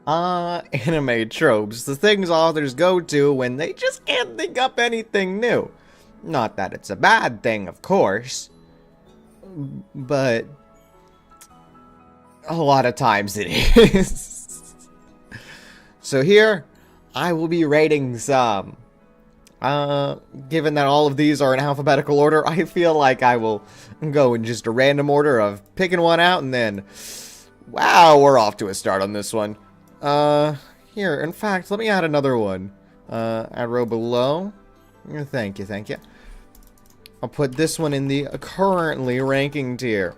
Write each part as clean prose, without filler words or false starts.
Anime tropes, the things authors go to when they just can't think up anything new. Not that it's a bad thing, of course, but a lot of times it is. So here, I will be rating some. Given that all of these are in alphabetical order, I feel like I will go in just a random order of picking one out and then... Wow, we're off to a start on this one. Here, in fact, let me add another one. Add row below. Thank you, thank you. I'll put this one in the currently ranking tier.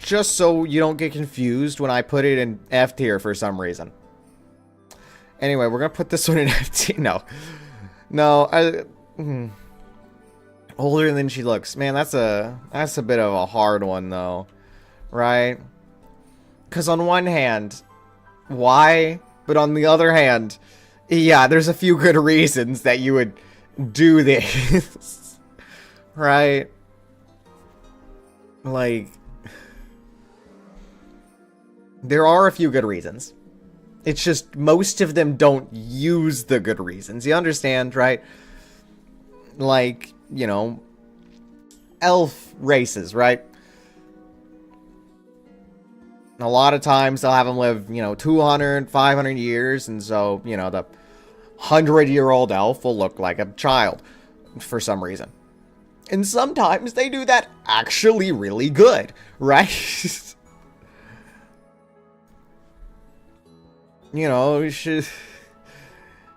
Just so you don't get confused when I put it in F tier for some reason. Anyway, we're gonna put this one in F tier. No, older than she looks. Man, that's a bit of a hard one though, right? Because on one hand, why? But on the other hand, yeah, there's a few good reasons that you would do this, right? Like, there are a few good reasons. It's just most of them don't use the good reasons. You understand, right? Like, you know, elf races, right? A lot of times they'll have them live, you know, 200, 500 years, and so, you know, the 100-year-old elf will look like a child for some reason. And sometimes they do that actually really good, right? You know,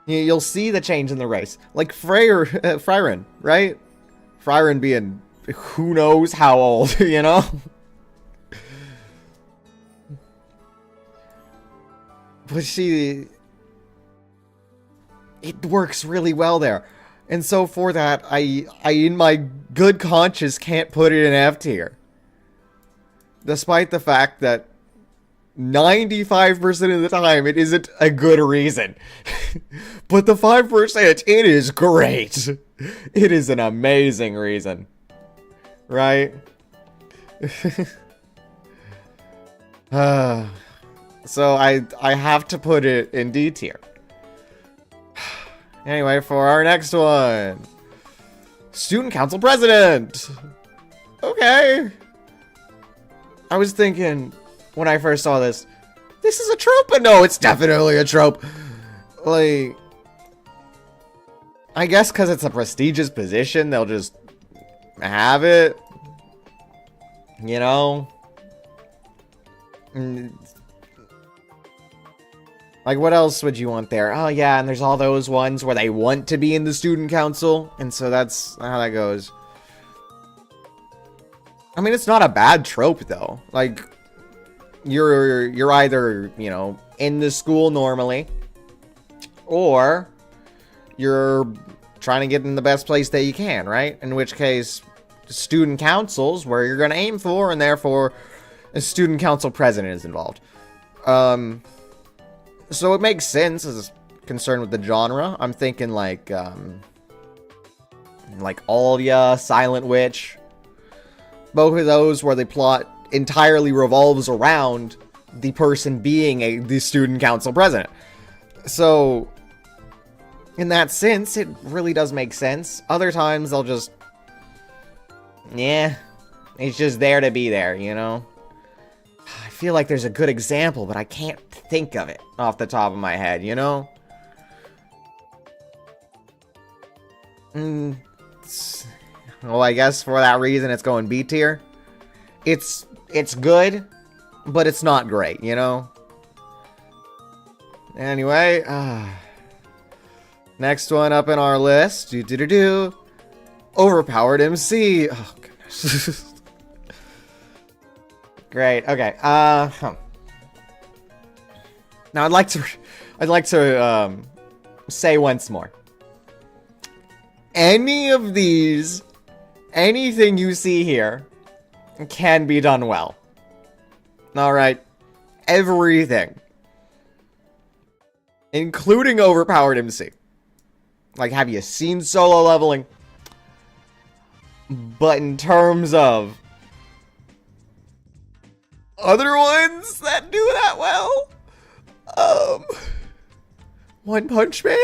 you'll see the change in the race. Like Friren, right? Friren being who knows how old, you know? But it works really well there. And so for that, I in my good conscience can't put it in F tier. Despite the fact that 95% of the time it isn't a good reason. But the 5%, it is great. It is an amazing reason. Right? So I have to put it in D tier. Anyway, for our next one. Student Council President! Okay. I was thinking, when I first saw this is a trope, but no, it's definitely a trope. Like, I guess because it's a prestigious position, they'll just have it. You know? Like, what else would you want there? Oh, yeah, and there's all those ones where they want to be in the student council, and so that's how that goes. I mean, it's not a bad trope, though. Like, you're either, you know, in the school normally, or you're trying to get in the best place that you can, right? In which case, student council's where you're going to aim for, and therefore, a student council president is involved. So it makes sense as concerned with the genre. I'm thinking like Alya, Silent Witch. Both of those where the plot entirely revolves around the person being the student council president. So, in that sense, it really does make sense. Other times, they'll just... yeah, it's just there to be there, you know? I feel like there's a good example, but I can't think of it off the top of my head, you know? Well, I guess for that reason it's going B tier. It's good, but it's not great, you know? Anyway, next one up in our list. Overpowered MC. Oh, goodness. Great. Okay. Now I'd like to say once more. Any of these, anything you see here, can be done well. All right. Everything, including overpowered MC. Like, have you seen solo leveling? But in terms of other ones that do that well, One Punch Man?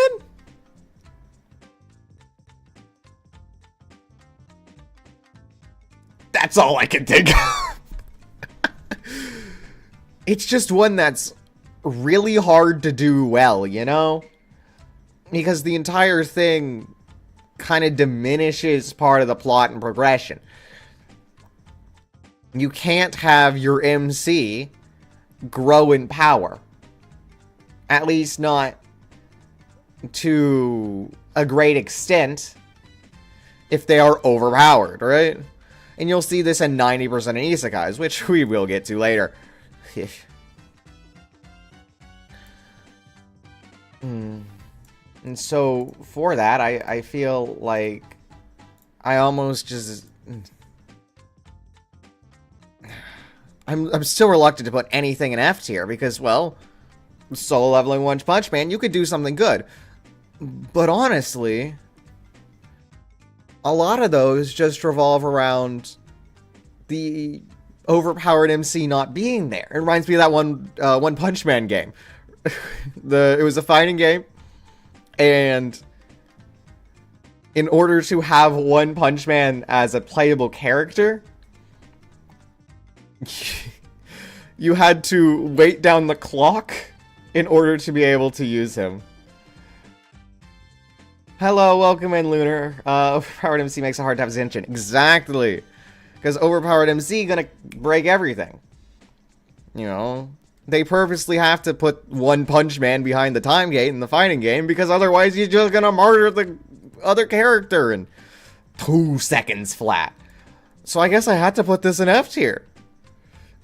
That's all I can think of. It's just one that's really hard to do well, you know? Because the entire thing kind of diminishes part of the plot and progression. You can't have your MC grow in power. At least not to a great extent if they are overpowered, right? And you'll see this in 90% of isekais, which we will get to later. And so, for that, I feel like I almost just... I'm still reluctant to put anything in F tier because, well, solo leveling One Punch Man, you could do something good. But honestly, a lot of those just revolve around the overpowered MC not being there. It reminds me of that One Punch Man game. It was a fighting game, and in order to have One Punch Man as a playable character, you had to wait down the clock in order to be able to use him. Hello, welcome in, Lunar. Overpowered MC makes it hard to have attention. Exactly. Because overpowered MC gonna break everything. You know? They purposely have to put One Punch Man behind the time gate in the fighting game, because otherwise you're just gonna murder the other character in 2 seconds flat. So I guess I had to put this in F tier.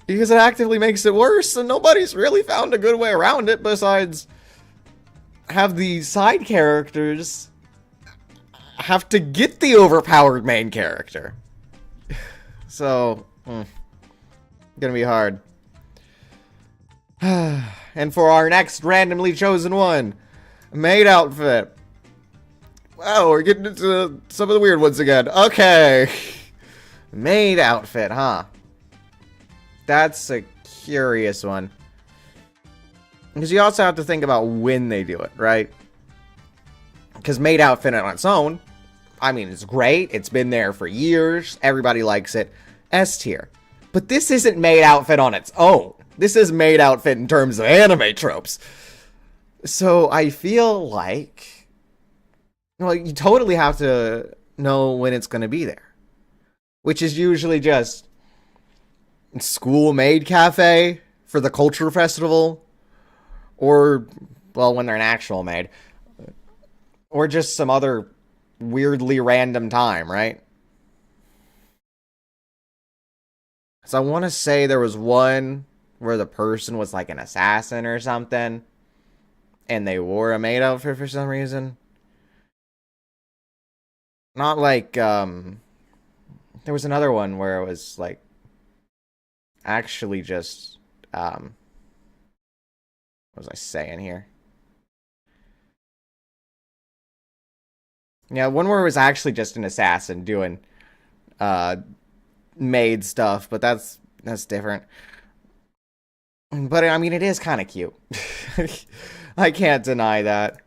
Because it actively makes it worse, and nobody's really found a good way around it besides have the side characters have to get the overpowered main character. So, gonna be hard. And for our next randomly chosen one, maid outfit. Wow, we're getting into some of the weird ones again. Okay. Maid outfit, huh? That's a curious one. Because you also have to think about when they do it, right? Because maid outfit on its own, I mean, it's great. It's been there for years. Everybody likes it. S tier. But this isn't maid outfit on its own. This is maid outfit in terms of anime tropes. So I feel like, well, you totally have to know when it's going to be there. Which is usually just school maid cafe for the culture festival, or, well, when they're an actual maid, or just some other weirdly random time, right? So I want to say there was one where the person was like an assassin or something, and they wore a maid outfit for some reason. Not like, there was another one where it was like actually just, what was I saying here? Yeah, one where it was actually just an assassin doing, maid stuff, but that's different. But, I mean, it is kind of cute. I can't deny that.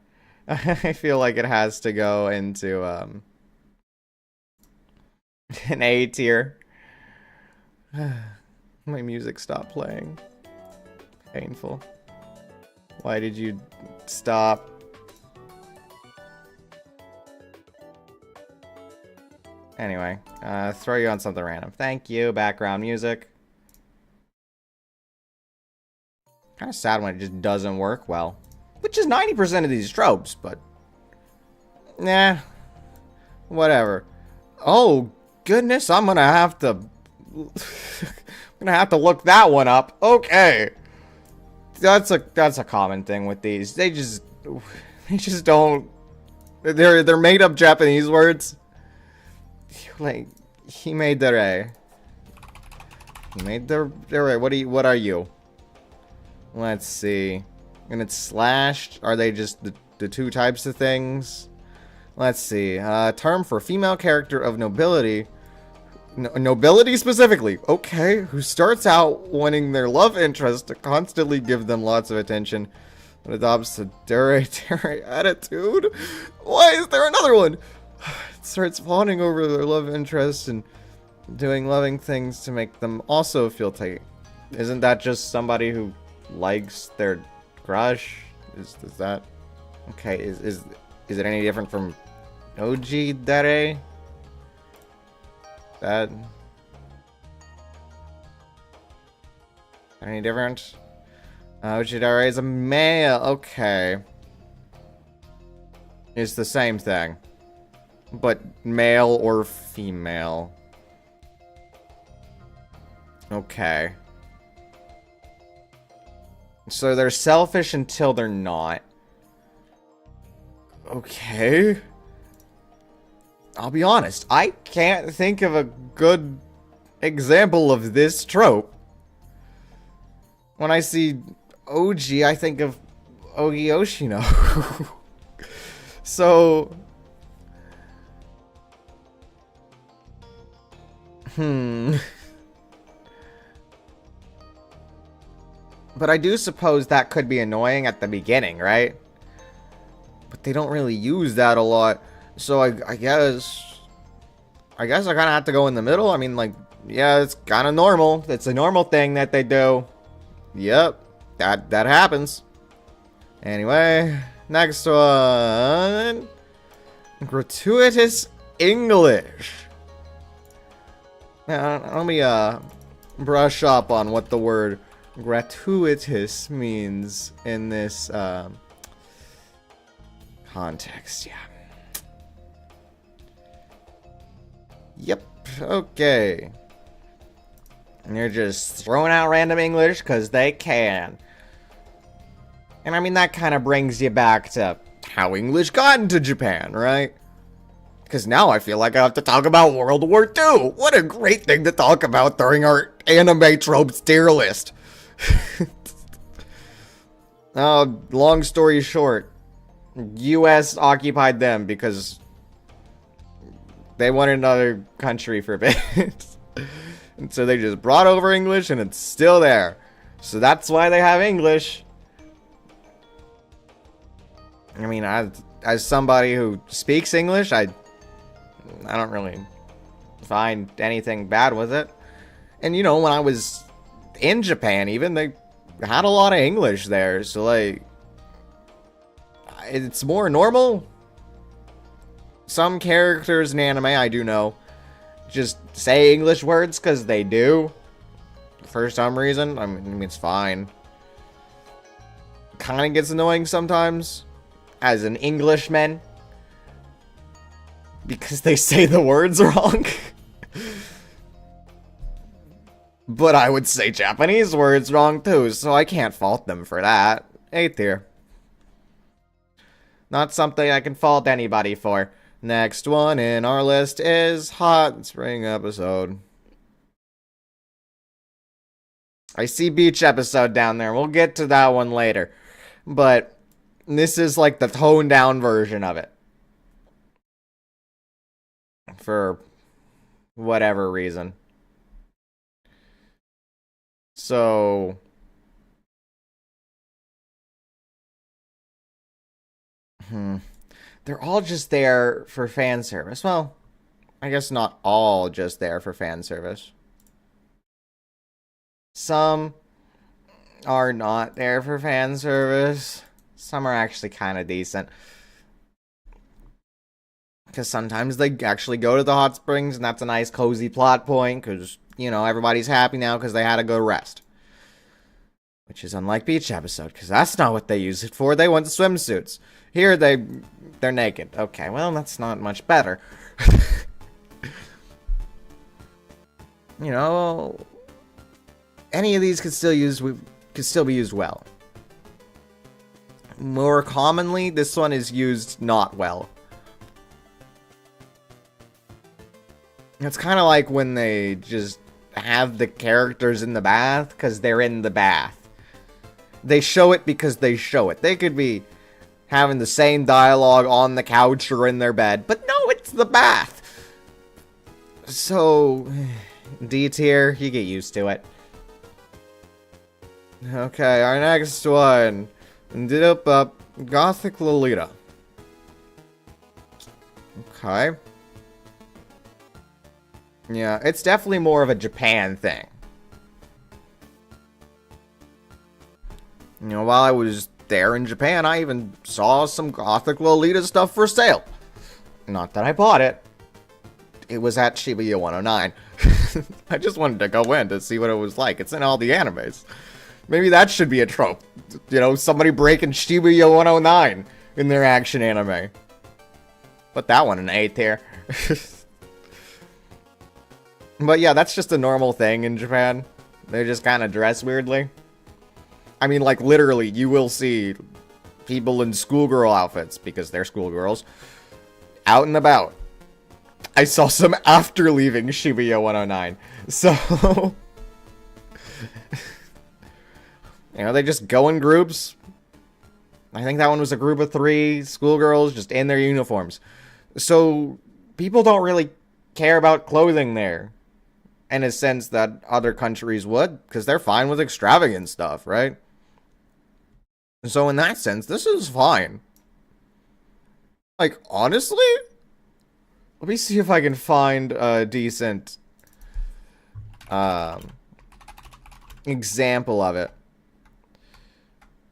I feel like it has to go into, an A tier. My music stopped playing. Painful. Why did you stop? Anyway, throw you on something random. Thank you, background music. Kind of sad when it just doesn't work well. Which is 90% of these tropes, but... nah. Whatever. Oh, goodness, I'm gonna have to... I'm gonna have to look that one up. Okay. That's a common thing with these. They just don't... They're made up Japanese words. Like, he made the re. He made the re. What are you? Let's see. And it's slashed. Are they just the two types of things? Let's see. Term for female character of nobility. Nobility specifically. Okay. Who starts out wanting their love interest to constantly give them lots of attention. It adopts a dare attitude. Why is there another one? It starts fawning over their love interest and doing loving things to make them also feel tight. Isn't that just somebody who likes their crush? Is that okay? Is it any different from Oji Dare? That any different? Oji Dare is a male. Okay, it's the same thing, but male or female. Okay. So they're selfish until they're not. Okay. I'll be honest, I can't think of a good example of this trope. When I see Oji, I think of Ogi Oshino. So... But I do suppose that could be annoying at the beginning, right? But they don't really use that a lot. So I guess I kind of have to go in the middle. I mean, like, yeah, it's kind of normal. It's a normal thing that they do. Yep, that happens. Anyway, next one. Gratuitous English. Now, let me brush up on what the word gratuitous means in this context. Yeah. Yep. Okay. And they're just throwing out random English because they can. And I mean, that kind of brings you back to how English got into Japan, right? Because now I feel like I have to talk about World War II. What a great thing to talk about during our anime tropes tier list. Long story short, US occupied them because they wanted another country for a bit. And so they just brought over English and it's still there. So that's why they have English. I mean, as somebody who speaks English, I don't really find anything bad with it. And you know, when I was in Japan even, they had a lot of English there. So like, it's more normal. Some characters in anime, I do know, just say English words because they do. For some reason. I mean, it's fine. Kind of gets annoying sometimes as an Englishman because they say the words wrong. But I would say Japanese words wrong too, so I can't fault them for that. A tier. Not something I can fault anybody for. Next one in our list is Hot Spring Episode. I see Beach Episode down there. We'll get to that one later. But this is like the toned down version of it. For whatever reason. So... They're all just there for fan service. Well, I guess not all just there for fan service. Some are not there for fan service. Some are actually kind of decent. Because sometimes they actually go to the hot springs, and that's a nice cozy plot point, because, you know, everybody's happy now because they had a good rest. Which is unlike Beach Episode, because that's not what they use it for. They want swimsuits. Here, they're naked. Okay, well, that's not much better. You know, any of these could still be used well. More commonly, this one is used not well. It's kind of like when they just have the characters in the bath because they're in the bath. They show it because they show it. They could be having the same dialogue on the couch or in their bed, but no, it's the bath. So, D tier, you get used to it. Okay, our next one. Did up Gothic Lolita. Okay. Yeah, it's definitely more of a Japan thing. You know, while I was there in Japan, I even saw some Gothic Lolita stuff for sale. Not that I bought it. It was at Shibuya 109. I just wanted to go in to see what it was like. It's in all the animes. Maybe that should be a trope. You know, somebody breaking Shibuya 109 in their action anime. Put that one in 8th tier. But yeah, that's just a normal thing in Japan. They just kind of dress weirdly. I mean, like, literally, you will see people in schoolgirl outfits, because they're schoolgirls, out and about. I saw some after leaving Shibuya 109. So, you know, they just go in groups. I think that one was a group of 3 schoolgirls just in their uniforms. So, people don't really care about clothing there. In a sense that other countries would, because they're fine with extravagant stuff, right? So in that sense, this is fine. Like, honestly? Let me see if I can find a decent example of it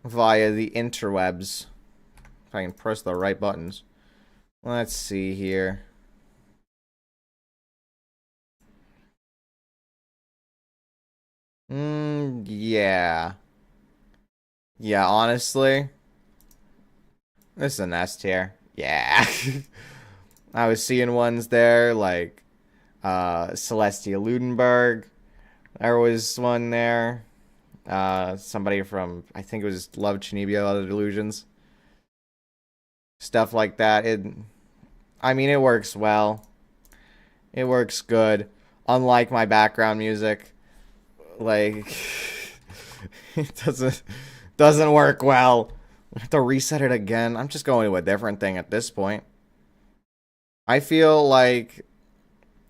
via the interwebs. If I can press the right buttons. Let's see here. Yeah. Yeah, honestly. This is an S tier. Yeah. I was seeing ones there, like, Celestia Ludenberg. There was one there. Somebody from, I think it was Love Chinibyo, Other Delusions. Stuff like that. I mean, it works well. It works good. Unlike my background music. Like, it doesn't work well. I have to reset it again. I'm just going to a different thing at this point. I feel like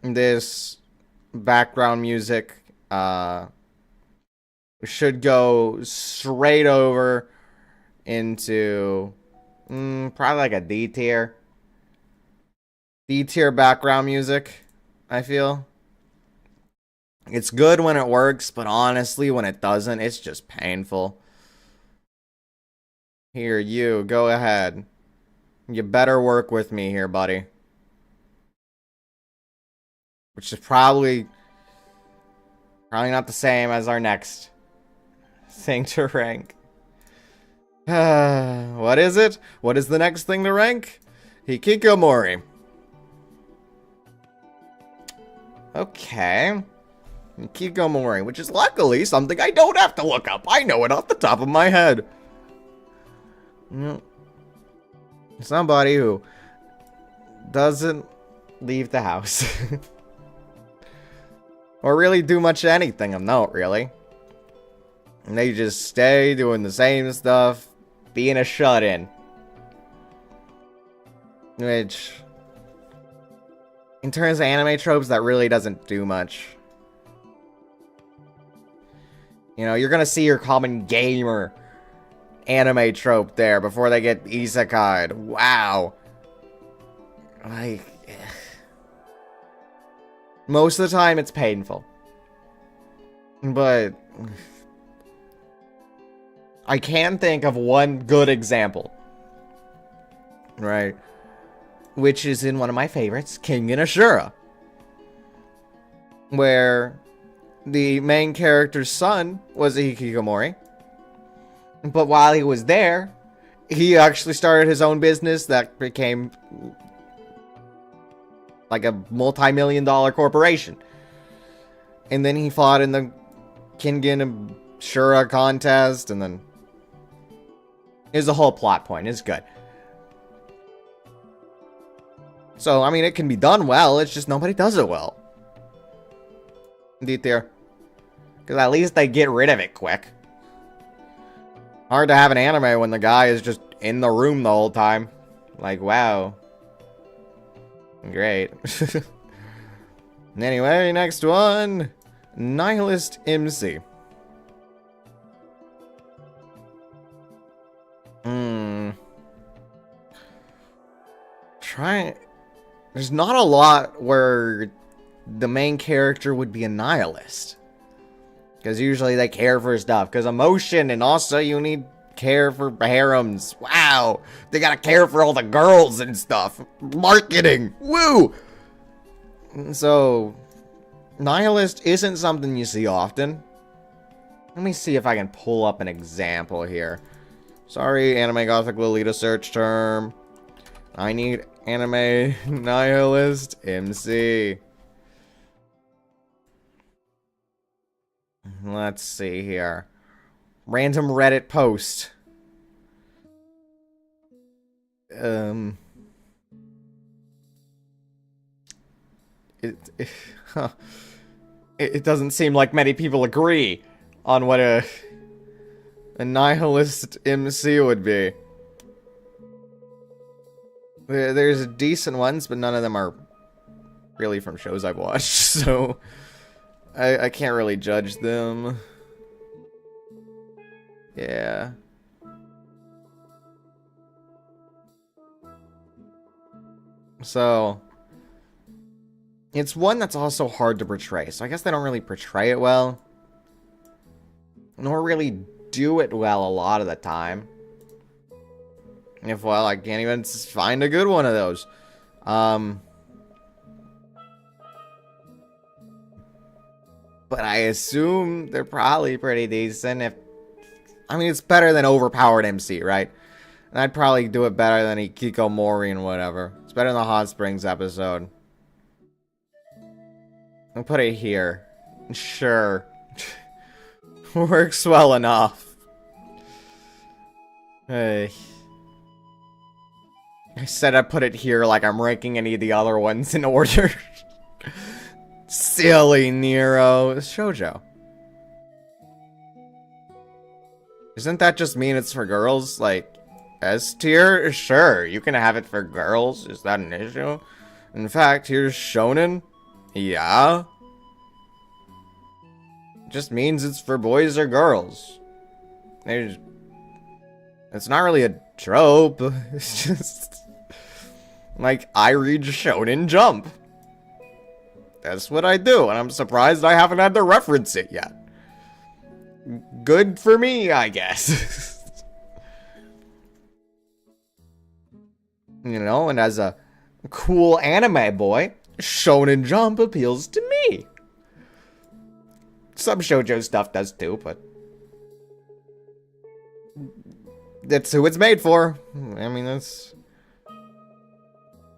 this background music should go straight over into probably like a D tier. D tier background music, I feel. It's good when it works, but honestly, when it doesn't, it's just painful. Here, you, go ahead. You better work with me here, buddy. Which is probably not the same as our next thing to rank. What is it? What is the next thing to rank? Hikikomori. Okay. Hikikomori, which is luckily something I don't have to look up. I know it off the top of my head. Somebody who doesn't leave the house. Or really do much anything of note, really. And they just stay doing the same stuff, being a shut-in. Which, in terms of anime tropes, that really doesn't do much. You know, you're gonna see your common gamer anime trope there before they get isekai'd. Wow. Like, most of the time it's painful. But I can think of one good example. Right? Which is in one of my favorites, King and Ashura. Where the main character's son was a hikikomori. But while he was there, he actually started his own business that became like a multi-million-dollar corporation. And then he fought in the Kingen and Shura contest, and then is the whole plot point. It's good. So, I mean, it can be done well, it's just nobody does it well. Indeed there. Because at least they get rid of it quick. Hard to have an anime when the guy is just in the room the whole time. Like, wow. Great. Anyway, next one. Nihilist MC. There's not a lot where the main character would be a nihilist. Because usually they care for stuff. Because emotion, and also you need care for harems. Wow! They gotta care for all the girls and stuff. Marketing! Woo! So, nihilist isn't something you see often. Let me see if I can pull up an example here. Sorry, anime gothic Lolita search term. I need anime nihilist MC. Let's see here. Random Reddit post. It doesn't seem like many people agree on what a nihilist MC would be. There's decent ones, but none of them are really from shows I've watched, so I can't really judge them. Yeah. So, it's one that's also hard to portray, so I guess they don't really portray it well. Nor really do it well a lot of the time. If, well, I can't even find a good one of those. But I assume they're probably pretty decent. I mean, it's better than overpowered MC, right? And I'd probably do it better than Hikikomori and whatever. It's better than the Hot Springs episode. I'll put it here. Sure. Works well enough. Hey. I said I'd put it here like I'm ranking any of the other ones in order. Silly Niro. It's shoujo. Doesn't that just mean it's for girls? Like, S tier? Sure, you can have it for girls. Is that an issue? In fact, here's shonen. Yeah. It just means it's for boys or girls. It's not really a trope. It's just like, I read Shonen Jump. That's what I do, and I'm surprised I haven't had to reference it yet. Good for me, I guess. You know, and as a cool anime boy, Shonen Jump appeals to me. Some shoujo stuff does too, but that's who it's made for. I mean, that's...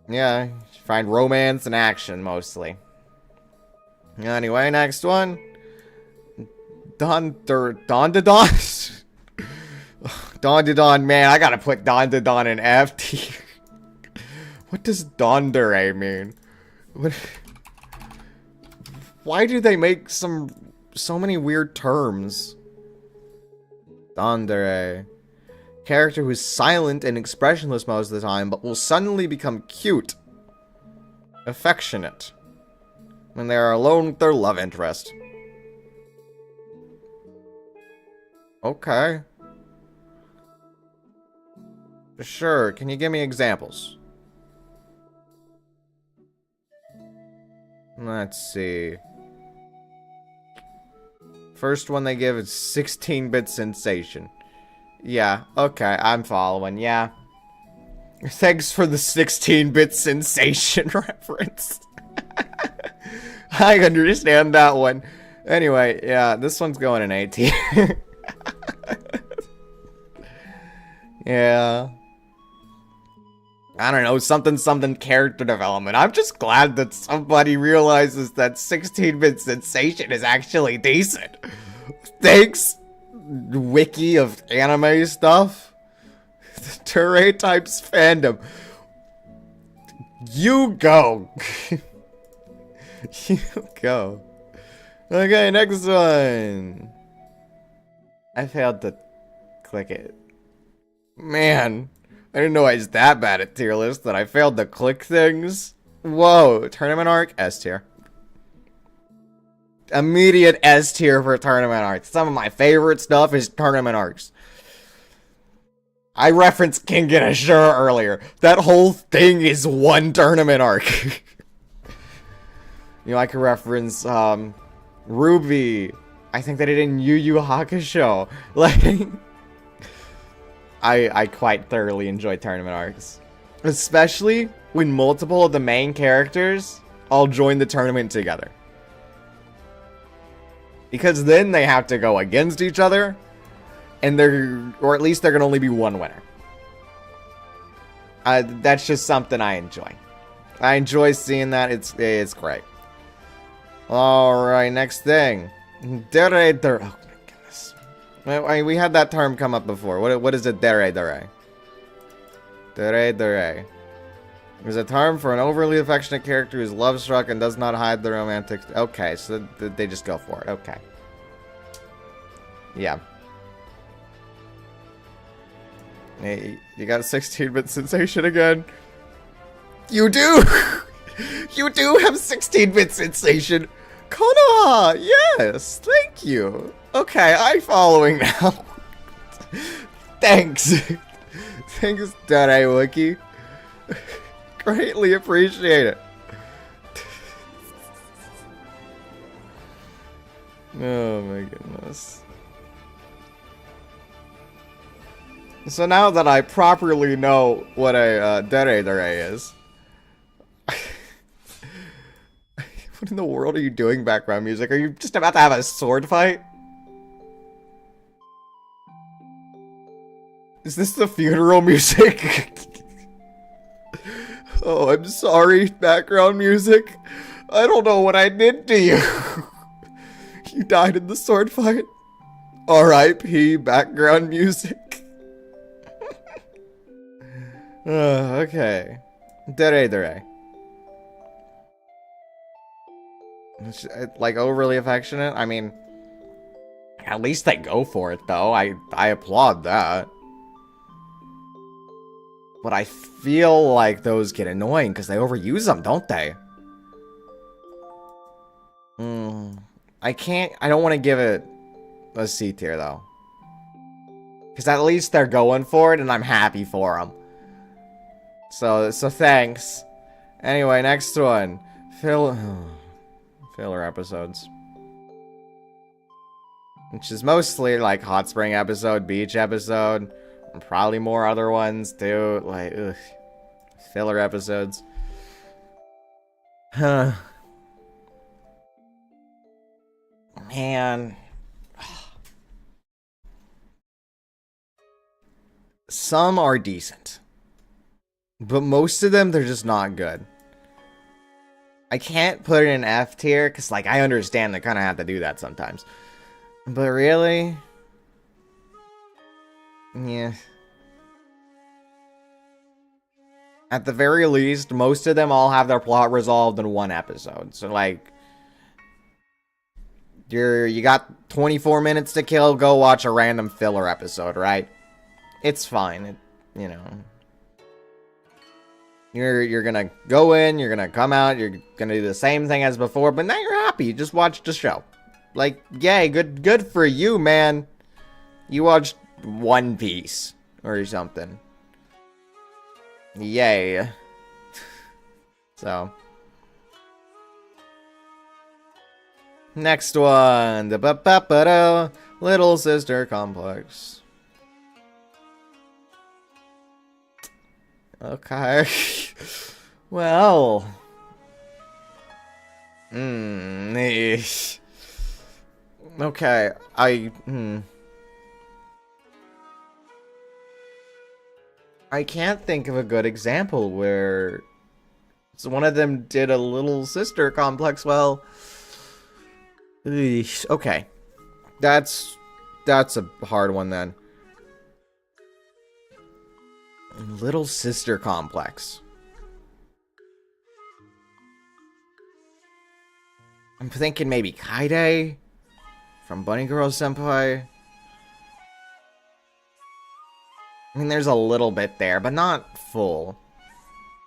yeah, you find romance and action, mostly. Anyway, next one. Don, man, I gotta put Don in F tier. What does Dondere mean? What? Why do they make so many weird terms? Dondere. Character who's silent and expressionless most of the time, but will suddenly become cute. Affectionate. When they are alone with their love interest. Okay. Sure, can you give me examples? Let's see. First one they give is 16-bit sensation. Yeah, okay, I'm following, yeah. Thanks for the 16-bit sensation reference. I understand that one. Anyway, yeah, this one's going in A tier. Yeah. I don't know, something character development. I'm just glad that somebody realizes that 16-bit sensation is actually decent. Thanks, wiki of anime stuff. The Touré types fandom. You go. You go. Okay, next one. I failed to click it. Man, I didn't know I was that bad at tier list that I failed to click things. Whoa, tournament arc, S tier. Immediate S tier for tournament arcs. Some of my favorite stuff is tournament arcs. I referenced King and Ashura earlier. That whole thing is one tournament arc. You know, I could reference, Ruby. I think they did in Yu Yu Hakusho. Like, I quite thoroughly enjoy tournament arcs. Especially when multiple of the main characters all join the tournament together. Because then they have to go against each other, and or at least there can only be one winner. That's just something I enjoy. I enjoy seeing that. It's great. Alright, next thing. Dere dere. Oh my goodness. We had that term come up before. What is it? Dere dere. Dere dere. There's a term for an overly affectionate character who's love-struck and does not hide the romantic... Okay, so they just go for it. Okay. Yeah. Hey, you got a 16-bit sensation again? You do! You do have 16-bit sensation! Konoha! Yes! Thank you! Okay, I'm following now. Thanks! Thanks, Dare Wiki. Greatly appreciate it. Oh my goodness. So now that I properly know what a dere dere is, what in the world are you doing, background music? Are you just about to have a sword fight? Is this the funeral music? Oh, I'm sorry, background music. I don't know what I did to you. You died in the sword fight. R.I.P. background music. Okay. Dere dere. Like, overly affectionate? I mean, at least they go for it, though. I applaud that. But I feel like those get annoying because they overuse them, don't they? I don't want to give it a C tier, though. Because at least they're going for it, and I'm happy for them. So thanks. Anyway, next one. Filler episodes. Which is mostly, like, hot spring episode, beach episode... Probably more other ones too, like, ugh. Filler episodes. Huh. Man. Some are decent. But most of them, they're just not good. I can't put it in F tier, because, like, I understand they kind of have to do that sometimes. But really... Yeah. At the very least, most of them all have their plot resolved in one episode. So, like, you got 24 minutes to kill, go watch a random filler episode, right? It's fine. You know. You're gonna go in, you're gonna come out, you're gonna do the same thing as before, but now you're happy. You just watched the show. Like, yay, good for you, man. You watched One Piece or something. Yay. So. Next one. The Little Sister Complex. Okay. Well. Okay. I can't think of a good example where one of them did a little sister complex well. Okay. That's a hard one then. Little sister complex. I'm thinking maybe Kaide from Bunny Girl Senpai. I mean, there's a little bit there, but not full.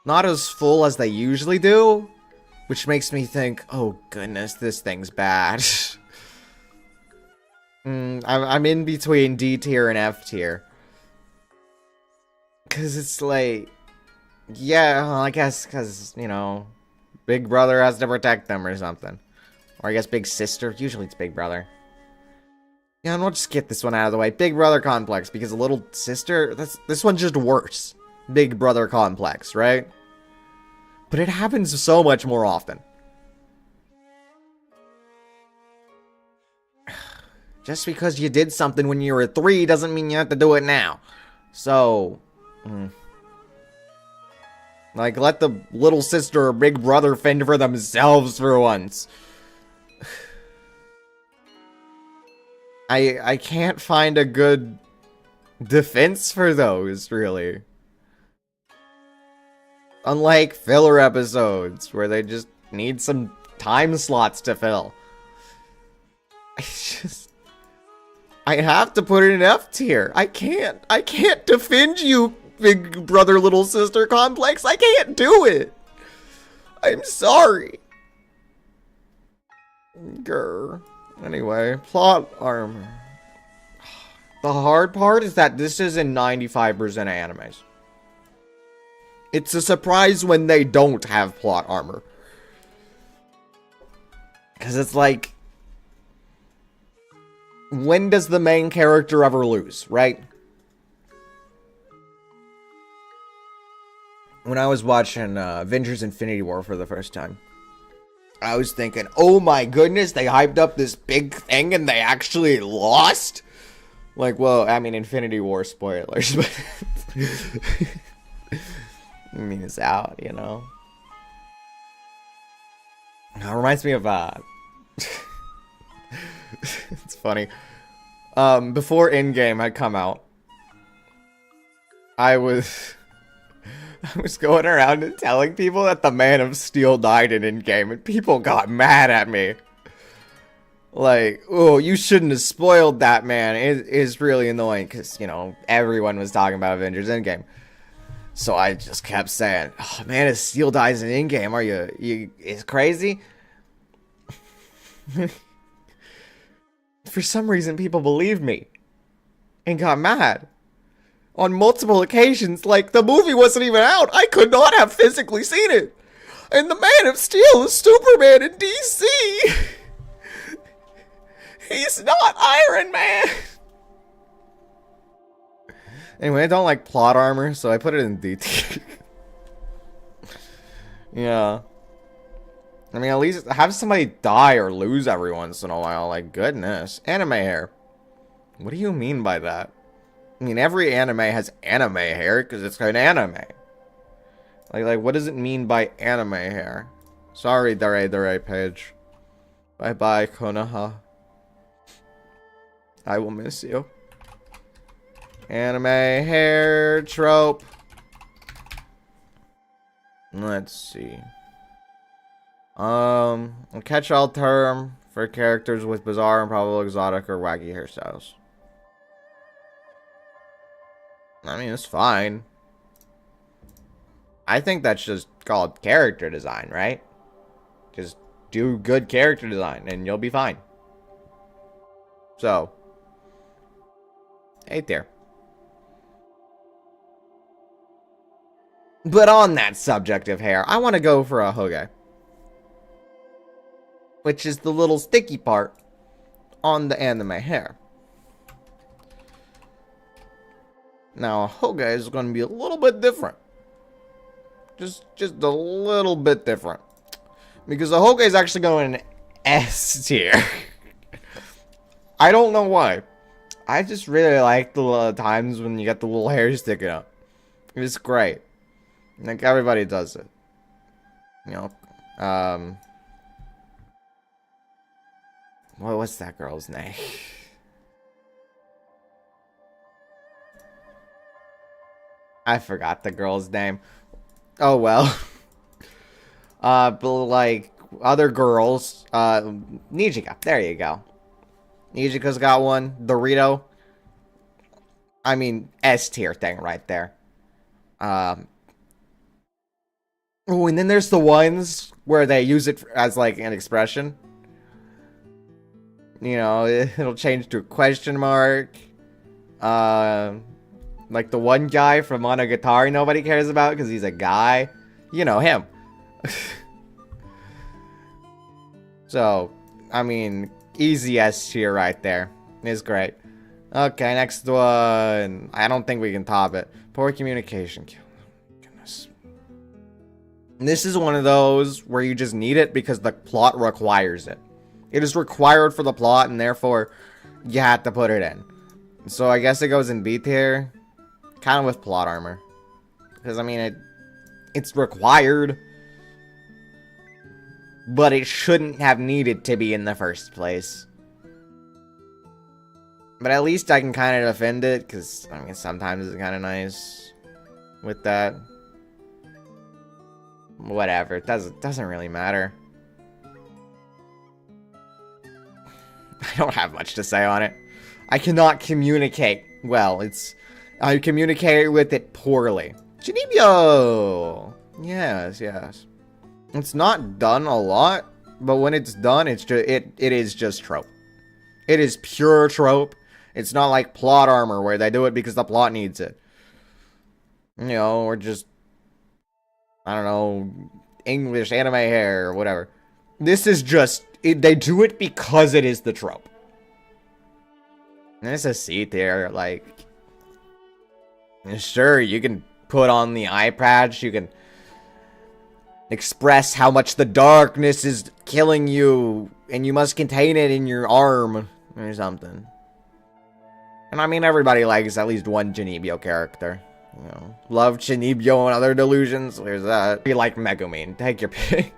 Not as full as they usually do, which makes me think, oh goodness, this thing's bad. I'm in between D tier and F tier. Because it's like, yeah, well, I guess because, you know, big brother has to protect them or something. Or I guess big sister. Usually it's big brother. Yeah, and we'll just get this one out of the way. Big brother complex, because a little sister, this one's just worse. Big brother complex, right? But it happens so much more often. Just because you did something when you were 3 doesn't mean you have to do it now. So, like, let the little sister or big brother fend for themselves for once. I can't find a good defense for those, really. Unlike filler episodes, where they just need some time slots to fill. I have to put it in F tier. I can't defend you, big brother, little sister complex. I can't do it. I'm sorry. Grr. Anyway, plot armor. The hard part is that this is in 95% of animes. It's a surprise when they don't have plot armor. Because it's like, when does the main character ever lose, right? When I was watching Avengers Infinity War for the first time, I was thinking, oh my goodness, they hyped up this big thing and they actually lost? Like, well, I mean, Infinity War spoilers, but I mean, it's out, you know? It reminds me of, it's funny. Before Endgame had come out, I was going around and telling people that the Man of Steel died in Endgame, and people got mad at me. Like, oh, you shouldn't have spoiled that, man. It is really annoying, because, you know, everyone was talking about Avengers Endgame. So I just kept saying, oh, Man of Steel dies in Endgame. Are you is crazy? For some reason, people believed me and got mad on multiple occasions. Like, the movie wasn't even out. I could not have physically seen it. And the Man of Steel is Superman in DC. He's not Iron Man. Anyway, I don't like plot armor, so I put it in D tier. Yeah. I mean, at least have somebody die or lose every once in a while. Like, goodness. Anime hair. What do you mean by that? I mean, every anime has anime hair because it's an anime. Like, what does it mean by anime hair? Sorry, Dare page. Bye-bye, Konoha. I will miss you. Anime hair trope. Let's see. A catch-all term for characters with bizarre, improbable, exotic, or wacky hairstyles. I mean, it's fine. I think that's just called character design, right? Just do good character design and you'll be fine. So, A tier. But on that subject of hair, I want to go for a hoge. Which is the little sticky part on the anime hair. Now, a hoge is going to be a little bit different. Just a little bit different. Because a hoge is actually going in S tier. I don't know why. I just really like the times when you get the little hair sticking up. It's great. Like, everybody does it. You know, what's that girl's name? I forgot the girl's name. Oh, well. But, like, other girls, Nijika. There you go. Nijika's got one. Dorito. I mean, S tier thing right there. Oh, and then there's the ones where they use it as, like, an expression. You know, it'll change to a question mark. Like the one guy from Monogatari nobody cares about because he's a guy. You know, him. So, I mean, easy S tier right there. It's great. Okay, next one. I don't think we can top it. Poor communication. Goodness. This is one of those where you just need it because the plot requires it. It is required for the plot, and therefore, you have to put it in. So I guess it goes in B tier. Kind of with plot armor. Because, I mean, it's required. But it shouldn't have needed to be in the first place. But at least I can kind of defend it, because, I mean, sometimes it's kind of nice with that. Whatever, it doesn't really matter. I don't have much to say on it. I cannot communicate well. I communicate with it poorly. Chinibyo! Yes, yes. It's not done a lot, but when it's done, it is just trope. It is pure trope. It's not like plot armor where they do it because the plot needs it. You know, or just, I don't know, English anime hair or whatever. This is just, they do it because it is the trope. And it's a C tier, like, sure, you can put on the eye patch, you can express how much the darkness is killing you, and you must contain it in your arm, or something. And I mean, everybody likes at least one Chinibyo character. You know, love Chinibyo and other delusions, there's that. You like Megumin, take your pick.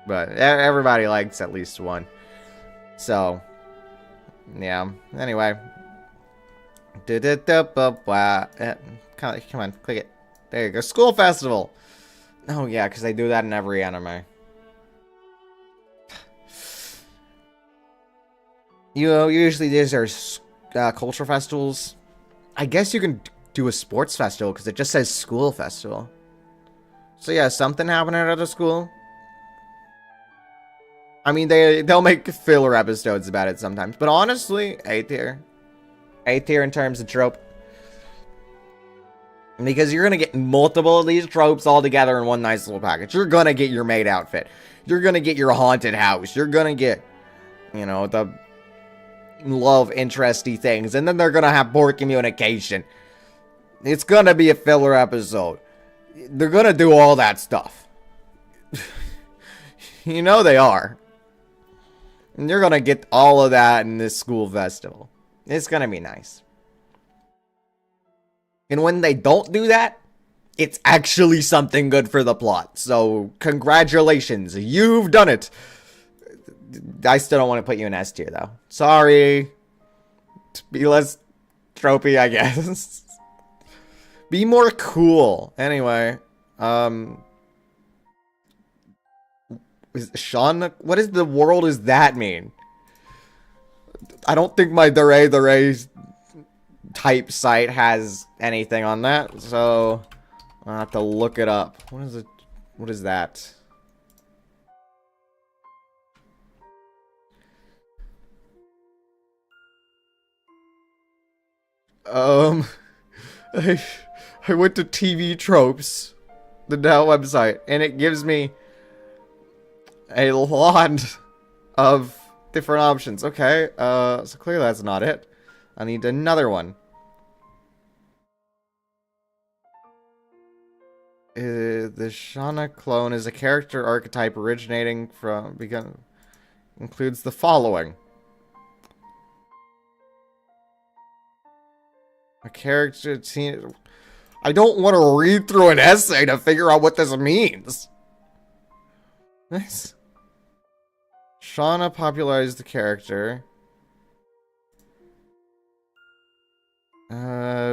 But everybody likes at least one. So, yeah. Anyway. Come on, click it. There you go. School festival. Oh yeah, because they do that in every anime. You know, usually these are cultural festivals. I guess you can do a sports festival because it just says school festival. So yeah, something happening at a school. I mean, they'll make filler episodes about it sometimes, but honestly, A tier. A tier in terms of trope. Because you're gonna get multiple of these tropes all together in one nice little package. You're gonna get your maid outfit. You're gonna get your haunted house. You're gonna get, you know, the love interesty things. And then they're gonna have poor communication. It's gonna be a filler episode. They're gonna do all that stuff. You know they are. And you're gonna get all of that in this school festival. It's gonna be nice. And when they don't do that, it's actually something good for the plot. So, congratulations. You've done it. I still don't want to put you in S tier, though. Sorry. Be less tropey, I guess. Be more cool. Anyway. Is Sean? What is the world does that mean? I don't think my Dere type site has anything on that, so I'll have to look it up. What is it? What is that? I went to TV Tropes, the Now website, and it gives me a lot of different options. Okay, so clearly that's not it. I need another one. The Shauna clone is a character archetype originating from includes the following. A character team. I don't want to read through an essay to figure out what this means. Nice. Shauna popularized the character.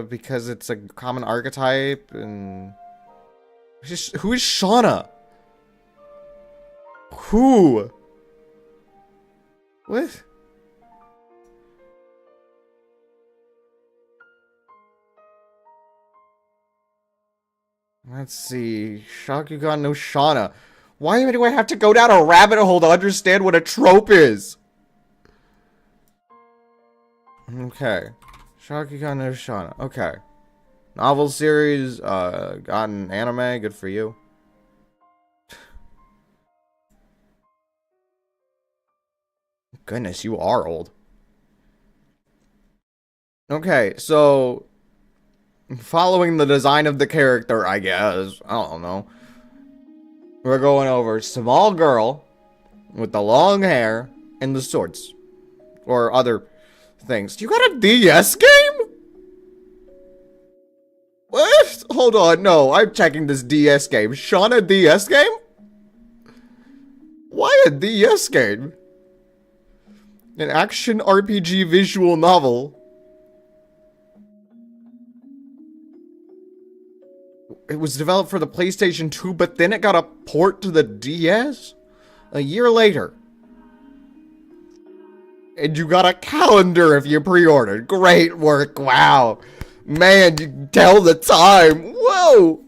Because it's a common archetype and... Who is Shauna? Who? What? Let's see. Shakugan no Shauna. Why do I have to go down a rabbit hole to understand what a trope is? Okay. Shakugan no Shana. Okay. Novel series, gotten anime, good for you. Goodness, you are old. Okay, so following the design of the character, I guess. I don't know. We're going over small girl with the long hair and the swords. Or other things. You got a DS game? What? Hold on, no, I'm checking this DS game. Shauna DS game? Why a DS game? An action RPG visual novel. It was developed for the PlayStation 2, but then it got a port to the DS? A year later. And you got a calendar if you pre-ordered. Great work, wow. Man, you can tell the time. Whoa!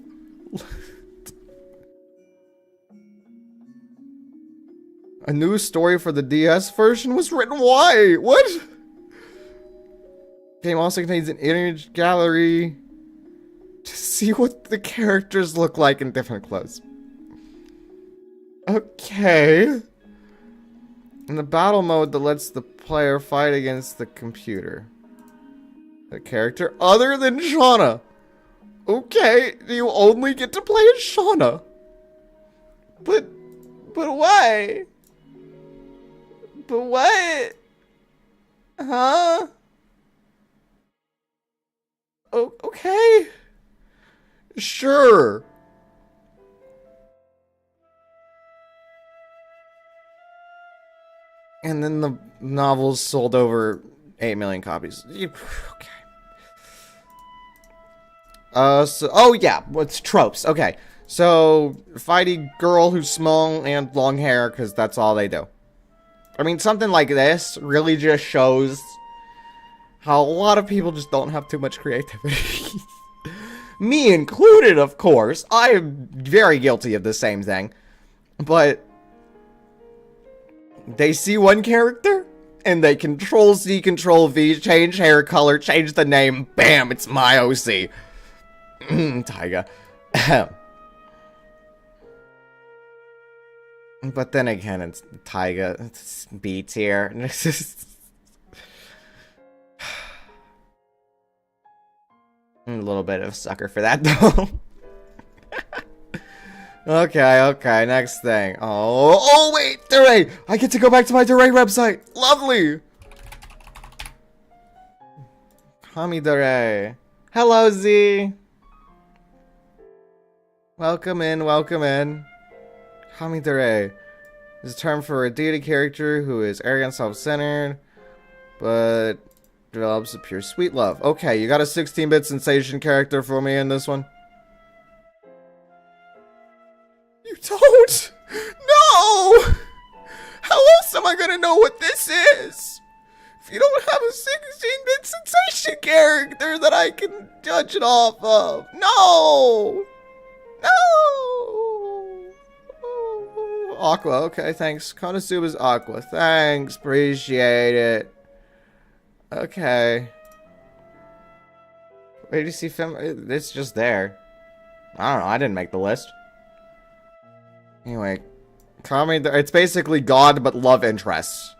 A new story for the DS version was written. Why? What? Game also contains an image gallery to see what the characters look like in different clothes. Okay. In the battle mode that lets the player fight against the computer. A character other than Shauna. Okay, you only get to play as Shauna. But why? But what? Huh? Oh, okay. Sure. And then the novels sold over 8 million copies. Okay. Oh yeah, what's tropes? Okay. So, fighty girl who's small and long hair, because that's all they do. I mean, something like this really just shows how a lot of people just don't have too much creativity. Me included, of course. I am very guilty of the same thing. But they see one character, and they Control-C, Control-V, change hair color, change the name, bam, it's my OC. Taiga. But then again, it's Taiga. It's B tier. I'm a little bit of a sucker for that, though. Okay, next thing. Oh, wait, Duray! I get to go back to my Duray website! Lovely! Kami Duray. Hello, Z! Welcome in, welcome in. Kami Duray is a term for a deity character who is arrogant, self-centered, but develops a pure sweet love. Okay, you got a 16-bit sensation character for me in this one? You don't? No! How else am I gonna know what this is? If you don't have a 16-bit sensation character that I can judge it off of. No! No! Aqua, okay, thanks. Konosuba's Aqua. Thanks, appreciate it. Okay. Where do you see film? It's just there. I don't know, I didn't make the list. Anyway, it's basically God but love interests.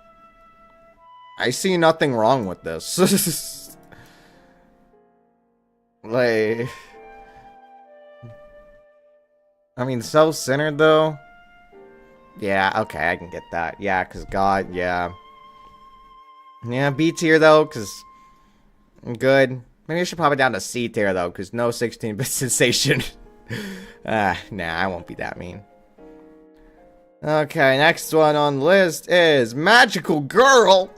I see nothing wrong with this. Like, I mean, self-centered though. Yeah, okay, I can get that. Yeah, cause God, yeah. Yeah, B tier though, cause good. Maybe I should pop it down to C tier though, cause no 16-bit sensation. Nah, I won't be that mean. Okay, next one on the list is Magical Girl.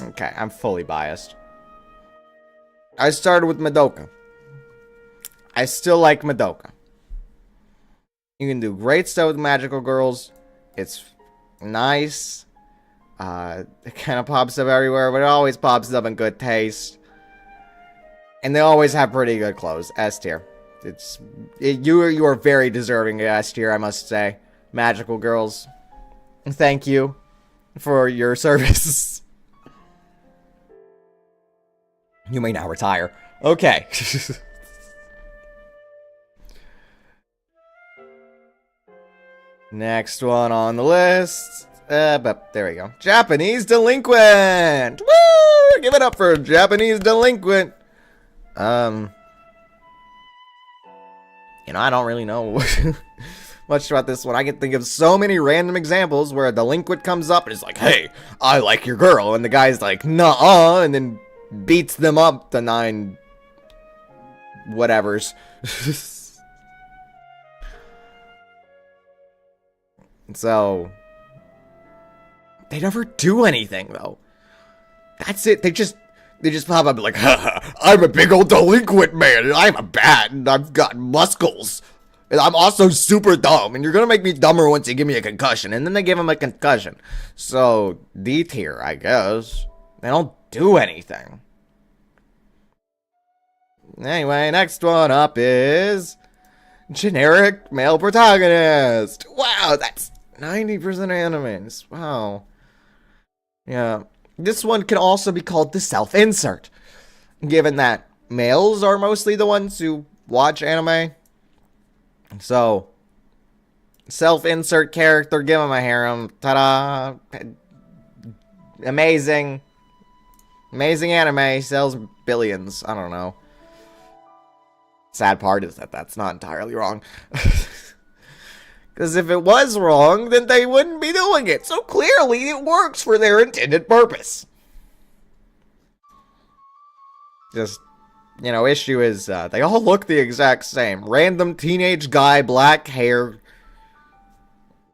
Okay, I'm fully biased. I started with Madoka. I still like Madoka. You can do great stuff with Magical Girls. It's nice. It kind of pops up everywhere, but it always pops up in good taste. And they always have pretty good clothes. S tier. You are very deserving guest here, I must say. Magical girls. Thank you for your service. You may now retire. Okay. Next one on the list. But there we go. Japanese delinquent. Woo! Give it up for Japanese delinquent. You know, I don't really know much about this one. I can think of so many random examples where a delinquent comes up and is like, hey, I like your girl. And the guy's like, nuh-uh, and then beats them up to 9 whatevers. So, they never do anything, though. That's it. They just pop up like, haha, I'm a big old delinquent man, and I'm a bat, and I've got muscles. And I'm also super dumb, and you're gonna make me dumber once you give me a concussion. And then they give him a concussion. So, D tier, I guess. They don't do anything. Anyway, next one up is generic male protagonist. Wow, that's 90% animes. Wow. Yeah. This one can also be called the self-insert, given that males are mostly the ones who watch anime. So, self-insert character, give him a harem. Ta-da! Amazing. Amazing anime, sells billions. I don't know. Sad part is that that's not entirely wrong. Because if it was wrong, then they wouldn't be doing it. So clearly it works for their intended purpose. Just, you know, issue is they all look the exact same. Random teenage guy, black hair.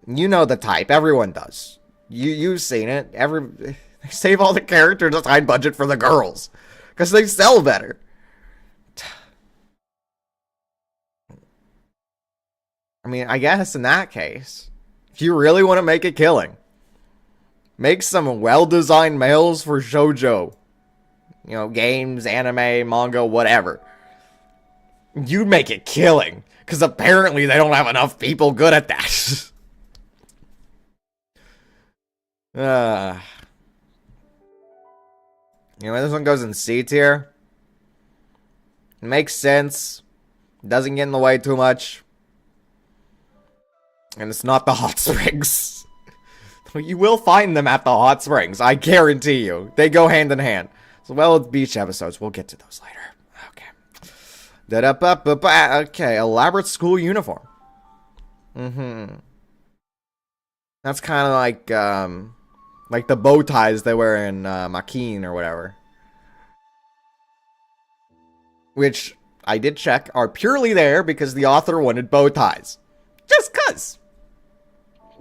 You know the type. Everyone does. You've seen it. They save all the character design budget for the girls. Because they sell better. I mean, I guess in that case, if you really want to make a killing, make some well-designed males for shoujo. You know, games, anime, manga, whatever. You'd make a killing. Because apparently they don't have enough people good at that. You know, this one goes in C tier. It makes sense. Doesn't get in the way too much. And it's not the hot springs. You will find them at the hot springs. I guarantee you. They go hand in hand. So, well, with beach episodes. We'll get to those later. Okay. Okay, elaborate school uniform. That's kind of like the bow ties they wear in Makin or whatever. Which, I did check, are purely there because the author wanted bow ties. Just 'cause.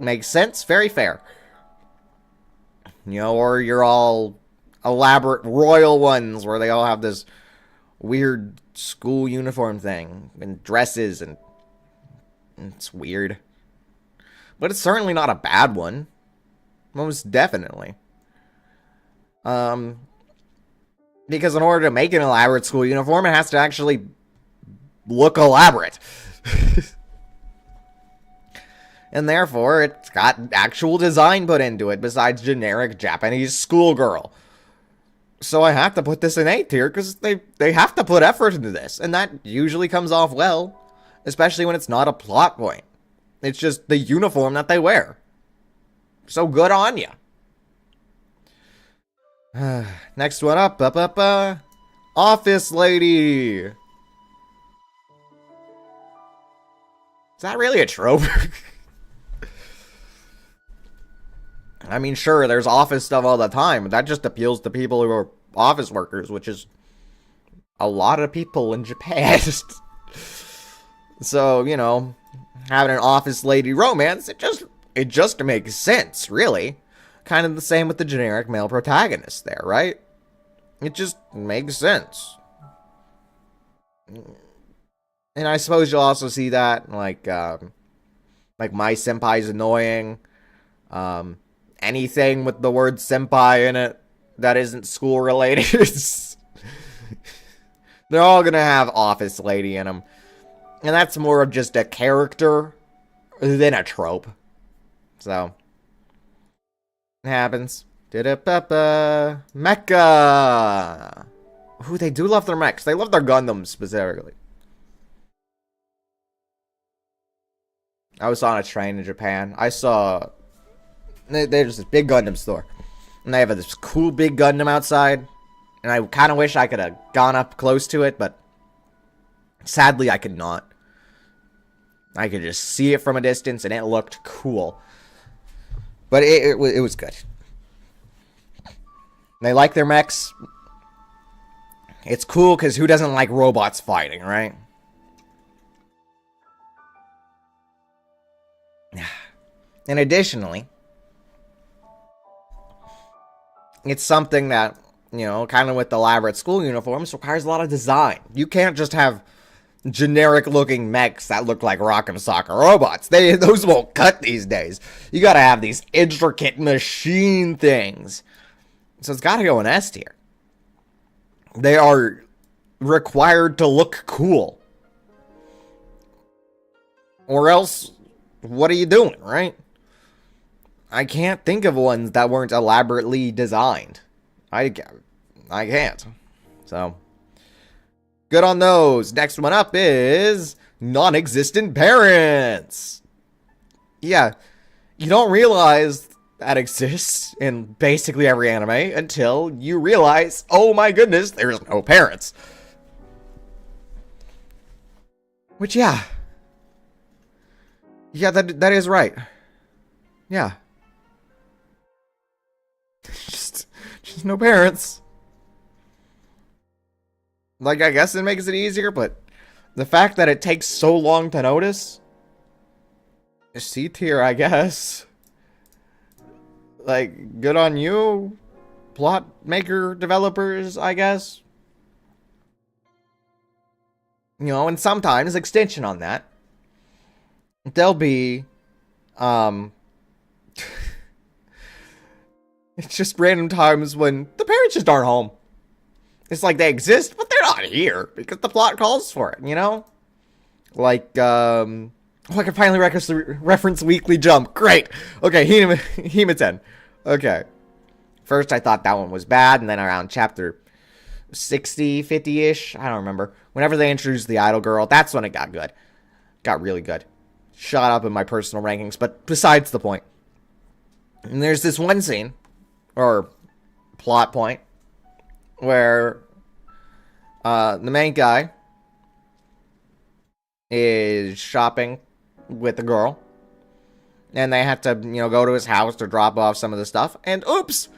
Makes sense. Very fair. You know, or you're all elaborate royal ones where they all have this weird school uniform thing and dresses and it's weird. But it's certainly not a bad one. Most definitely. Because in order to make an elaborate school uniform, it has to actually look elaborate. And therefore, it's got actual design put into it, besides generic Japanese schoolgirl. So I have to put this in A tier, because they have to put effort into this. And that usually comes off well, especially when it's not a plot point. It's just the uniform that they wear. So good on ya. Next one up. Office lady. Is that really a trope? I mean, sure, there's office stuff all the time, but that just appeals to people who are office workers, which is a lot of people in Japan. So, you know, having an office lady romance, it just makes sense, really. Kind of the same with the generic male protagonist there, right? It just makes sense. And I suppose you'll also see that, like My Senpai's Annoying, anything with the word senpai in it that isn't school related. They're all gonna have office lady in them. And that's more of just a character than a trope. So, it happens. Da-da-ba-ba. Mecha! Ooh, they do love their mechs. They love their Gundams, specifically. I was on a train in Japan. I saw... There's this big Gundam store. And they have this cool big Gundam outside. And I kind of wish I could have gone up close to it, but... sadly, I could not. I could just see it from a distance, and it looked cool. But it was good. They like their mechs. It's cool, because who doesn't like robots fighting, right? And additionally, it's something that, you know, kind of with elaborate school uniforms, requires a lot of design. You can't just have generic-looking mechs that look like Rock'em Sock'em robots. Those won't cut these days. You gotta have these intricate machine things. So it's gotta go in S tier. They are required to look cool. Or else, what are you doing, right? I can't think of ones that weren't elaborately designed. I can't. So, good on those. Next one up is non-existent parents. Yeah, you don't realize that exists in basically every anime until you realize, oh my goodness, there's no parents. Which, yeah. Yeah, that is right. Yeah. just no parents. Like, I guess it makes it easier, but the fact that it takes so long to notice is C tier, I guess. Like, good on you, plot maker developers, I guess. You know, and sometimes, extension on that, there'll be, it's just random times when the parents just aren't home. It's like they exist, but they're not here because the plot calls for it, you know? Like, oh, I can finally reference Weekly Jump. Great. Okay, Hematen. Okay. First, I thought that one was bad, and then around chapter 60, 50-ish, I don't remember. Whenever they introduced the idol girl, that's when it got good. Got really good. Shot up in my personal rankings, but besides the point. And there's this one scene, or plot point, where the main guy is shopping with the girl, and they have to, you know, go to his house to drop off some of the stuff, and oops,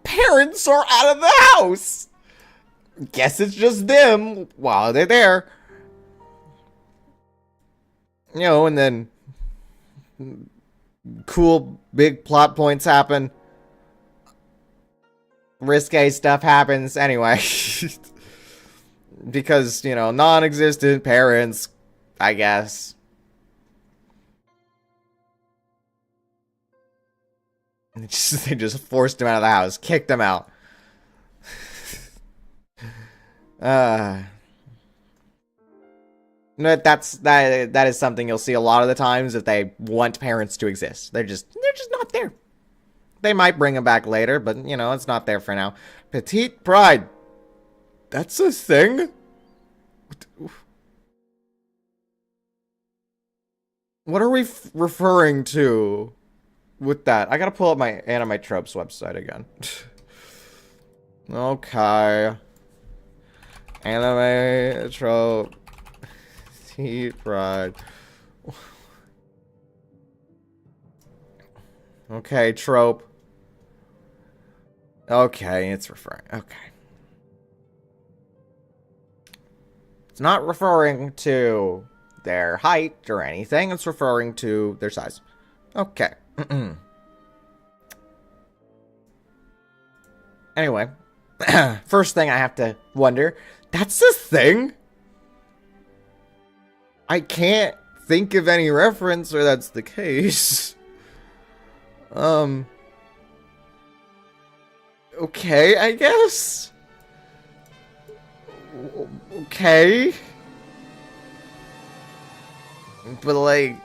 parents are out of the house. Guess it's just them while they're there. You know, and then cool big plot points happen. Risque stuff happens anyway. Because, you know, non-existent parents, I guess. They just forced him out of the house, kicked him out. That is something you'll see a lot of the times if they want parents to exist. They're just not there. They might bring them back later, but you know, it's not there for now. Petite pride. That's a thing? What are we referring to with that? I gotta pull up my Anime Tropes website again. Okay. Anime Trope. Petite pride. Okay, trope. Okay, it's referring. Okay. It's not referring to their height or anything. It's referring to their size. Okay. Anyway. First thing I have to wonder. That's a thing? I can't think of any reference where that's the case. Okay, I guess. Okay. But, like...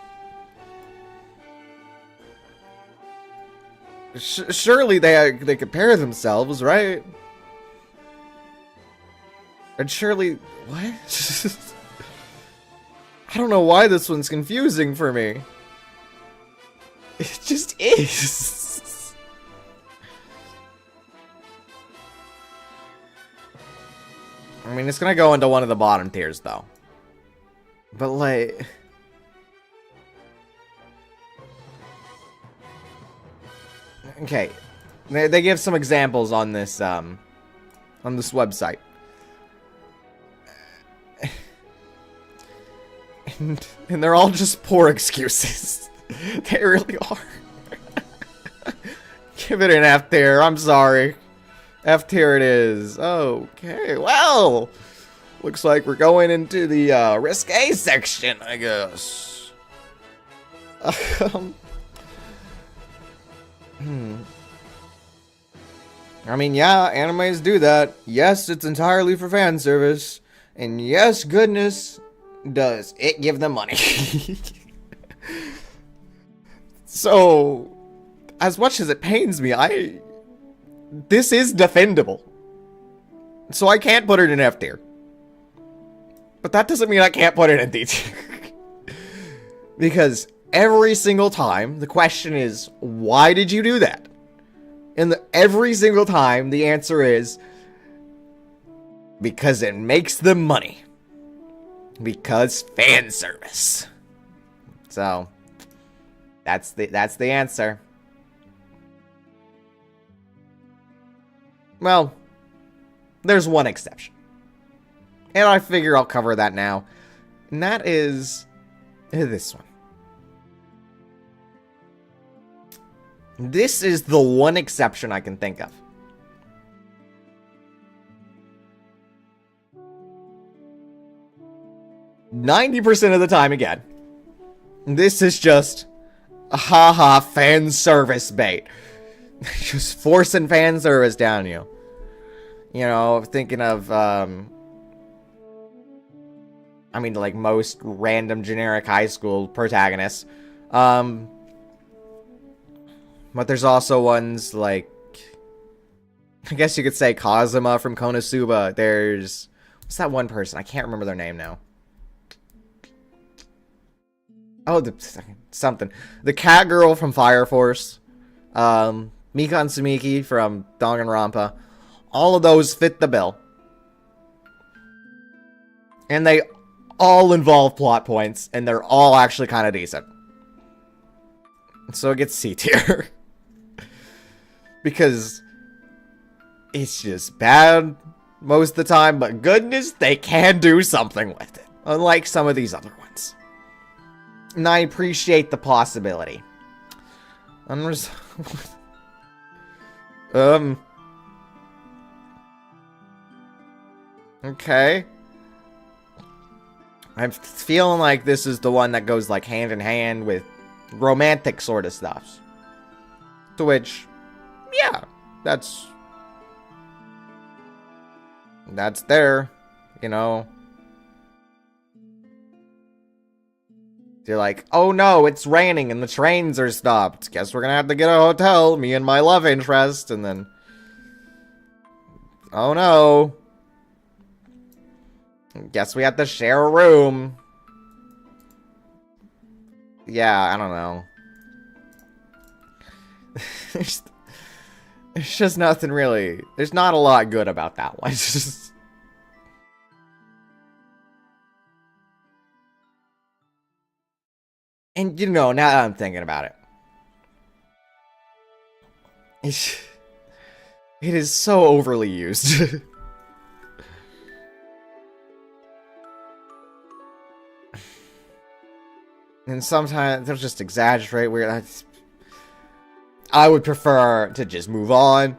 surely they compare themselves, right? And surely... what? I don't know why this one's confusing for me. It just is. I mean, it's gonna go into one of the bottom tiers, though. But, like... okay. They give some examples on this website. And they're all just poor excuses. They really are. Give it an F tier. I'm sorry. F tier it is. Okay, well. Looks like we're going into the risque section, I guess. I mean, yeah, animes do that. Yes, it's entirely for fan service. And yes, goodness, does it give them money. So, as much as it pains me, this is defendable. So I can't put it in F tier. But that doesn't mean I can't put it in D tier. Because every single time, the question is, why did you do that? And every single time, the answer is, because it makes them money. Because fan service. So, that's the answer. Well, there's one exception. And I figure I'll cover that now. And that is this one. This is the one exception I can think of. "90% of the time again, this is just a haha fan service bait. Just forcing fan service down you. You know, thinking of, I mean, like most random generic high school protagonists. But there's also ones like, I guess you could say Kazuma from Konosuba. There's, what's that one person? I can't remember their name now. Oh, something. The cat girl from Fire Force. Mikan Sumiki from Danganronpa. All of those fit the bill. And they all involve plot points, and they're all actually kind of decent. So it gets C tier. Because it's just bad most of the time, but goodness, they can do something with it. Unlike some of these other ones. And I appreciate the possibility. Okay. I'm feeling like this is the one that goes like hand in hand with romantic sort of stuff. To which, yeah, that's there, you know. You're like, oh no, it's raining and the trains are stopped. Guess we're gonna have to get a hotel, me and my love interest, and then, oh no. Guess we have to share a room. Yeah, I don't know. There's just nothing really. There's not a lot good about that one. And, you know, now that I'm thinking about it. It is so overly used. And sometimes they'll just exaggerate weird. I would prefer to just move on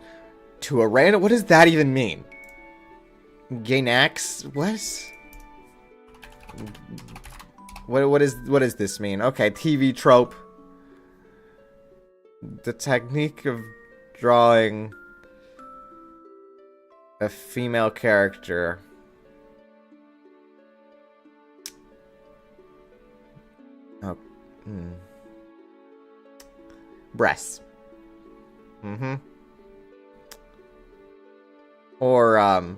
to a random. What does that even mean? Gainax? What does this mean? Okay, TV trope. The technique of drawing a female character Breasts. Or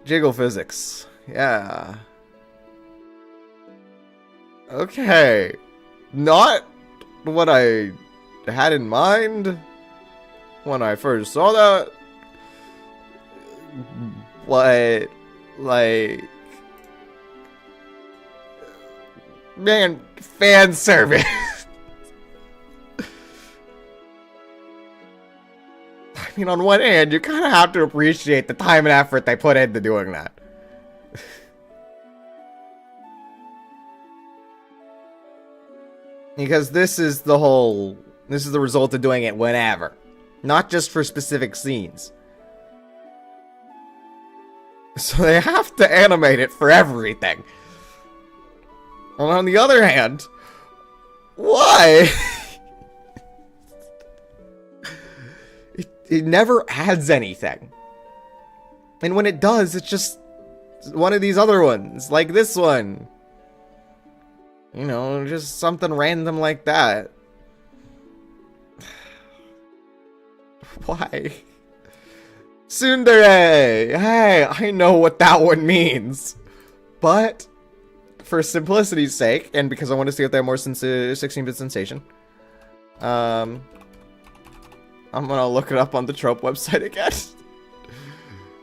jiggle physics. Yeah. Okay. Not what I had in mind when I first saw that. But, like... Man, fan service. I mean, on one hand, you kind of have to appreciate the time and effort they put into doing that. Because this is the result of doing it whenever. Not just for specific scenes. So they have to animate it for everything. And on the other hand, why? It never adds anything. And when it does, it's just one of these other ones, like this one. You know, just something random like that. Why? Tsundere! Hey, I know what that one means. But, for simplicity's sake, and because I want to see if they have more 16-bit sensation, I'm gonna look it up on the Trope website again.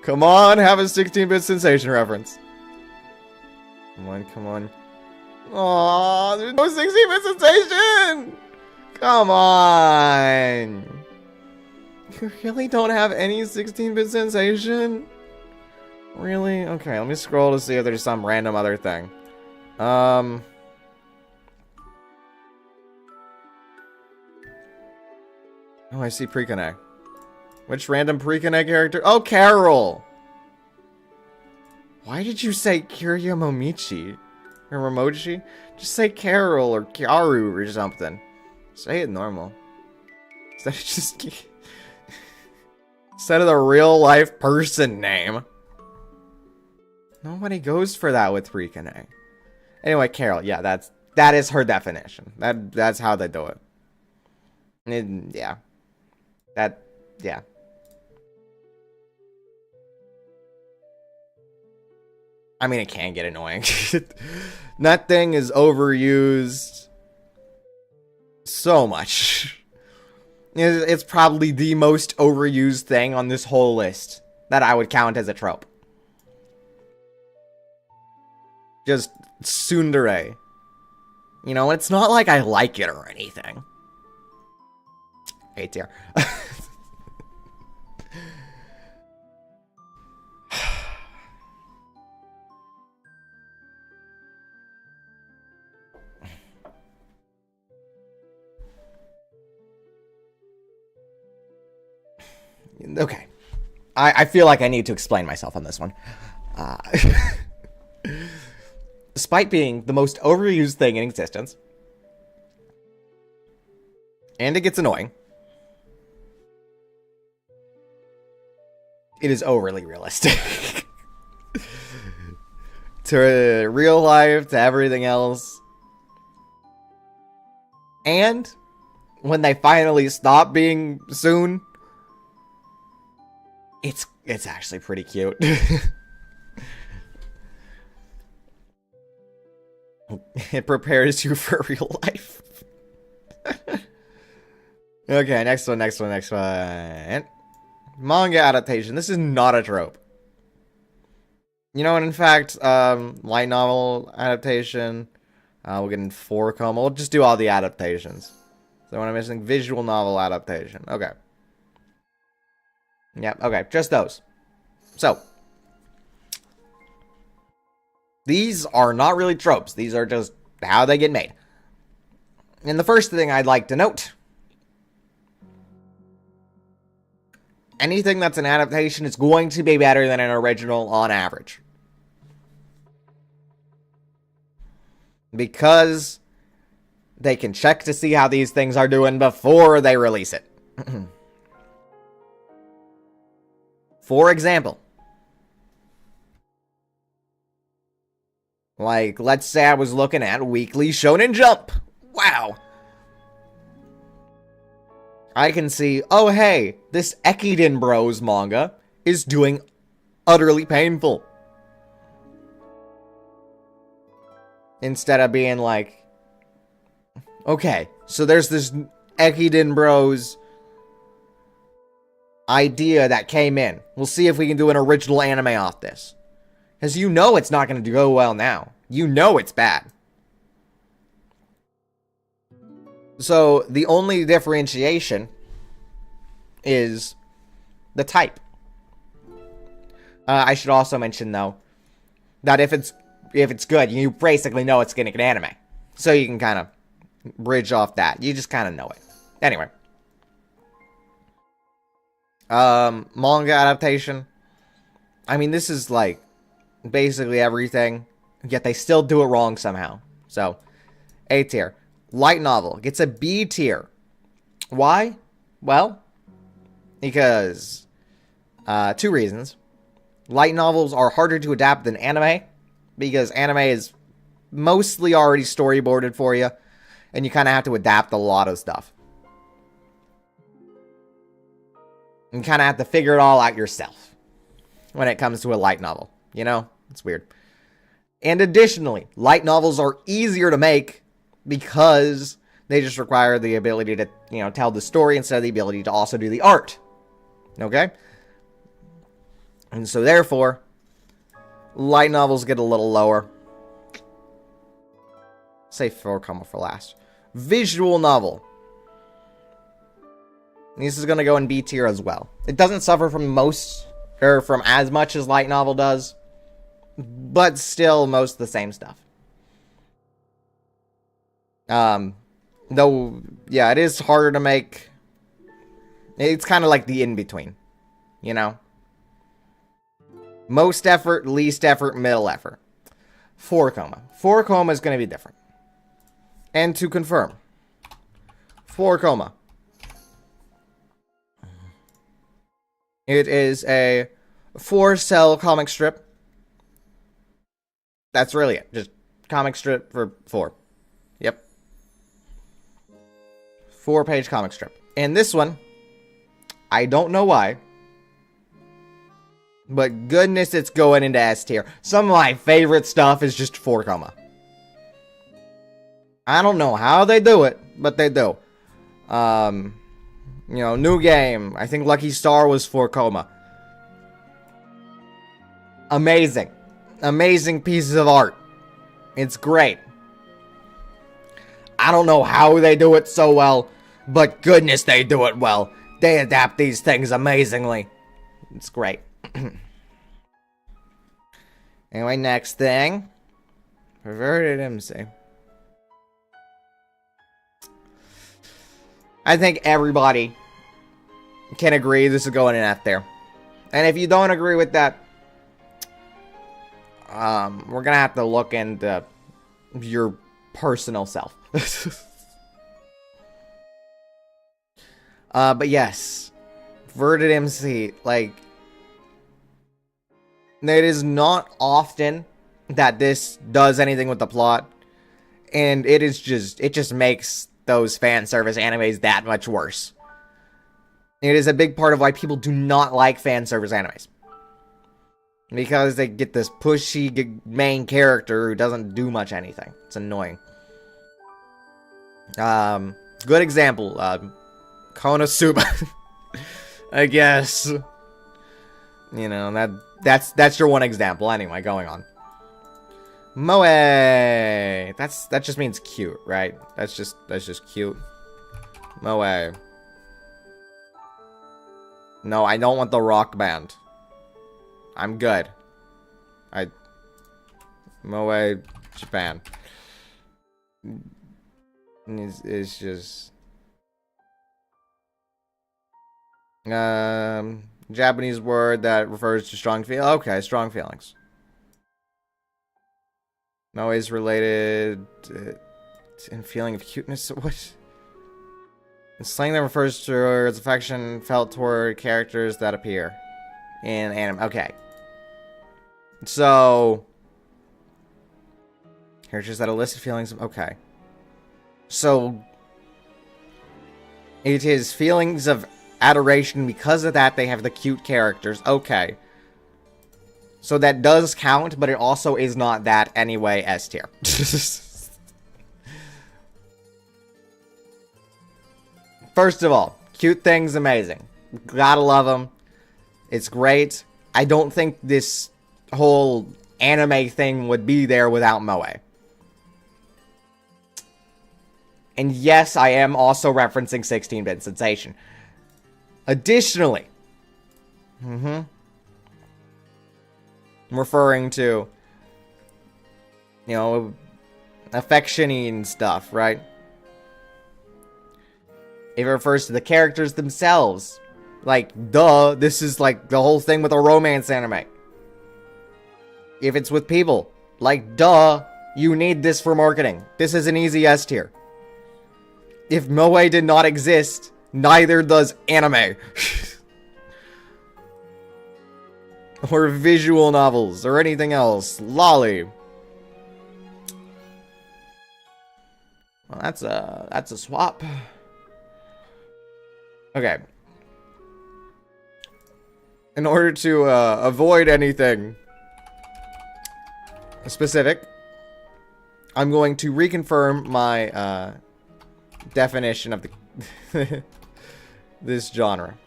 Come on, have a 16-bit sensation reference. Come on, come on. Aww, there's no 16-bit sensation! Come on! You really don't have any 16-bit sensation? Really? Okay, let me scroll to see if there's some random other thing. Oh, I see Preconnect. Which random Preconnect character? Oh, Carol! Why did you say Kirya Momichi? Or Momochi? Just say Carol or Kyaru or something. Say it normal. Instead of the real life person name. Nobody goes for that with Preconnect. Anyway, Carol, yeah, that is her definition. That's how they do it. Yeah. Yeah. I mean, it can get annoying. That thing is overused so much. It's probably the most overused thing on this whole list that I would count as a trope. Just tsundere. You know, it's not like I like it or anything. Hey, dear. Okay. I feel like I need to explain myself on this one. Despite being the most overused thing in existence, and it gets annoying, it is overly realistic. To real life, to everything else. And when they finally stop being soon, it's actually pretty cute. It prepares you for real life. Okay, next one. Manga adaptation. This is not a trope. You know, and in fact, light novel adaptation. We'll get in 4 coma. We'll just do all the adaptations. So what I'm missing, visual novel adaptation. Okay. Yep, okay, just those. So, these are not really tropes. These are just how they get made. And the first thing I'd like to note, anything that's an adaptation is going to be better than an original on average. Because they can check to see how these things are doing before they release it. For example, Like, let's say I was looking at Weekly Shonen Jump. Wow. I can see, oh hey, this Ekiden Bros manga is doing utterly painful. Instead of being like, okay, so there's this Ekiden Bros idea that came in. We'll see if we can do an original anime off this. Because you know it's not going to go well now. You know it's bad. So the only differentiation is the type. I should also mention, though, that if it's good, you basically know it's going to get anime. So you can kind of bridge off that. You just kind of know it. Anyway. Manga adaptation. I mean, this is like basically everything, yet they still do it wrong somehow. So, A tier. Light novel gets a B tier. Why? Well, because 2 reasons. Light novels are harder to adapt than anime, because anime is mostly already storyboarded for you, and you kind of have to adapt a lot of stuff. You kind of have to figure it all out yourself when it comes to a light novel. You know? It's weird. And additionally, light novels are easier to make because they just require the ability to, tell the story instead of the ability to also do the art. Okay? And so therefore, light novels get a little lower. Say 4 for last. Visual novel. This is going to go in B tier as well. It doesn't suffer from from as much as light novel does, but still most of the same stuff. Though, yeah, it is harder to make. It's kind of like the in-between, Most effort, least effort, middle effort. 4 is going to be different. And to confirm, 4 it is a 4-cell comic strip. That's really it. Just comic strip for 4. Yep. 4-page comic strip. And this one, I don't know why, but goodness, it's going into S tier. Some of my favorite stuff is just 4 I don't know how they do it, but they do. New game. I think Lucky Star was 4 Amazing. Amazing pieces of art. It's great. I don't know how they do it so well, but goodness, they do it well. They adapt these things amazingly. It's great. Anyway, next thing. Perverted MC. I think everybody can agree this is going in F there. And if you don't agree with that, we're gonna have to look into your personal self. But yes, Verted MC, like, it is not often that this does anything with the plot, and it just makes those fan service animes that much worse. It is a big part of why people do not like fan service animes. Because they get this pushy main character who doesn't do much anything. It's annoying. Good example, Konosuba. I guess. That's your one example. Anyway, going on. Moe. That just means cute, right? That's just cute. Moe. No, I don't want the rock band. I'm good. Moe Japan. It's just Japanese word that refers to strong feel. Okay, strong feelings. Moe is related in feeling of cuteness. What? It's slang that refers to its affection felt toward characters that appear in anime. Okay. So Characters that elicit feelings of... Okay. So... it is feelings of adoration. Because of that, they have the cute characters. Okay. So that does count, but it also is not that anyway, S tier. First of all, cute things, amazing. Gotta love them. It's great. I don't think this whole anime thing would be there without Moe. And yes, I am also referencing 16-bit Sensation. Additionally, I'm referring to, you know, affectioning stuff, right? It refers to the characters themselves. Like, duh, this is like the whole thing with a romance anime. If it's with people, like, duh, you need this for marketing. This is an easy S tier. If Moe did not exist, neither does anime. Or visual novels, or anything else. Lolly. Well, that's a swap. Okay. In order to avoid anything specific, I'm going to reconfirm my definition of the this genre.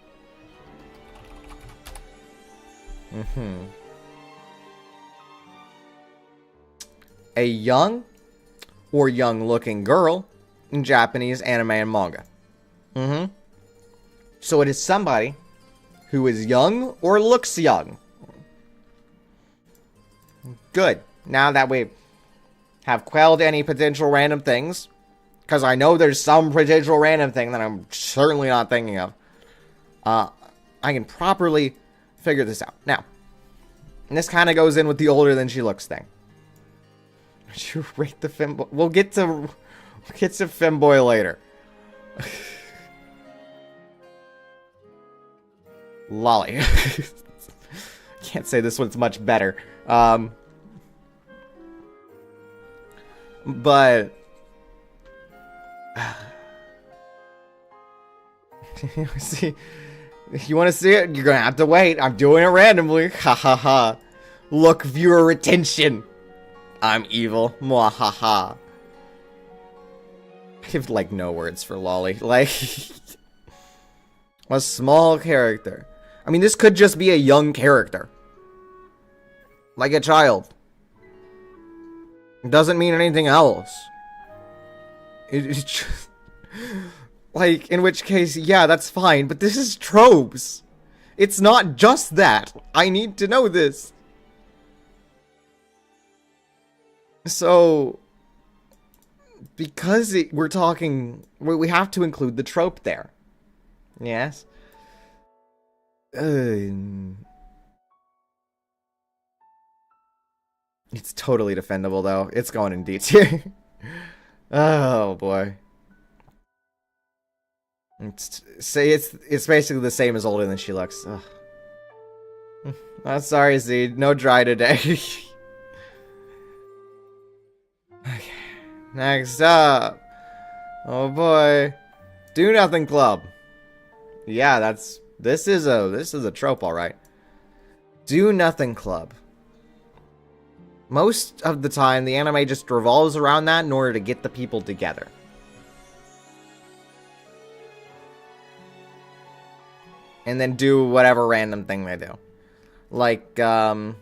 A young or young-looking girl in Japanese anime and manga. So it is somebody who is young or looks young. Good. Now that we have quelled any potential random things, because I know there's some potential random thing that I'm certainly not thinking of, I can properly figure this out. Now, and this kind of goes in with the older than she looks thing. Would you rate the femboy? We'll get to femboy later. Lolly. Can't say this one's much better. But see, if you want to see it, you're gonna have to wait. I'm doing it randomly. Ha ha ha. Look, viewer retention. I'm evil. Mwahaha. I have like no words for Lolly. Like a small character. I mean, this could just be a young character. Like a child. It doesn't mean anything else. It's just... like, in which case, yeah, that's fine. But this is Tropes. It's not just that. I need to know this. So... because we're talking... we have to include the trope there. Yes? It's totally defendable, though. It's going in D tier. Oh, boy. It's basically the same as older than she looks. Ugh. I'm sorry, Z. No dry today. Okay. Next up. Oh, boy. Do Nothing Club. Yeah, this is a trope, alright. Do Nothing Club. Most of the time, the anime just revolves around that in order to get the people together. And then do whatever random thing they do. Like, I mean,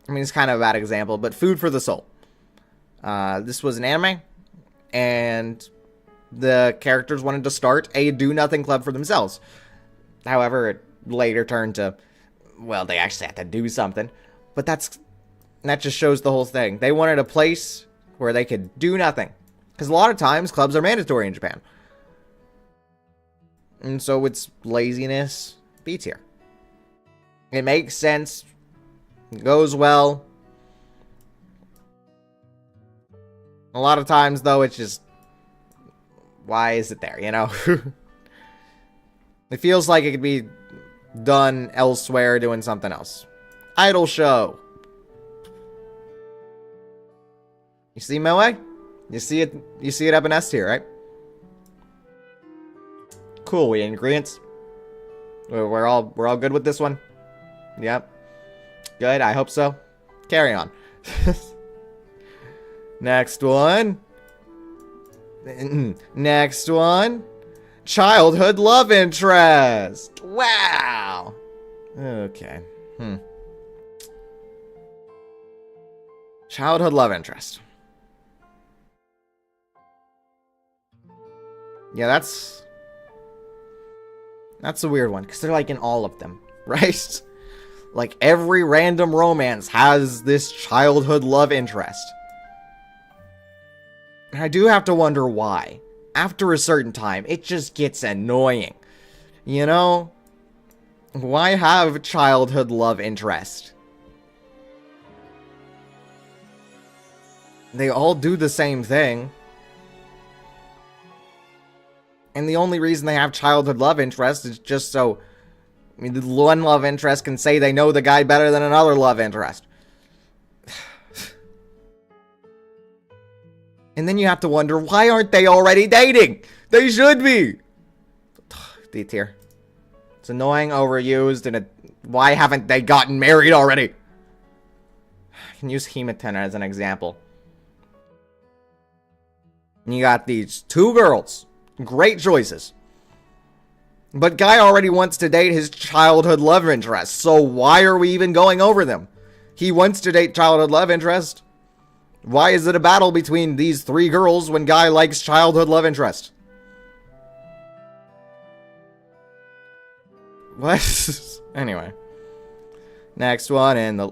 it's kind of a bad example, but Food for the Soul. This was an anime, and the characters wanted to start a do-nothing club for themselves. However, it later turned to, well, they actually had to do something. But that just shows the whole thing. They wanted a place where they could do nothing. Because a lot of times, clubs are mandatory in Japan. And so it's laziness, B tier. It makes sense. It goes well. A lot of times, though, it's just... why is it there, you know? It feels like it could be done elsewhere doing something else. Idol show. You see, Moe? You see it up in S tier, right? Cool, we ingredients. We're all good with this one? Yep. Good, I hope so. Carry on. Next one. Next one. Childhood love interest. Wow. Okay. Childhood love interest. Yeah, that's a weird one, because they're like in all of them, right? Like every random romance has this childhood love interest. And I do have to wonder why. After a certain time, it just gets annoying. You know? Why have childhood love interest? They all do the same thing. And the only reason they have childhood love interest is just so... I mean, the one love interest can say they know the guy better than another love interest. And then you have to wonder, why aren't they already dating? They should be! D tier. It's annoying, overused, and why haven't they gotten married already? I can use Hematen as an example. And you got these two girls. Great choices. But guy already wants to date his childhood love interest, so why are we even going over them? He wants to date childhood love interest. Why is it a battle between these three girls when guy likes childhood love interest? What? Anyway. Next one, and the...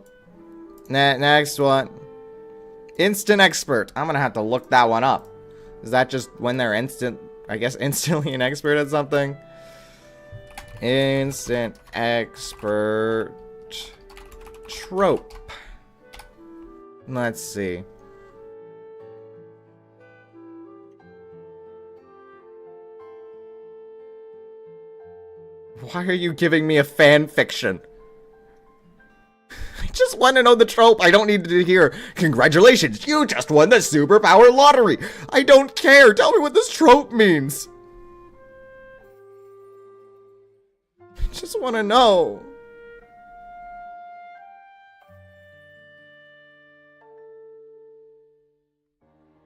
next one. Instant expert. I'm gonna have to look that one up. Is that just when they're instantly an expert at something? Instant expert trope. Let's see. Why are you giving me a fan fiction? I just want to know the trope. I don't need to hear, congratulations, you just won the superpower lottery. I don't care. Tell me what this trope means. I just want to know.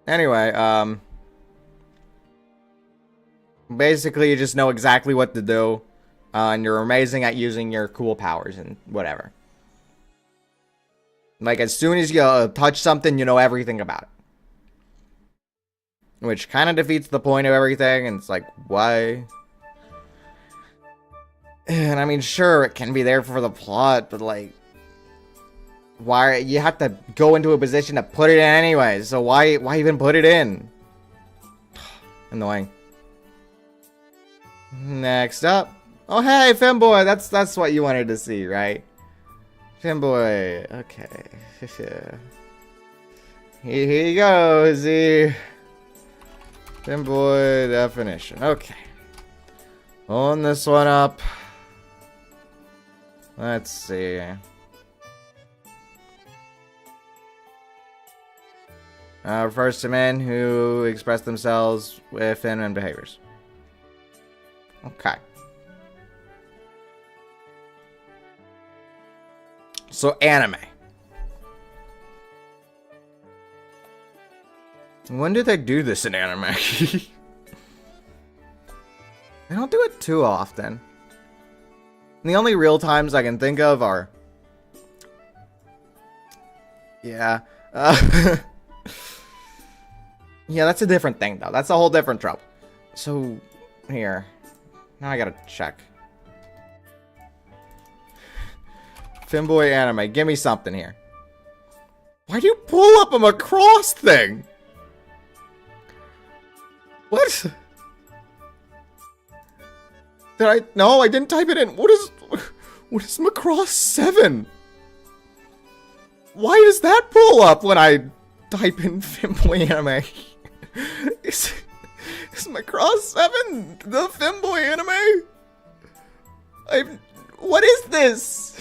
Anyway, basically you just know exactly what to do, and you're amazing at using your cool powers and whatever. Like, as soon as you touch something, you know everything about it. Which kind of defeats the point of everything, and it's like, why? And I mean, sure, it can be there for the plot, but like... why? You have to go into a position to put it in anyway, so why even put it in? Annoying. Next up. Oh hey, Femboy, that's what you wanted to see, right? Femboy, okay. Here you go, Z. Femboy definition, okay. Pulling this one up. Let's see. Refers to men who express themselves with feminine behaviors. Okay. So, anime. When do they do this in anime? They don't do it too often. And the only real times I can think of are... yeah. Yeah, that's a different thing, though. That's a whole different trope. So, here. Now I gotta check. Femboy anime. Give me something here. Why do you pull up a Macross thing? What? No, I didn't type it in. What is Macross 7? Why does that pull up when I type in Femboy anime? Is Macross 7 the Femboy anime? What is this?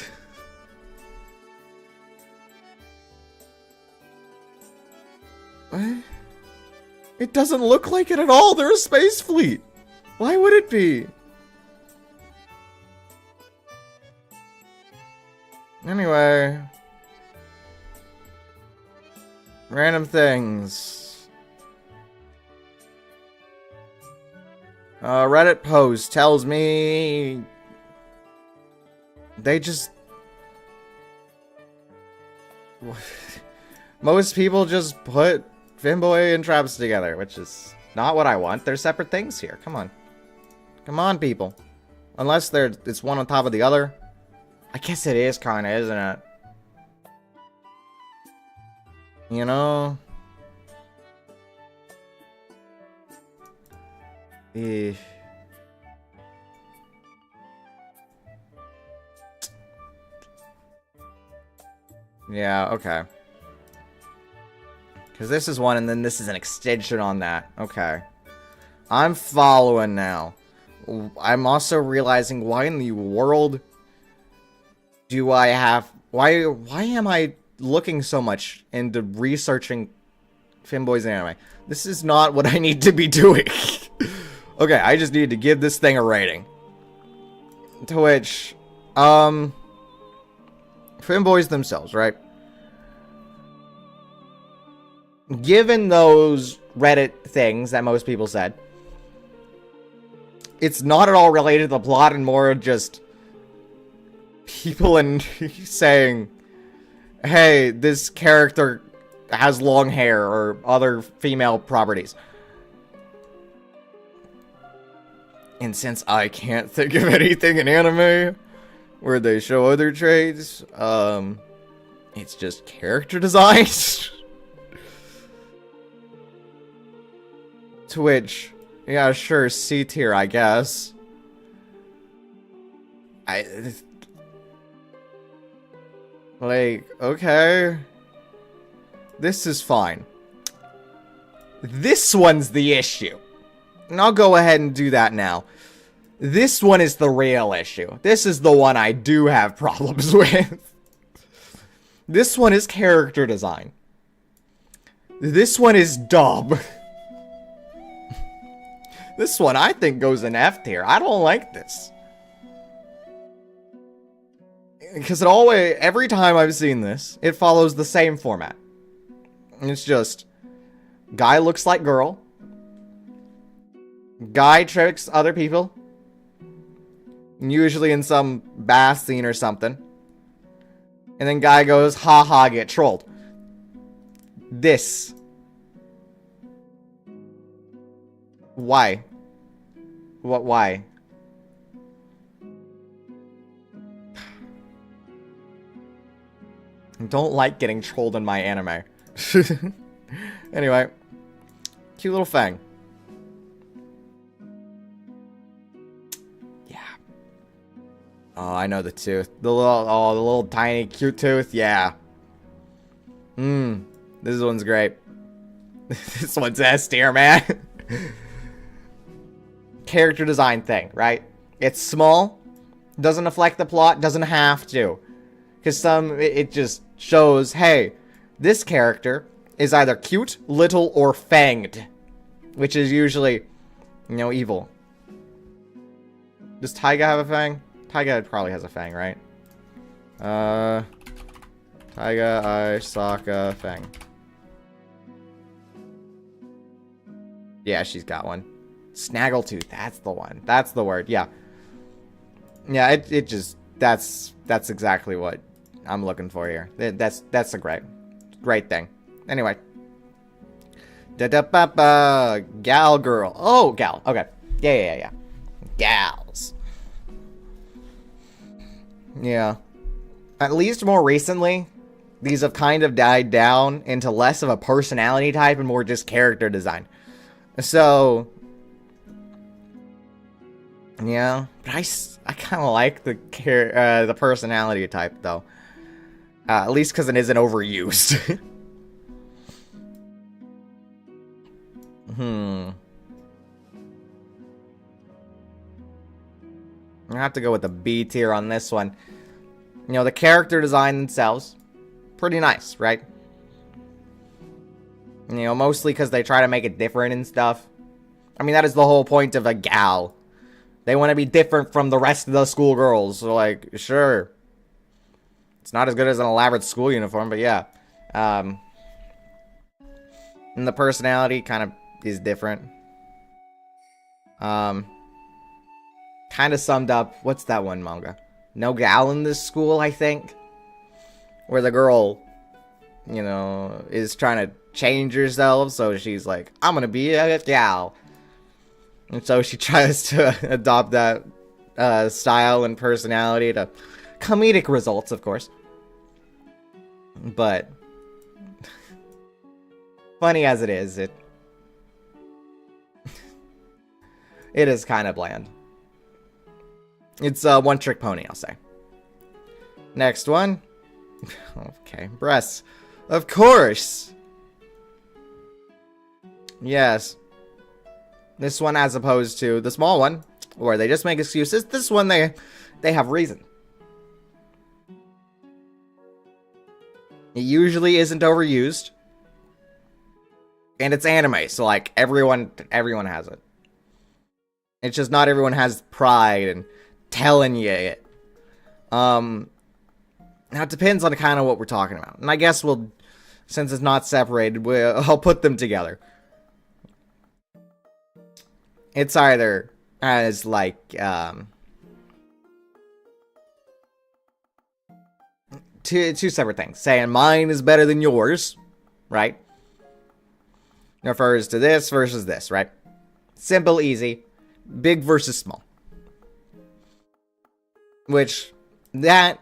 What? It doesn't look like it at all. They're a space fleet. Why would it be? Anyway. Random things. Reddit post tells me they just... Most people just put Femboy and Tropes together, which is not what I want. They're separate things here. Come on. Come on, people. Unless it's one on top of the other. I guess it is kinda, isn't it? You know? Yeah, okay. Because this is one, and then this is an extension on that. Okay. I'm following now. I'm also realizing why in the world do I have... Why am I looking so much into researching Femboy's anime? This is not what I need to be doing. Okay, I just need to give this thing a rating. To which, Femboys themselves, right? Given those Reddit things that most people said, it's not at all related to the plot and more just people saying, hey, this character has long hair or other female properties. And since I can't think of anything in anime where they show other traits, it's just character design. To which, yeah, sure, C tier, I guess. Like, okay. This is fine. This one's the issue. And I'll go ahead and do that now. This one is the real issue. This is the one I do have problems with. This one is character design. This one is dumb. This one I think goes in F tier. I don't like this. Because it always, every time I've seen this, it follows the same format. It's just, guy looks like girl. Guy tricks other people. Usually in some bath scene or something. And then guy goes, haha, get trolled. This. Why? What, why? I don't like getting trolled in my anime. Anyway. Cute little fang. Yeah. Oh, I know the tooth. The little tiny cute tooth. Yeah. This one's great. This one's S tier, man. Character design thing, right? It's small. Doesn't affect the plot. Doesn't have to. Because it just shows, hey, this character is either cute, little, or fanged. Which is usually, you know, evil. Does Taiga have a fang? Taiga probably has a fang, right? Taiga, Sokka, fang. Yeah, she's got one. Snaggletooth, that's the one. That's the word, yeah. Yeah, it just, that's exactly what I'm looking for here. That's a great thing. Anyway. Da-da-ba-ba, gal girl. Oh, gal, okay. Yeah. Gals. Yeah. At least more recently, these have kind of died down into less of a personality type and more just character design. So, yeah, but I kind of like the personality type though. At least because it isn't overused. I'm gonna have to go with the B tier on this one. You know, the character design themselves, pretty nice, right? You know, mostly because they try to make it different and stuff. I mean, that is the whole point of a gal. They want to be different from the rest of the schoolgirls. So, like, sure. It's not as good as an elaborate school uniform, but yeah. And the personality kind of is different. Kind of summed up, what's that one manga? No Gal in This School, I think? Where the girl, you know, is trying to change herself, so she's like, I'm gonna be a gal. And so she tries to adopt that style and personality to comedic results, of course. But funny as it is, it is kind of bland. It's a one-trick pony, I'll say. Next one. Okay, breasts. Of course! Yes. This one as opposed to the small one, where they just make excuses. This one, they have reason. It usually isn't overused. And it's anime, so like everyone has it. It's just not everyone has pride and telling you it. Now it depends on kind of what we're talking about. And I guess we'll, since it's not separated, I'll put them together. It's either as like two separate things. Saying mine is better than yours, right? Refers to this versus this, right? Simple, easy. Big versus small. Which, that,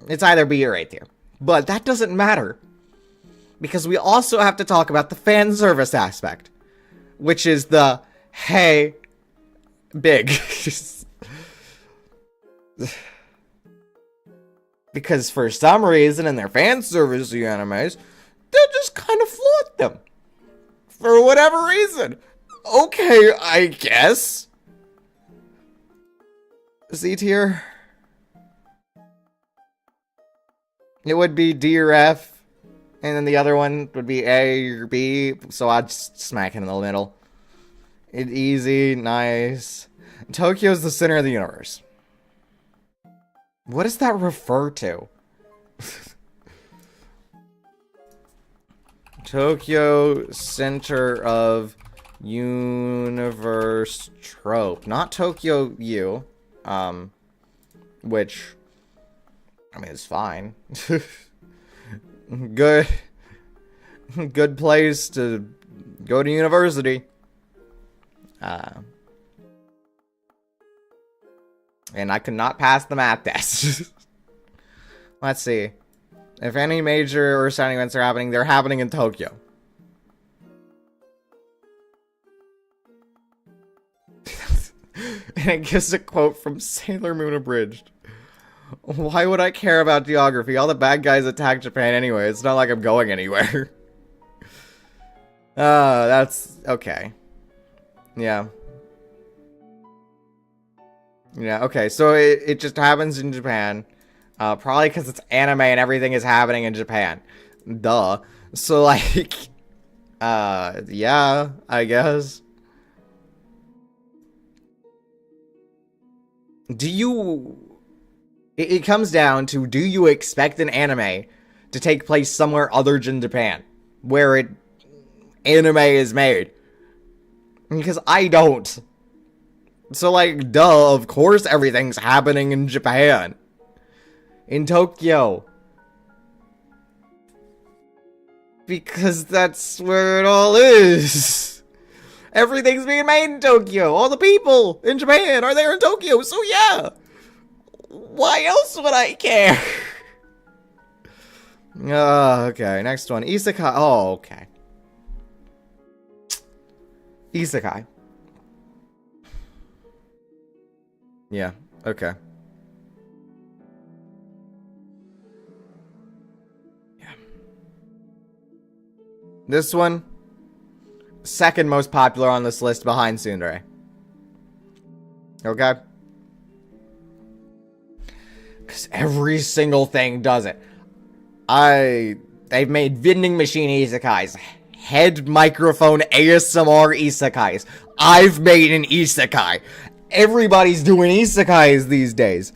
it's either B or A tier. But that doesn't matter. Because we also have to talk about the fan service aspect. Which is the, hey, big. Because for some reason in their fan service animes, they just kind of flaunt them. For whatever reason. Okay, I guess. C tier. It would be D or F. And then the other one would be A or B. So I'd just smack it in the middle. It's easy, nice. Tokyo's the center of the universe. What does that refer to? Tokyo center of universe trope. Not Tokyo U. Which, I mean, it's fine. Good place to go to university. And I could not pass the math test. Let's see. If any major or sounding events are happening, they're happening in Tokyo. And it gives a quote from Sailor Moon Abridged. Why would I care about geography? All the bad guys attack Japan anyway. It's not like I'm going anywhere. That's okay. Yeah. Yeah, okay. So it just happens in Japan. Probably because it's anime and everything is happening in Japan. Duh. So, like, yeah, I guess. It comes down to, do you expect an anime to take place somewhere other than Japan? Where anime is made? Because I don't. So, like, duh, of course everything's happening in Japan. In Tokyo. Because that's where it all is. Everything's being made in Tokyo. All the people in Japan are there in Tokyo, so yeah. Why else would I care? Okay, next one. Isekai. Oh, okay. Isekai. Yeah, okay. Yeah. This one, second most popular on this list behind Tsundere. Okay? Because every single thing does it. They've made vending machine isekais, head microphone ASMR isekais. I've made an isekai. Everybody's doing isekais these days.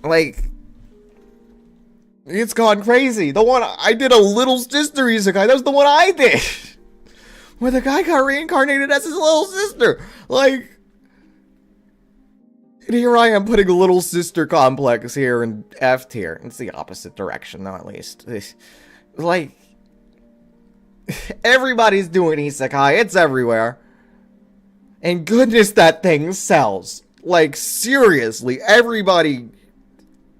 Like, it's gone crazy. The one I did, a little sister isekai. That was the one I did, where the guy got reincarnated as his little sister. Like, and here I am putting a little sister complex here in F tier. It's the opposite direction, though, at least. Like, everybody's doing isekai. It's everywhere. And goodness, that thing sells. Like, seriously, everybody...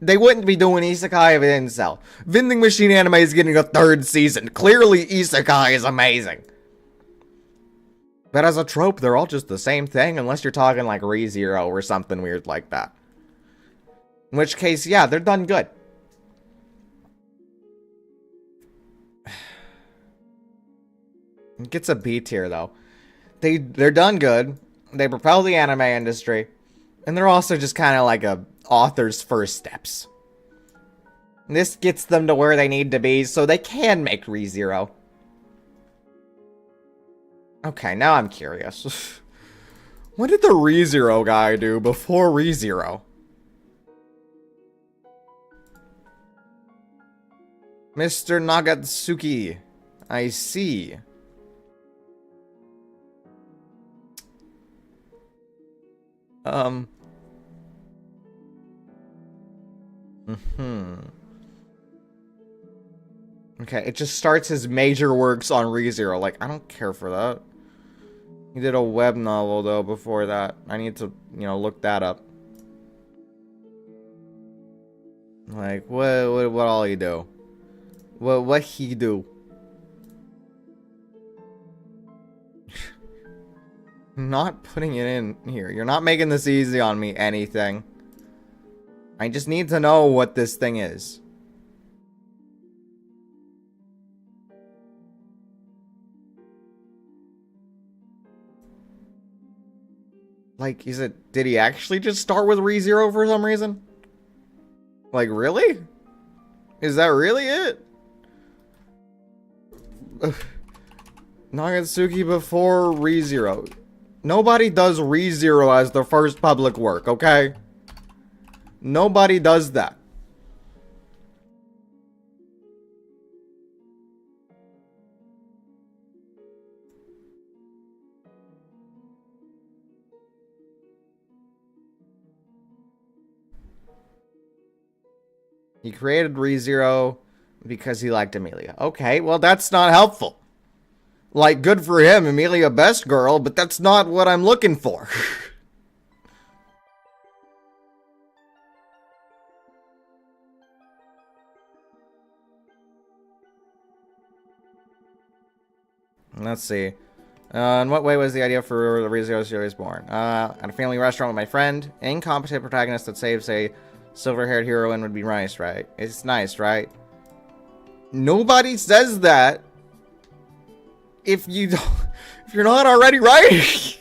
They wouldn't be doing isekai if it didn't sell. Vending machine anime is getting a 3rd season. Clearly, isekai is amazing. But as a trope, they're all just the same thing, unless you're talking like ReZero or something weird like that. In which case, yeah, they're done good. It gets a B tier, though. They're done good. They propel the anime industry. And they're also just kind of like a author's first steps. This gets them to where they need to be so they can make ReZero. Okay, now I'm curious. What did the ReZero guy do before ReZero? Mr. Nagatsuki. I see. Okay, it just starts his major works on ReZero. Like, I don't care for that. He did a web novel, though, before that. I need to, you know, look that up. Like, what all he do? What he do? Not putting it in here. You're not making this easy on me, anything. I just need to know what this thing is. Like, did he actually just start with ReZero for some reason? Like, really? Is that really it? Nagatsuki before ReZero. Nobody does ReZero as their first public work, okay? Nobody does that. He created ReZero because he liked Amelia. Okay, well, that's not helpful. Like, good for him, Amelia best girl, but that's not what I'm looking for. Let's see. In what way was the idea for the ReZero series born? At a family restaurant with my friend. Incompetent protagonist that saves a silver-haired heroine would be nice, right? It's nice, right? Nobody says that. If you're not already right.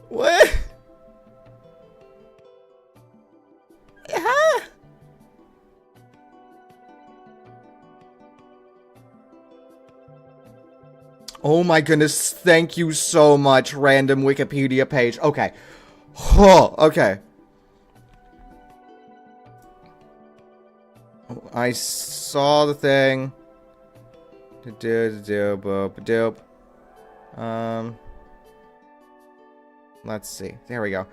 What? Huh? Oh my goodness, thank you so much, random Wikipedia page. Okay. Oh, okay. I saw the thing. Let's see. There we go.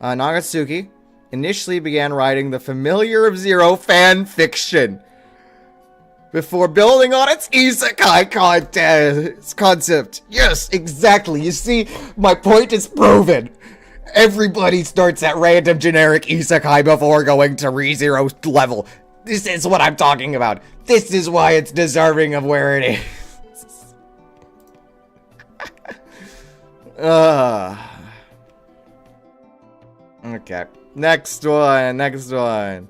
Nagatsuki initially began writing the Familiar of Zero fan fiction before building on its isekai concept. Yes, exactly. You see, my point is proven. Everybody starts at random generic isekai before going to ReZero level. This is what I'm talking about. This is why it's deserving of where it is. Okay. Next one.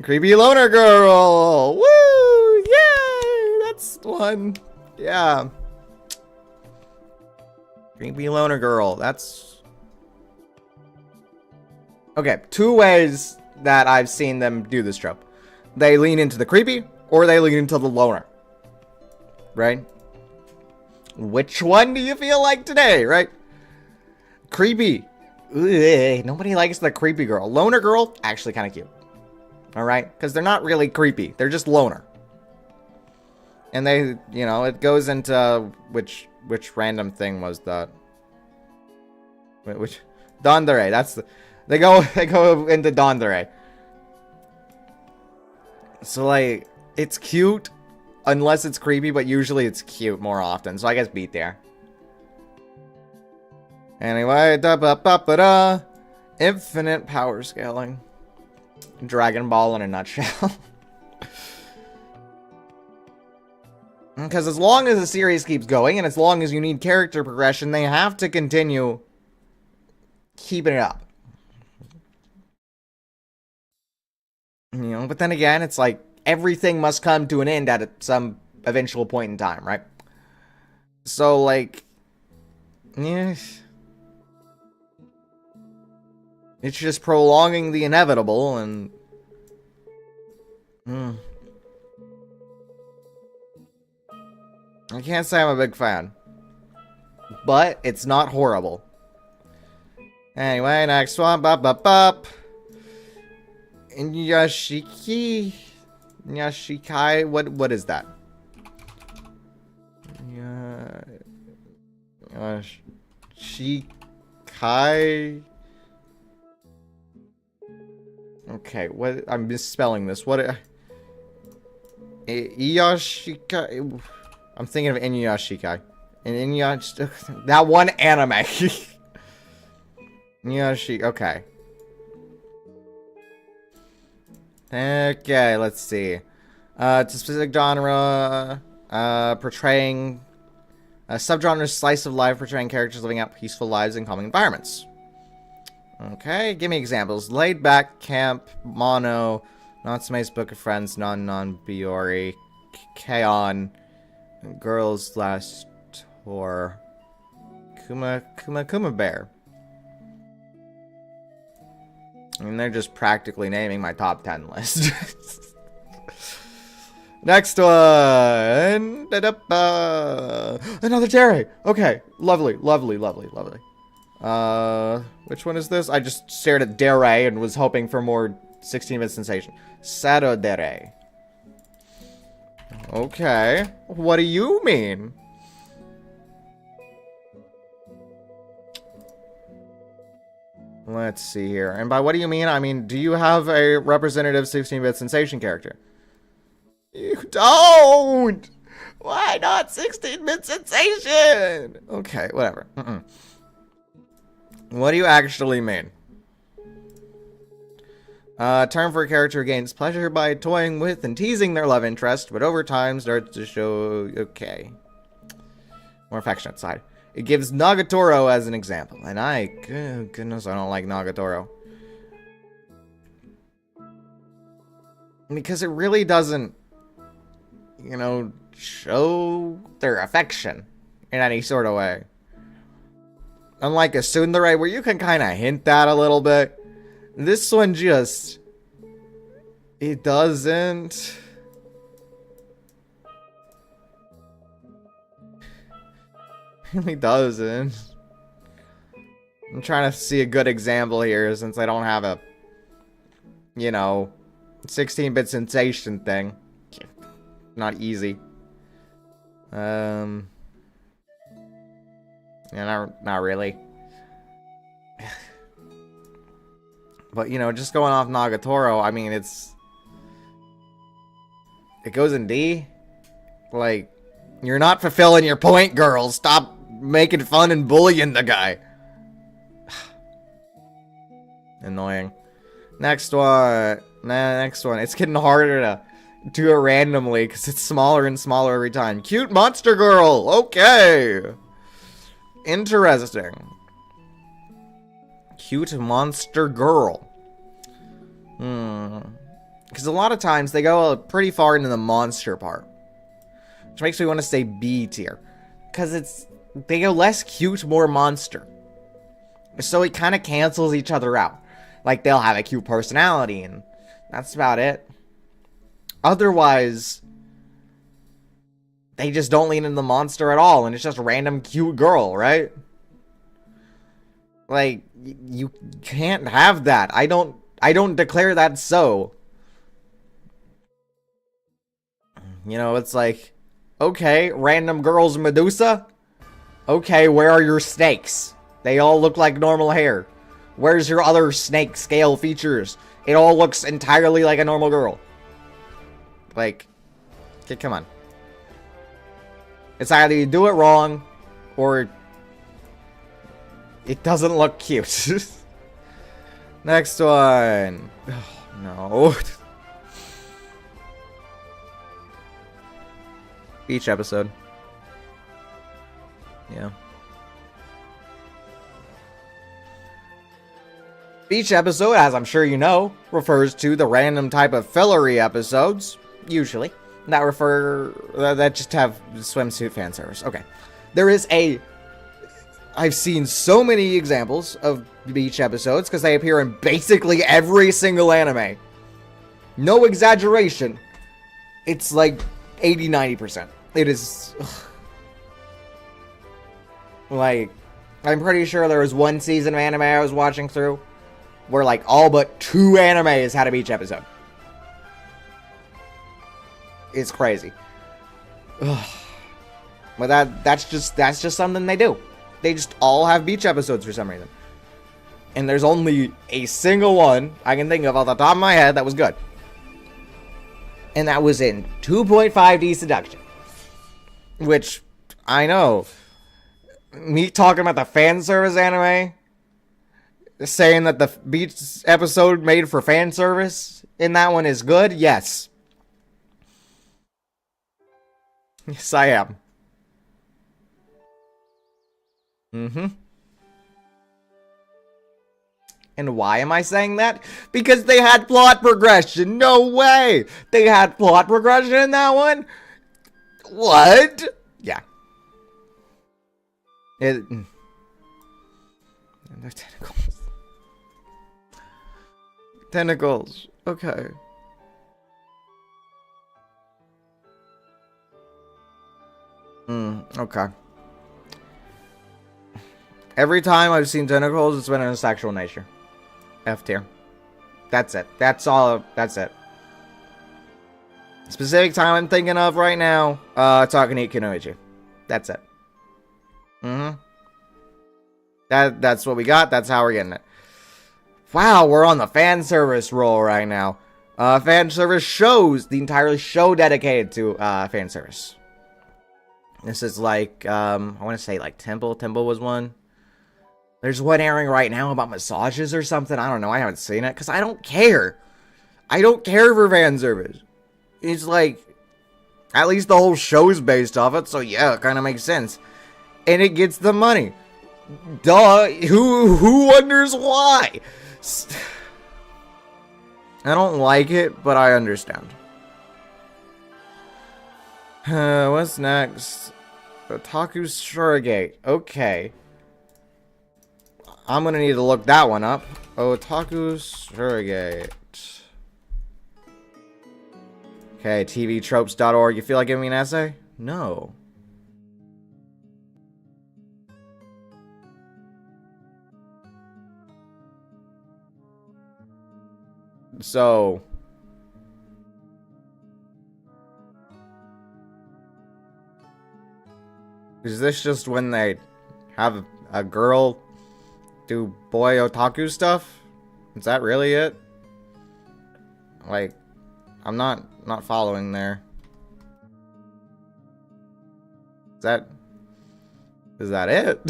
Creepy loner girl. Woo! Yay! That's one. Yeah. Creepy loner girl. That's... Okay, two ways that I've seen them do this trope. They lean into the creepy, or they lean into the loner. Right? Which one do you feel like today, right? Creepy. Ugh, nobody likes the creepy girl. Loner girl, actually kind of cute. Alright? Because they're not really creepy. They're just loner. And they, you know, it goes into... Which random thing was that? Which... Dandere, that's the... They go into Dandere. So, like, it's cute, unless it's creepy, but usually it's cute more often. So I guess beat there. Anyway, da-ba-ba-ba-da. Infinite power scaling. Dragon Ball in a nutshell. Because as long as the series keeps going, and as long as you need character progression, they have to continue keeping it up. You know, but then again, it's like, everything must come to an end at some eventual point in time, right? So, like, yeah. It's just prolonging the inevitable, and... I can't say I'm a big fan. But, it's not horrible. Anyway, next one. Bop, bop, bop. Yashiki... Yashikai, what is that? Yashikai... Okay, what? I'm misspelling this. What? Iyashikai. I'm thinking of Inuyashikai. And that one anime. Inuyashikai. Okay. Okay, let's see. It's a specific genre. Portraying a subgenre slice of life, portraying characters living out peaceful lives in calming environments. Okay, give me examples. Laid back, camp, mono, Natsume's Book of Friends, non-Biori, K-On, Girls Last Tour, Kuma Bear. I mean, they're just practically naming my top 10 list. Next one! Another Terry! Okay, lovely. Which one is this? I just stared at Dere and was hoping for more 16-bit sensation. Seto Dere. Okay. What do you mean? Let's see here. And by what do you mean? I mean, do you have a representative 16-bit sensation character? You don't! Why not 16-bit sensation? Okay, whatever. What do you actually mean? Term for a character who gains pleasure by toying with and teasing their love interest, but over time starts to show... Okay. More affectionate side. It gives Nagatoro as an example. And goodness, I don't like Nagatoro. Because it really doesn't, you know, show their affection in any sort of way. Unlike a tsundere, where you can kind of hint that a little bit. This one just... It doesn't... Really doesn't. I'm trying to see a good example here since I don't have a, you know, 16-bit sensation thing. Not easy. Yeah, not really. But, you know, just going off Nagatoro, I mean, it goes in D. Like, you're not fulfilling your point, girls. Stop making fun and bullying the guy. Annoying. Next one. Next one. It's getting harder to do it randomly because it's smaller and smaller every time. Cute monster girl. Okay. Interesting. Cute monster girl. Because a lot of times they go pretty far into the monster part. Which makes me want to say B tier. Because they go less cute, more monster. So it kind of cancels each other out. Like, they'll have a cute personality, and that's about it. Otherwise, they just don't lean into the monster at all, and it's just a random cute girl, right? Like, you can't have that. I don't declare that so. You know, it's like, okay, random girl's Medusa? Okay, where are your snakes? They all look like normal hair. Where's your other snake scale features? It all looks entirely like a normal girl. Like, okay, come on. It's either you do it wrong, or it doesn't look cute. Next one. Oh, no. Beach episode. Yeah. Beach episode, as I'm sure you know, refers to the random type of fillery episodes, usually, that just have swimsuit fan service. Okay. I've seen so many examples of beach episodes because they appear in basically every single anime. No exaggeration. It's like 80-90%. It is... Ugh. Like, I'm pretty sure there was one season of anime I was watching through where, like, all but 2 animes had a beach episode. It's crazy. Ugh. But that's just something they do. They just all have beach episodes for some reason. And there's only a single one I can think of off the top of my head that was good. And that was in 2.5D Seduction. Which, I know. Me talking about the fan service anime, saying that the beach episode made for fan service in that one is good, yes. Yes, I am. Mm-hmm. And why am I saying that? Because they had plot progression. No way! They had plot progression in that one? What? Yeah. And they're tentacles. Tentacles. Okay. Okay. Every time I've seen tentacles, it's been in a sexual nature. F tier. That's it. That's all. That's it. Specific time I'm thinking of right now, Takaniki Kunoichi. That's it. That's what we got. That's how we're getting it. Wow, we're on the fan service roll right now. Fan service shows, the entire show dedicated to fan service. This is like, I want to say like Temple. Temple was one. There's one airing right now about massages or something. I don't know. I haven't seen it because I don't care. I don't care for fan service. It's like, at least the whole show's based off it, so yeah, it kind of makes sense. And it gets the money. Duh. Who wonders why? I don't like it, but I understand. What's next? Otaku Surrogate. Okay. I'm gonna need to look that one up. Otaku Surrogate. Okay, tvtropes.org. You feel like giving me an essay? No. So... is this just when they have a girl do boy otaku stuff? Is that really it? Like, I'm not following there. Is that it?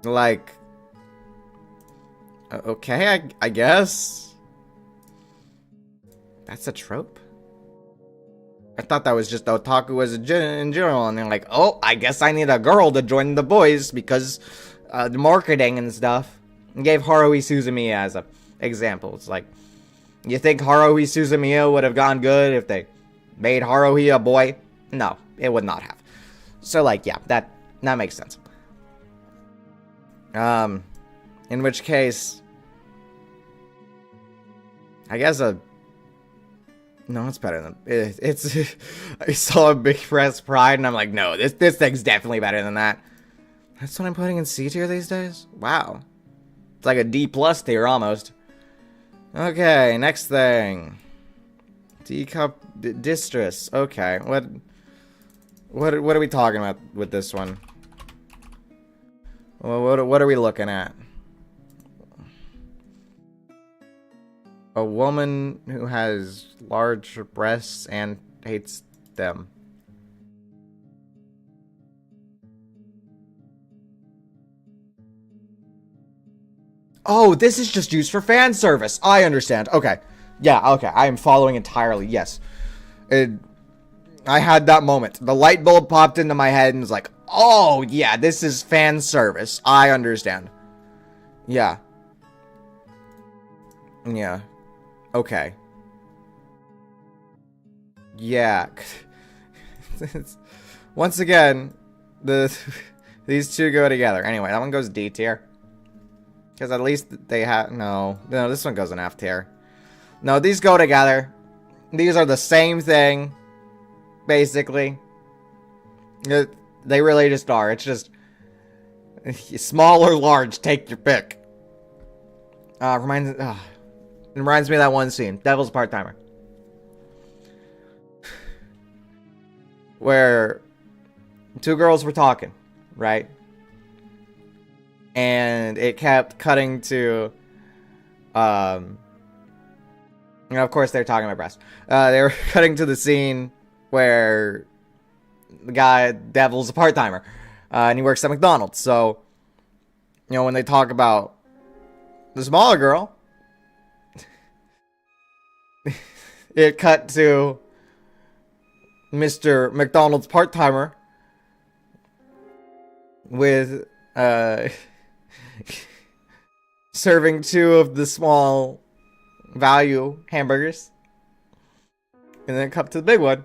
Like, okay, I guess. That's a trope? I thought that was just otaku as in general, and they're like, oh, I guess I need a girl to join the boys because the marketing and stuff. And gave Haruhi Suzumiya as an example. It's like, you think Haruhi Suzumiya would have gone good if they made Haruhi a boy? No, it would not have. So, like, yeah, that makes sense. In which case, I guess no, it's better than it's. I saw a big press pride, and I'm like, no, this thing's definitely better than that. That's what I'm putting in C tier these days. Wow, it's like a D plus tier almost. Okay, next thing. D cup distress. Okay, what are we talking about with this one? Well, what are we looking at? A woman who has large breasts and hates them. Oh, this is just used for fan service. I understand. Okay. Yeah, okay. I am following entirely. Yes. I had that moment. The light bulb popped into my head and was like, oh, yeah, this is fan service. I understand. Yeah. Yeah. Okay. Yeah. Once again, these two go together. Anyway, that one goes D tier. Because at least they have... No, this one goes in F tier. No, these go together. These are the same thing. Basically. They really just are. It's just... small or large, take your pick. Reminds me of that one scene. Devil's Part-Timer. Where two girls were talking, right? And it kept cutting to, of course they're talking about breast. They were cutting to the scene where the guy, Devil's a part-timer, and he works at McDonald's. So, when they talk about the smaller girl, it cut to Mr. McDonald's part-timer with, serving two of the small value hamburgers. And then cut to the big one.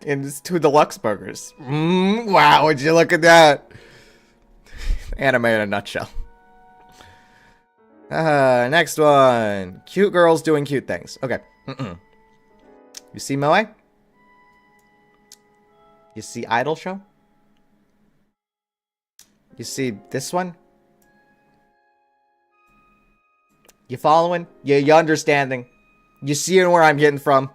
And it's two deluxe burgers. Wow, would you look at that? Anime in a nutshell. Next one. Cute girls doing cute things. Okay. You see Moe? You see Idol Show? You see this one? You following? You understanding? You seeing where I'm getting from?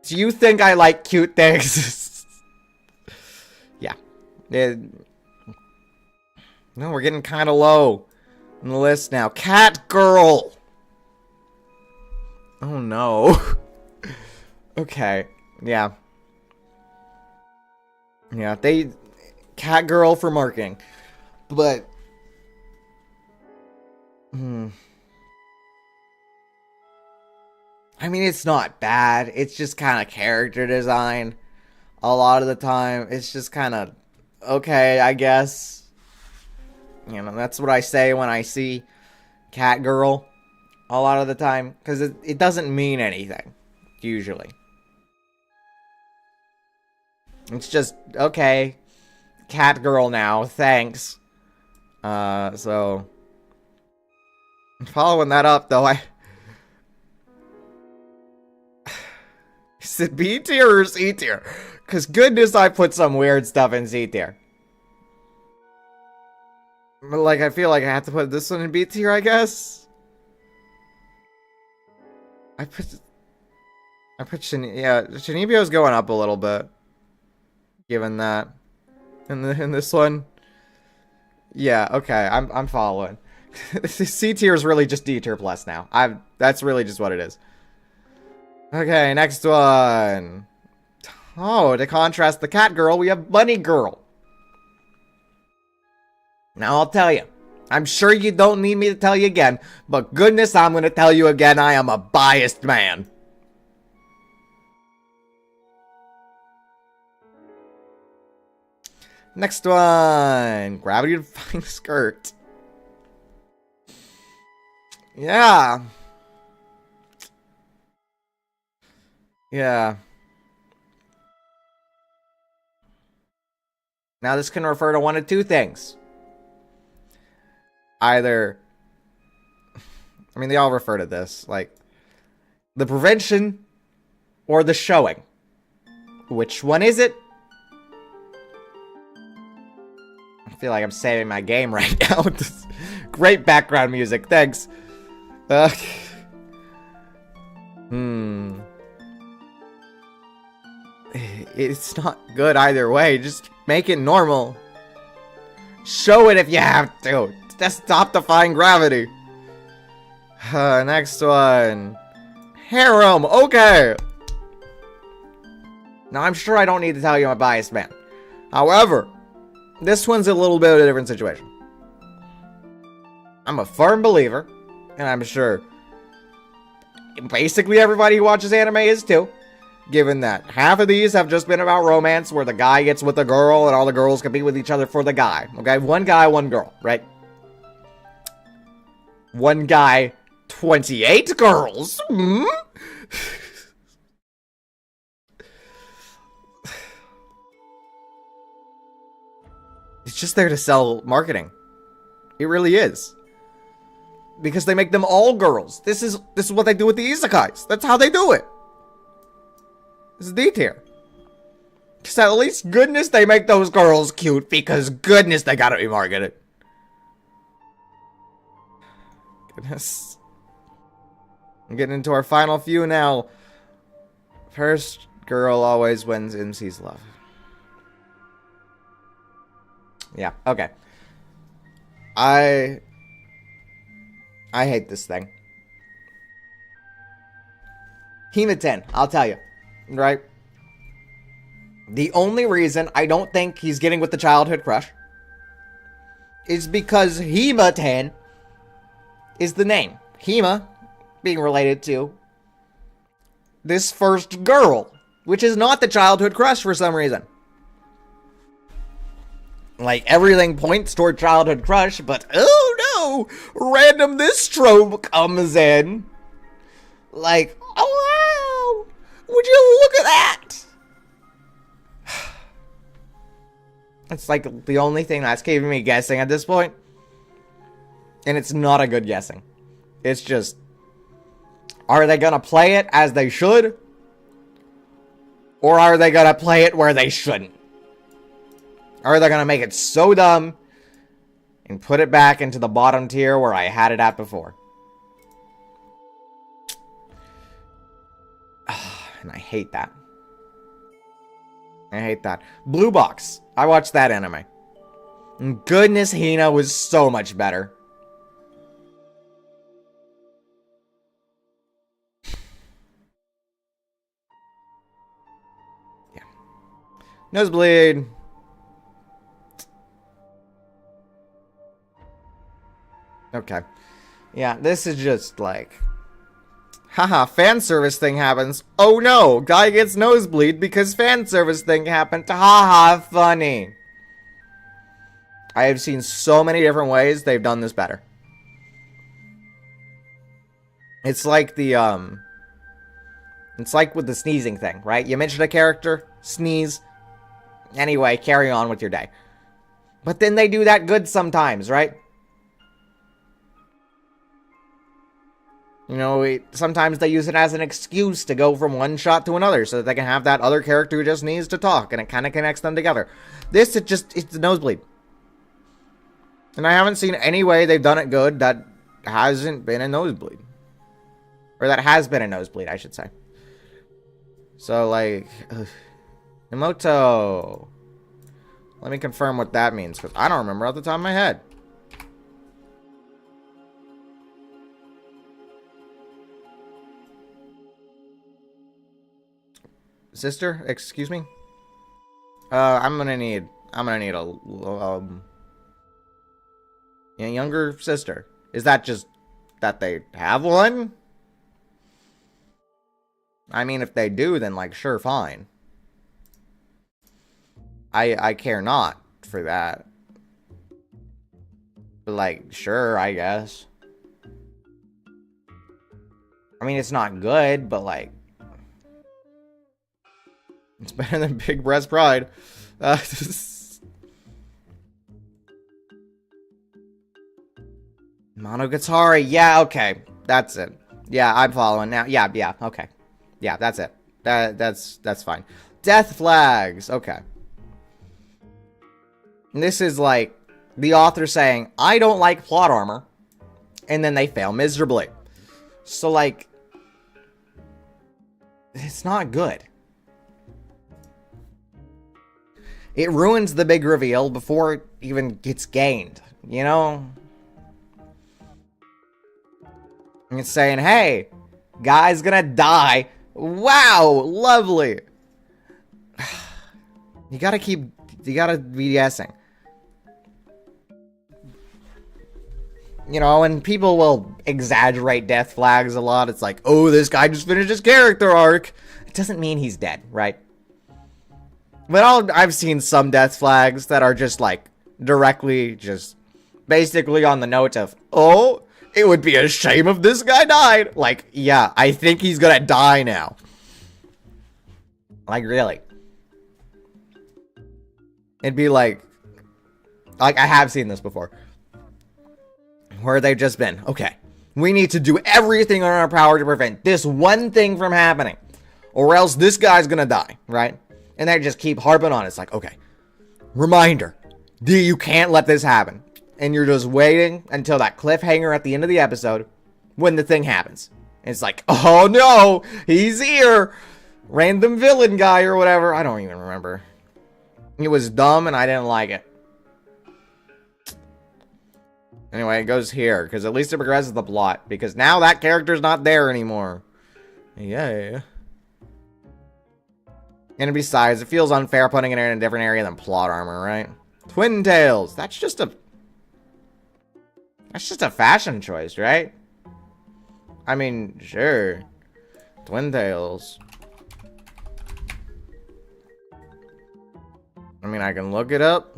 Do you think I like cute things? Yeah. No, we're getting kind of low on the list now. Cat girl. Oh no. Okay. Yeah. Yeah, cat girl for marketing. But I mean, it's not bad. It's just kind of character design. A lot of the time, it's just kind of okay, I guess. That's what I say when I see cat girl. A lot of the time, because it doesn't mean anything usually. It's just okay, cat girl now. Thanks. So following that up though, is it B tier or C tier? Because goodness, I put some weird stuff in C tier. But like, I feel like I have to put this one in B tier, I guess. I put Shinibio's going up a little bit. Given that. In this one. Yeah, okay, I'm following. C tier is really just D tier plus now. That's really just what it is. Okay, next one. Oh, to contrast the cat girl, we have bunny girl. Now I'll tell you. I'm sure you don't need me to tell you again, but goodness, I'm going to tell you again, I am a biased man. Next one. Gravity-defying skirt. Yeah. Yeah. Now this can refer to one of two things. either... I mean, they all refer to this. Like, the prevention or the showing. Which one is it? I feel like I'm saving my game right now with this great background music. Thanks. It's not good either way. Just make it normal. Show it if you have to. Just stop defying gravity. Next one. Harem. Okay. Now, I'm sure I don't need to tell you I'm a biased man. However, this one's a little bit of a different situation. I'm a firm believer, and I'm sure basically everybody who watches anime is too, given that half of these have just been about romance where the guy gets with the girl and all the girls compete with each other for the guy. Okay, one guy, one girl, right? One guy, 28 girls. Hmm? It's just there to sell marketing. It really is. Because they make them all girls. This is what they do with the isekais. That's how they do it. This is D tier. Because at least goodness they make those girls cute. Because goodness they gotta be marketed. Goodness. I'm getting into our final few now. First girl always wins MC's love. Yeah, okay. I hate this thing. Hima 10, I'll tell you. Right? The only reason I don't think he's getting with the childhood crush is because Hima 10 is the name. Hima being related to this first girl, which is not the childhood crush for some reason. Like, everything points toward childhood crush, but oh no! Random this trope comes in. Like, oh wow! Would you look at that? It's like the only thing that's keeping me guessing at this point. And it's not a good guessing. It's just, are they gonna play it as they should? Or are they gonna play it where they shouldn't? Or they're gonna make it so dumb and put it back into the bottom tier where I had it at before. And I hate that. I hate that. Blue Box. I watched that anime. And goodness, Hina was so much better. Yeah. Nosebleed. Okay. Yeah, this is just like... Haha, fan service thing happens. Oh no, guy gets nosebleed because fan service thing happened. Haha, funny. I have seen so many different ways they've done this better. It's like the, it's like with the sneezing thing, right? You mention a character, sneeze. Anyway, carry on with your day. But then they do that good sometimes, right? You know, sometimes they use it as an excuse to go from one shot to another so that they can have that other character who just needs to talk, and it kind of connects them together. This, it's a nosebleed. And I haven't seen any way they've done it good that hasn't been a nosebleed. Or that has been a nosebleed, I should say. So, like, Emoto. Let me confirm what that means, because I don't remember off the top of my head. Sister, excuse me. I'm gonna need a younger sister. Is that just that they have one? I mean, if they do, then like, sure, fine. I care not for that. But like, sure, I guess. I mean, it's not good, but like, it's better than Big Breast Pride. Monogatari. Yeah, okay. That's it. Yeah, I'm following now. Yeah, okay. Yeah, that's it. That's fine. Death flags. Okay. And this is like the author saying, I don't like plot armor. And then they fail miserably. So, like, it's not good. It ruins the big reveal before it even gets gained, you know? And it's saying, hey, guy's gonna die. Wow, lovely. You gotta be guessing. You know, and people will exaggerate death flags a lot. It's like, oh, this guy just finished his character arc. It doesn't mean he's dead, right? But I've seen some death flags that are just like directly just basically on the note of, oh, it would be a shame if this guy died. Like, yeah, I think he's gonna die now. Like, really. It'd be like I have seen this before. Where they've just been, okay, we need to do everything in our power to prevent this one thing from happening. Or else this guy's gonna die, right? And they just keep harping on it. It's like, okay, reminder, you can't let this happen. And you're just waiting until that cliffhanger at the end of the episode when the thing happens. And it's like, oh no, he's here. Random villain guy or whatever. I don't even remember. It was dumb and I didn't like it. Anyway, it goes here, because at least it progresses the plot. Because now that character's not there anymore. Yeah. And besides, it feels unfair putting it in a different area than plot armor, right? Twin tails. That's just a fashion choice, right? I mean, sure. Twin tails. I mean, I can look it up.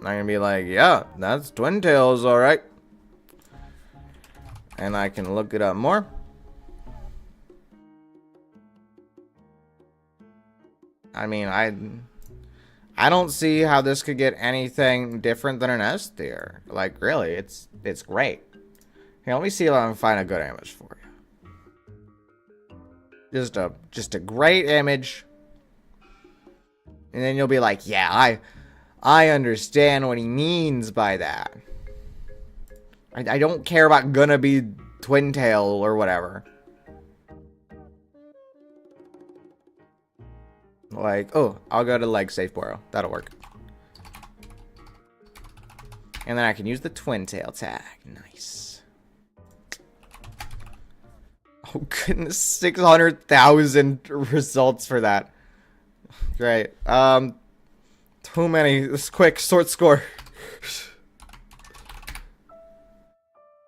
I can be like, yeah, that's twin tails, alright. And I can look it up more. I mean, I don't see how this could get anything different than an S tier. Like, really, it's great. Here, let me see if I can find a good image for you. Just a great image. And then you'll be like, yeah, I understand what he means by that. I don't care about gonna be twin tail or whatever. Like, oh, I'll go to like safe borrow. That'll work. And then I can use the twin tail tag. Nice. Oh goodness, 600,000 results for that. Great. Too many. This quick sort score.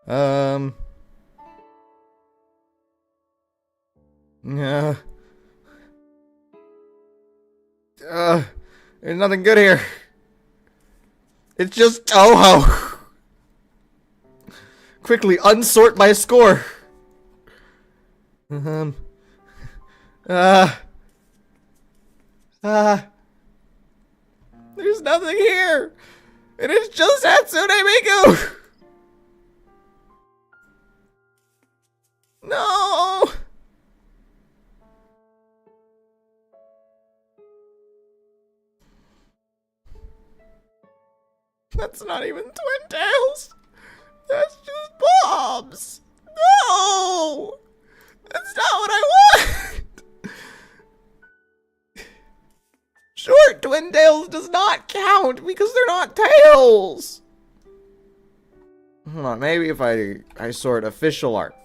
Yeah. There's nothing good here. It's just Toho. Quickly unsort my score. There's nothing here. And it's just Hatsune Miku. No. That's not even twin tails. That's just bombs. No. That's not what I want. Short twin tails does not count because they're not tails. Hold on, maybe if I sort official art.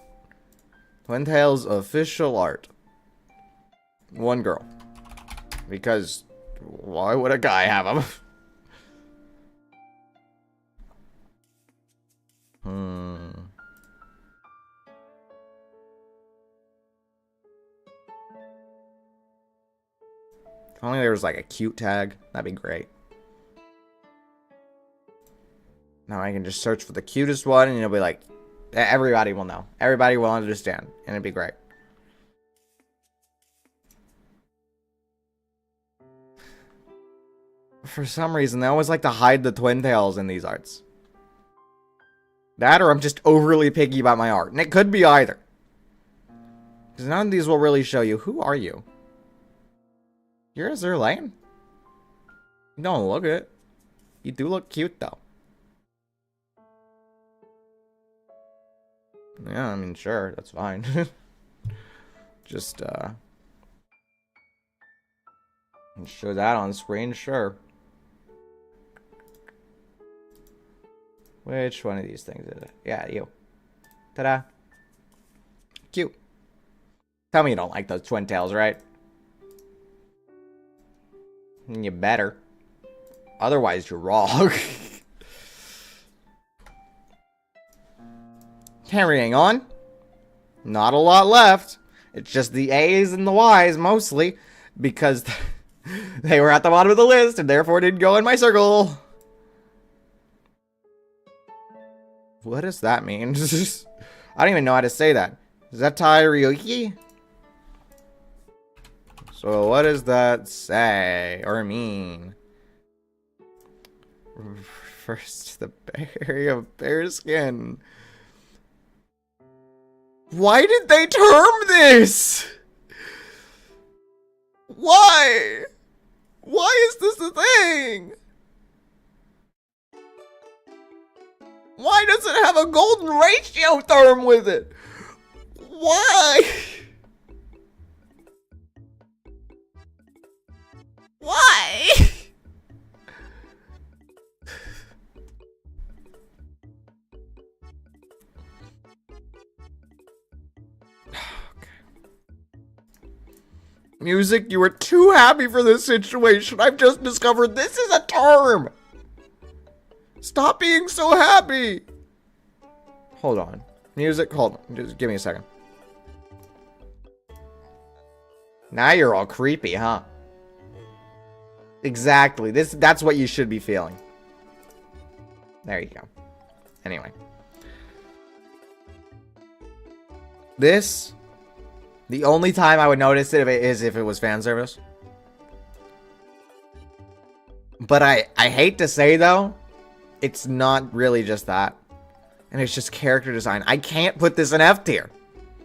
Twin tails official art. One girl. Because why would a guy have them? If only there was like a cute tag, that'd be great. Now I can just search for the cutest one and it'll be like, everybody will know. Everybody will understand. And it'd be great. For some reason, they always like to hide the twin tails in these arts. That or I'm just overly picky about my art. And it could be either. Because none of these will really show you. Who are you? You're a Zerlane? You don't look it. You do look cute, though. Yeah, I mean, sure. That's fine. Just, show that on screen, sure. Which one of these things is it? Yeah, you. Ta-da. Cute. Tell me you don't like those twin tails, right? You better. Otherwise, you're wrong. Carrying on. Not a lot left. It's just the A's and the Y's, mostly. Because they were at the bottom of the list, and therefore didn't go in my circle. What does that mean? I don't even know how to say that. Is that Ryuki? So what does that say or mean? First, the berry of bear skin. Why did they term this? Why? Why is this a thing? Why does it have a golden ratio term with it? Why? Why? Music, you were too happy for this situation. I've just discovered this is a term. Stop being so happy. Hold on. Music, hold on. Just give me a second. Now you're all creepy, huh? Exactly. That's what you should be feeling. There you go. Anyway. This, the only time I would notice it is if it was fan service. But I hate to say, though, it's not really just that. And it's just character design. I can't put this in F tier.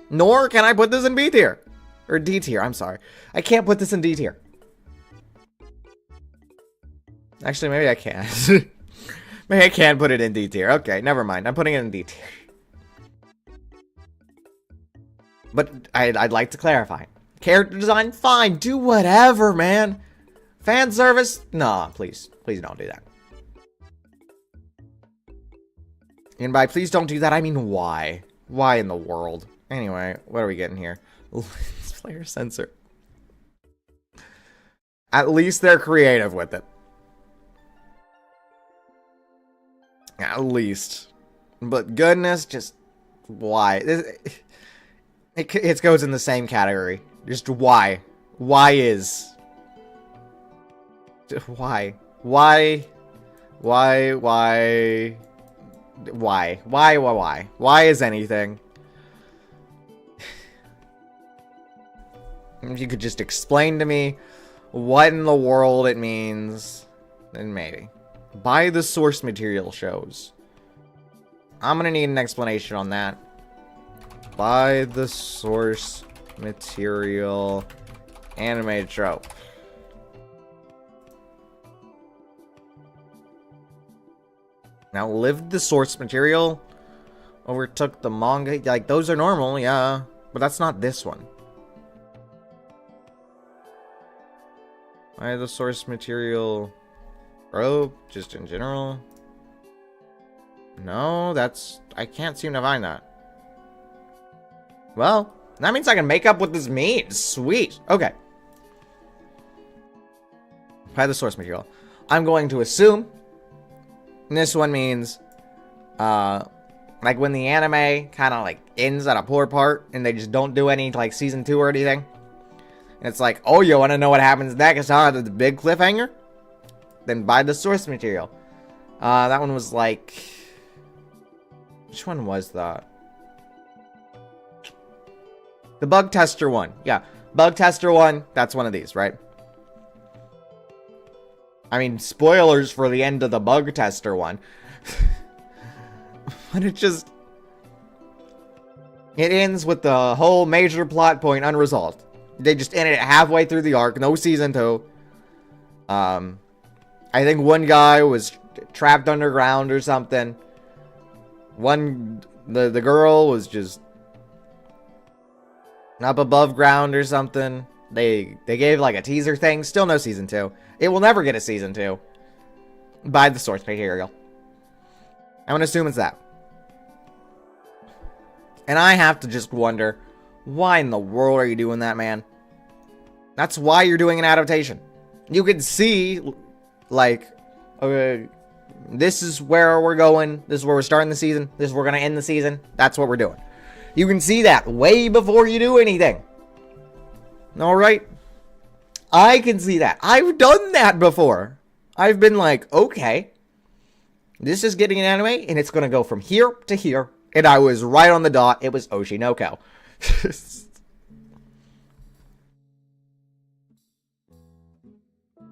Nor can I put this in B tier. Or D tier, I'm sorry. I can't put this in D tier. Actually, maybe I can. Maybe I can put it in D tier. Okay, never mind. I'm putting it in D tier. But I'd like to clarify. Character design, fine. Do whatever, man. Fan service, nah, please. Please don't do that. And by please don't do that, I mean why? Why in the world? Anyway, what are we getting here? Lens flare sensor. At least they're creative with it. At least. But goodness, just why? It goes in the same category. Just why? Why is? Why? Why? Why? Why? Why? Why? Why? Why is anything? If you could just explain to me what in the world it means, then maybe. Buy the source material shows. I'm gonna need an explanation on that. Buy the source material animated trope. Now, lived the source material overtook the manga. Like, those are normal, yeah. But that's not this one. Buy the source material trope, just in general. No, that's... I can't seem to find that. Well, that means I can make up what this means. Sweet. Okay. Buy the source material. I'm going to assume this one means, like when the anime kind of like ends at a poor part and they just don't do any like season 2 or anything. And it's like, oh, you want to know what happens next? Huh? The big cliffhanger? Then buy the source material. That one was like, which one was that? The bug tester one. Yeah, bug tester one. That's one of these, right? I mean, spoilers for the end of the bug tester one. But it ends with the whole major plot point unresolved. They just ended it halfway through the arc, no season 2. I think one guy was trapped underground or something. The girl was just up above ground or something. They gave like a teaser thing. Still no season 2. It will never get a season 2 by the source material. I'm gonna assume it's that. And I have to just wonder, why in the world are you doing that, man? That's why you're doing an adaptation. You could see, like, okay, this is where we're going. This is where we're starting the season. This is where we're going to end the season. That's what we're doing. You can see that way before you do anything. Alright? I can see that. I've done that before. I've been like, okay, this is getting an anime, and it's going to go from here to here. And I was right on the dot. It was Oshinoko.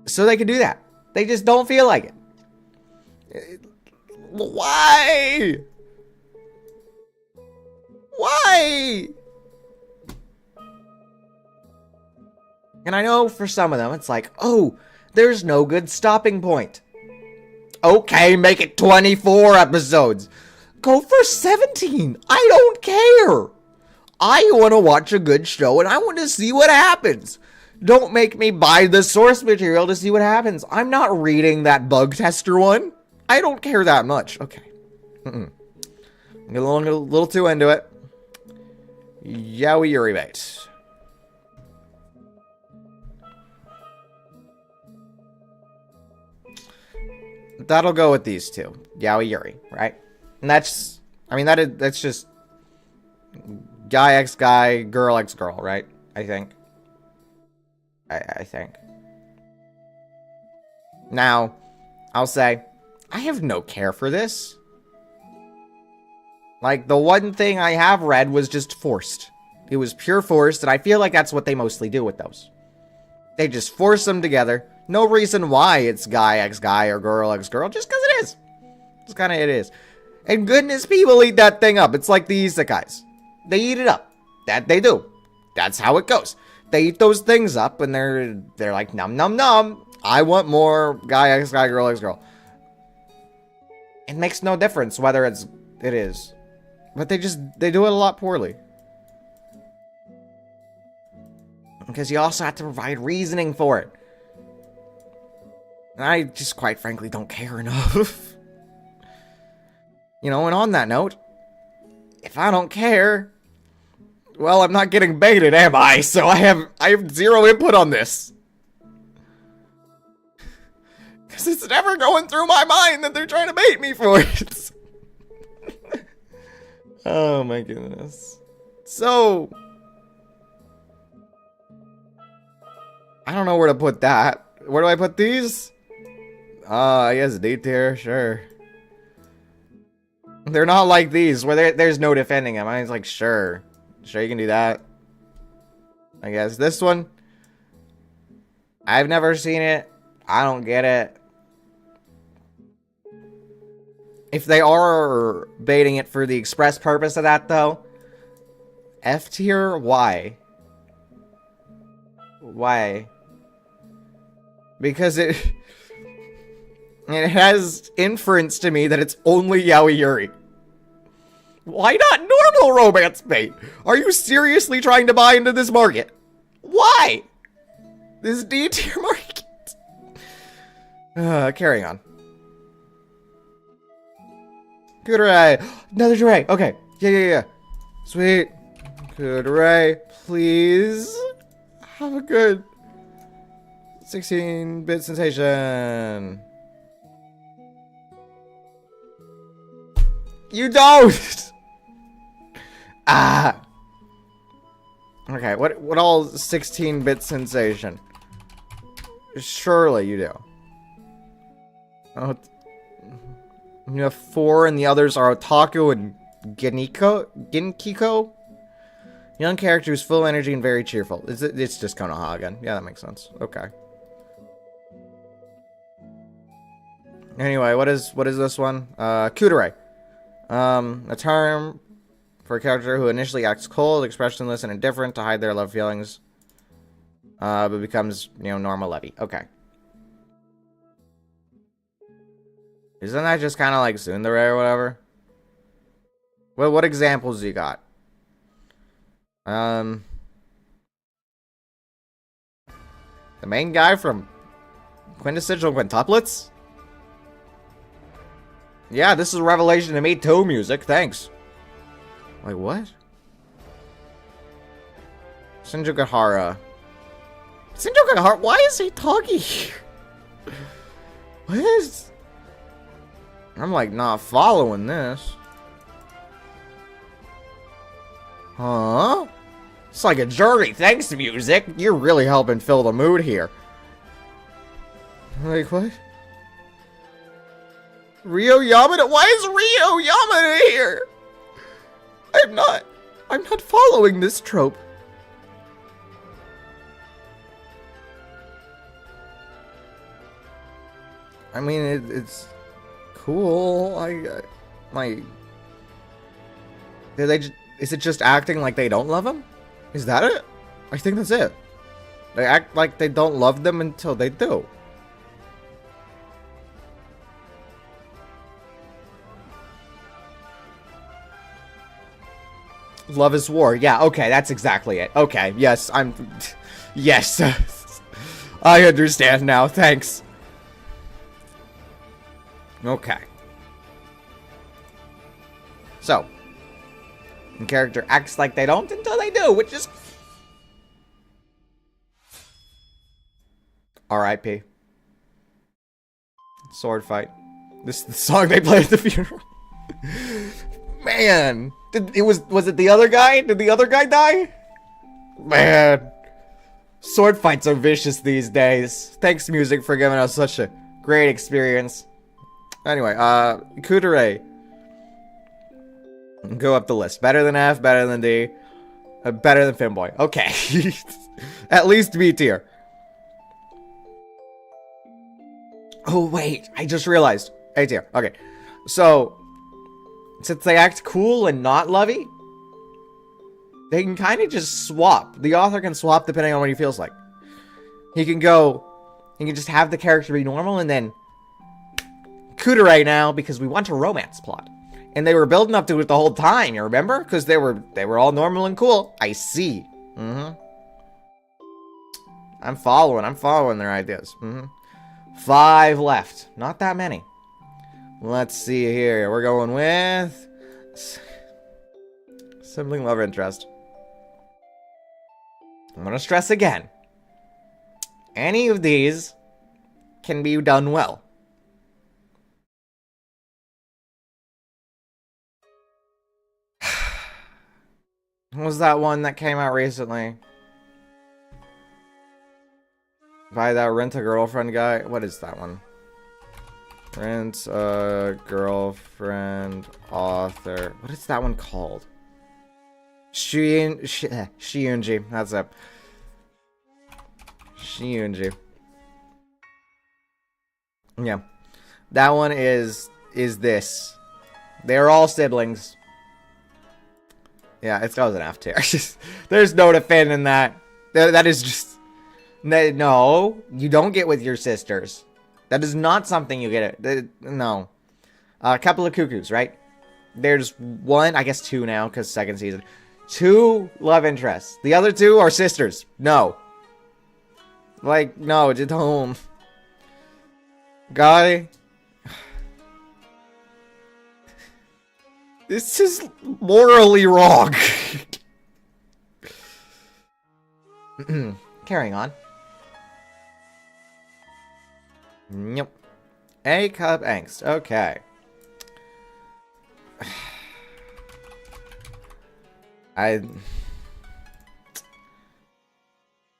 So they can do that. They just don't feel like it. Why? Why? And I know for some of them, it's like, oh, there's no good stopping point. Okay, make it 24 episodes. Go for 17. I don't care. I want to watch a good show and I want to see what happens. Don't make me buy the source material to see what happens. I'm not reading that bug tester one. I don't care that much. Okay. Get a little too into it. Yaoi Yuri bait. That'll go with these two. Yaoi Yuri, right? And that's, I mean, that's just guy x guy, girl x girl, right? I think. I think. Now, I'll say, I have no care for this. Like, the one thing I have read was just forced. It was pure forced, and I feel like that's what they mostly do with those. They just force them together. No reason why it's guy x guy or girl x girl, just because it is. It's kind of it is. And goodness, people eat that thing up. It's like the isekais. They eat it up. That they do. That's how it goes. They eat those things up, and they're like, nom nom nom. I want more guy x guy, girl x girl. It makes no difference whether it is. But they do it a lot poorly. Because you also have to provide reasoning for it. And I just quite frankly don't care enough. You know, and on that note, if I don't care, well, I'm not getting baited, am I? So I have zero input on this. Because it's never going through my mind that they're trying to bait me for it. Oh my goodness. So, I don't know where to put that. Where do I put these? I guess D tier, sure. They're not like these, where there's no defending them. I was like, sure. Sure, you can do that. I guess this one, I've never seen it. I don't get it. If they are baiting it for the express purpose of that, though, F tier, why? Why? Because it has inference to me that it's only yaoi yuri. Why not normal romance bait? Are you seriously trying to buy into this market? Why? This D tier market? Carrying on. Kudere! Another Jure! Okay. Yeah. Sweet. Kudere, please. Have a good 16-bit sensation. You don't! Ah! Okay, what all 16-bit sensation? Surely you do. Oh, you have 4 and the others are Otaku and Ginkiko? Young character who's full energy and very cheerful. It's just Konoha again. Yeah, that makes sense. Okay. Anyway, what is this one? Kudere. A term for a character who initially acts cold, expressionless, and indifferent to hide their love feelings. But becomes, normal levy. Okay. Isn't that just kind of like tsundere or whatever? Well, what examples you got? The main guy from Quintessential Quintuplets? Yeah, this is a revelation to me too, music. Thanks. Wait, what? Shinjukahara. Shinjukahara? Why is he talking? What is... I'm like not following this. Huh? It's like a journey. Thanks, music. You're really helping fill the mood here. Like, what? Rio Yamada? Why is Rio Yamada here? I'm not following this trope. I mean, it's cool. Is it just acting like they don't love him? Is that it? I think that's it. They act like they don't love them until they do. Love is war. Yeah, okay, that's exactly it. Okay, yes, yes. I understand now, thanks. Okay. So, the character acts like they don't until they do, which is... R.I.P. Sword fight. This is the song they play at the funeral. Man, was it the other guy? Did the other guy die? Man, sword fights are vicious these days. Thanks, music, for giving us such a great experience. Anyway, Kudere. Go up the list. Better than F, better than D, better than Finboy. Okay, at least B tier. Oh wait, I just realized. A tier. Okay, so since they act cool and not lovey, they can kind of just swap. The author can swap depending on what he feels like. He can just have the character be normal and then Kudere now because we want a romance plot. And they were building up to it the whole time, you remember? Because they were all normal and cool. I see. I'm following their ideas. 5 left. Not that many. Let's see here. We're going with sibling love interest. I'm gonna stress again. Any of these can be done well. What was that one that came out recently? By that Rent a Girlfriend guy? What is that one? Rent a Girlfriend author. What is that one called? Shiunji. That's it. Shiunji. Yeah. That one is this. They're all siblings. Yeah, it goes an F tier. There's no defending that. That is just... No, you don't get with your sisters. That is not something you get. No. A couple of cuckoos, right? There's one, I guess 2 now, because second season. 2 love interests. The other 2 are sisters. No. Like, no, just home. Guy. This is morally wrong. Carrying on. Nope. A cup angst. Okay.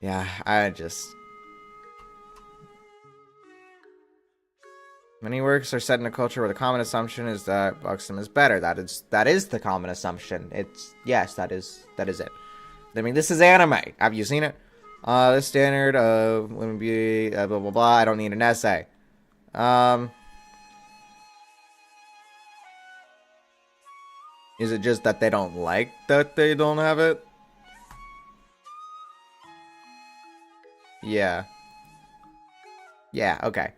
Yeah, I just... Many works are set in a culture where the common assumption is that Buxom is better. That is the common assumption. Yes, that is it. I mean, this is anime. Have you seen it? The standard of women beauty, blah blah blah. I don't need an essay. Is it just that they don't like that they don't have it? Yeah. Yeah, okay.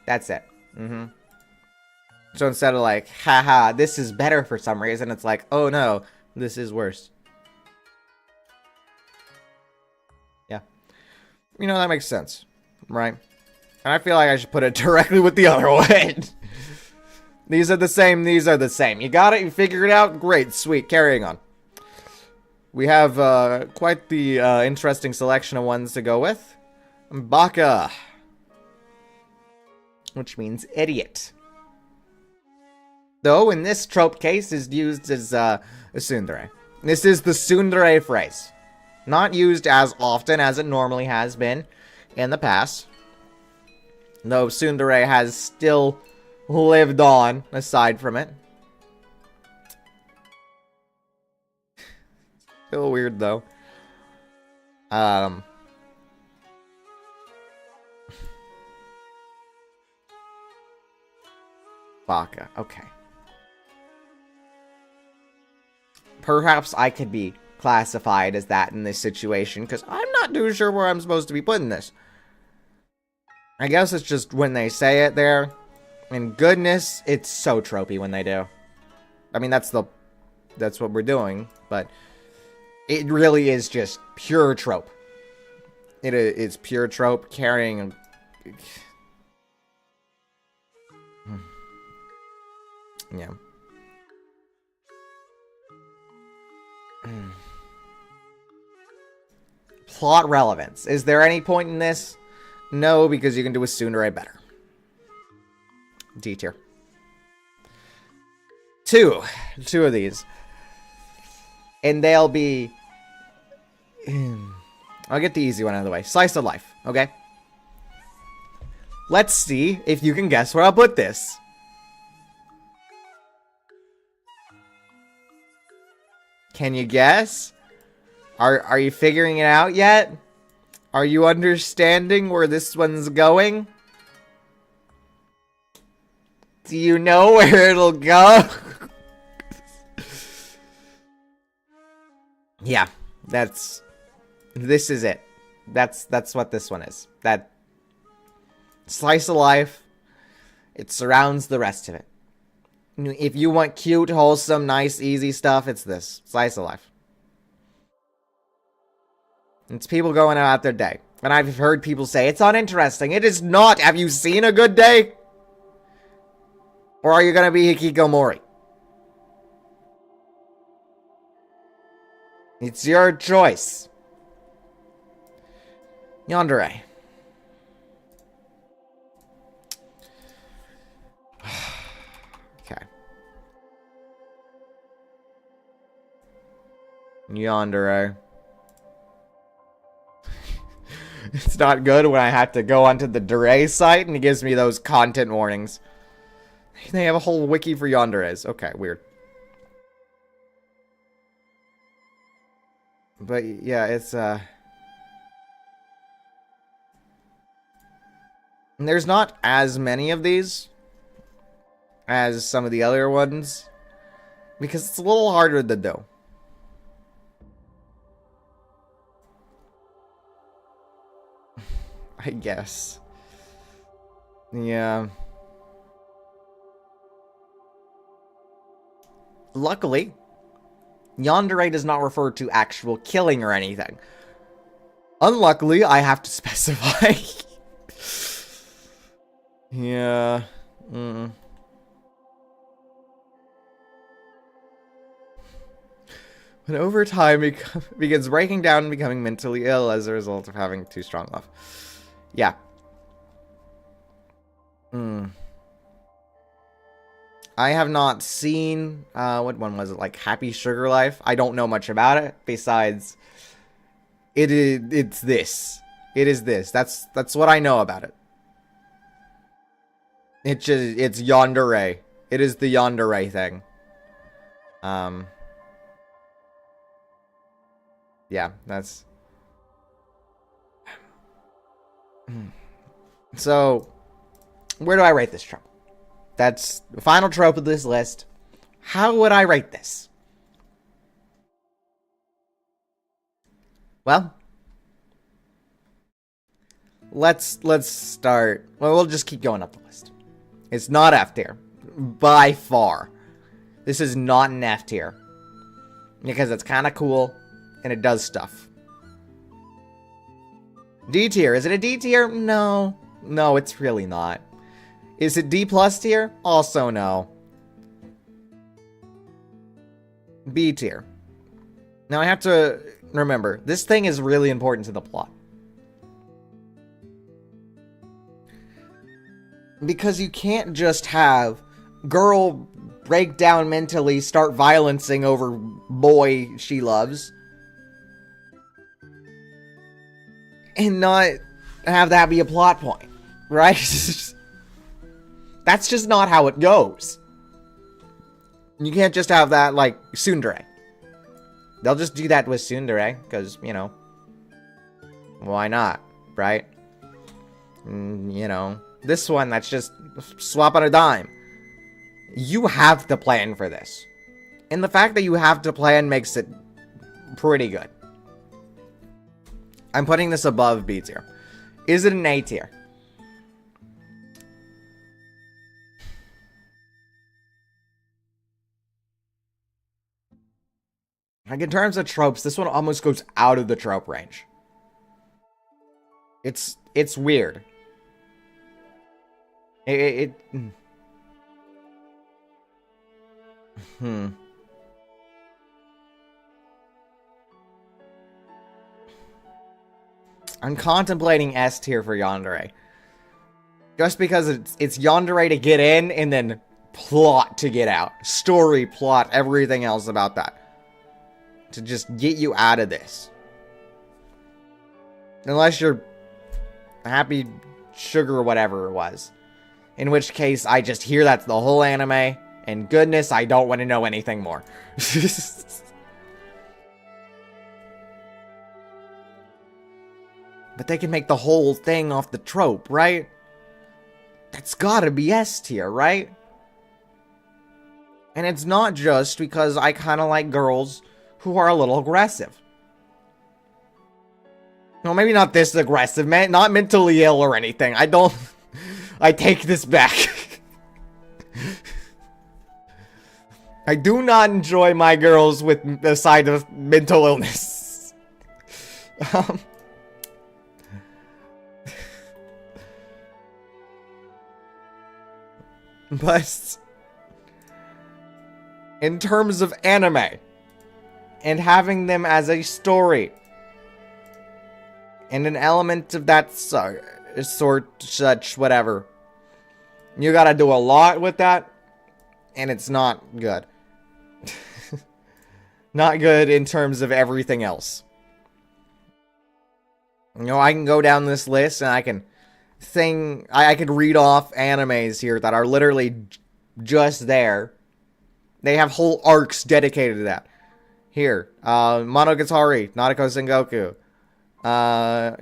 That's it. Mm-hmm. So instead of like, haha, this is better for some reason, it's like, oh no, this is worse. Yeah. You know, that makes sense, right? And I feel like I should put it directly with the other one. These are the same, these are the same. You got it? You figured it out? Great, sweet, carrying on. We have quite the interesting selection of ones to go with. Baka. Which means idiot. Though, in this trope case, is used as a tsundere. This is the tsundere phrase. Not used as often as it normally has been in the past. Though tsundere has still lived on, aside from it. Still weird, though. Baka, okay. Perhaps I could be classified as that in this situation, because I'm not too sure where I'm supposed to be putting this. I guess it's just when they say it there. And goodness, it's so tropey when they do. I mean, that's what we're doing, but it really is just pure trope. It's pure trope carrying. Yeah. Plot relevance. Is there any point in this? No, because you can do a tsundere better. D tier. Two of these. And they'll be... I'll get the easy one out of the way. Slice of life, okay? Let's see if you can guess where I'll put this. Can you guess? Are you figuring it out yet? Are you understanding where this one's going? Do you know where it'll go? Yeah, this is it. That's what this one is. That slice of life, it surrounds the rest of it. If you want cute, wholesome, nice, easy stuff, it's this. Slice of life. It's people going out their day. And I've heard people say, it's uninteresting. It is not. Have you seen a good day? Or are you going to be hikikomori? It's your choice. Yandere. Okay. Yandere. It's not good when I have to go onto the Dure site and it gives me those content warnings. They have a whole wiki for yanderes. Okay, weird. But yeah, it's there's not as many of these as some of the other ones because it's a little harder to do. I guess. Yeah. Luckily, yandere does not refer to actual killing or anything. Unluckily, I have to specify. Yeah. When over time begins breaking down and becoming mentally ill as a result of having too strong love. Yeah. I have not seen, what one was it, like Happy Sugar Life? I don't know much about it, besides, it's this. It is this. That's what I know about it. It's yandere. It is the yandere thing. Yeah, that's... So, where do I rate this trope? That's the final trope of this list. How would I rate this? Well, let's start. Well, we'll just keep going up the list. It's not F tier. By far. This is not an F tier. Because it's kind of cool, and it does stuff. D tier. Is it a D tier? No. No, it's really not. Is it D plus tier? Also no. B tier. Now I have to remember, this thing is really important to the plot. Because you can't just have girl break down mentally, start violencing over boy she loves, and not have that be a plot point, right? That's just not how it goes. You can't just have that like tsundere. They'll just do that with tsundere, because, you know, why not, right? You know, this one, that's just swap on a dime. You have to plan for this. And the fact that you have to plan makes it pretty good. I'm putting this above B tier. Is it an A tier? Like, in terms of tropes, this one almost goes out of the trope range. It's weird. I'm contemplating S tier for yandere. Just because it's yandere to get in, and then plot to get out. Story, plot, everything else about that. To just get you out of this. Unless you're happy sugar or whatever it was. In which case, I just hear that's the whole anime, and goodness, I don't want to know anything more. But they can make the whole thing off the trope, right? That's gotta be S tier, right? And it's not just because I kind of like girls who are a little aggressive. No, maybe not this aggressive, man. Not mentally ill or anything. I don't... I take this back. I do not enjoy my girls with the side of mental illness. But in terms of anime and having them as a story and an element of that sort, such, whatever, you gotta do a lot with that, and it's not good. Not good in terms of everything else. You know, I can go down this list and I can I could read off animes here that are literally just there. They have whole arcs dedicated to that. Here, Monogatari, Nadeko Sengoku,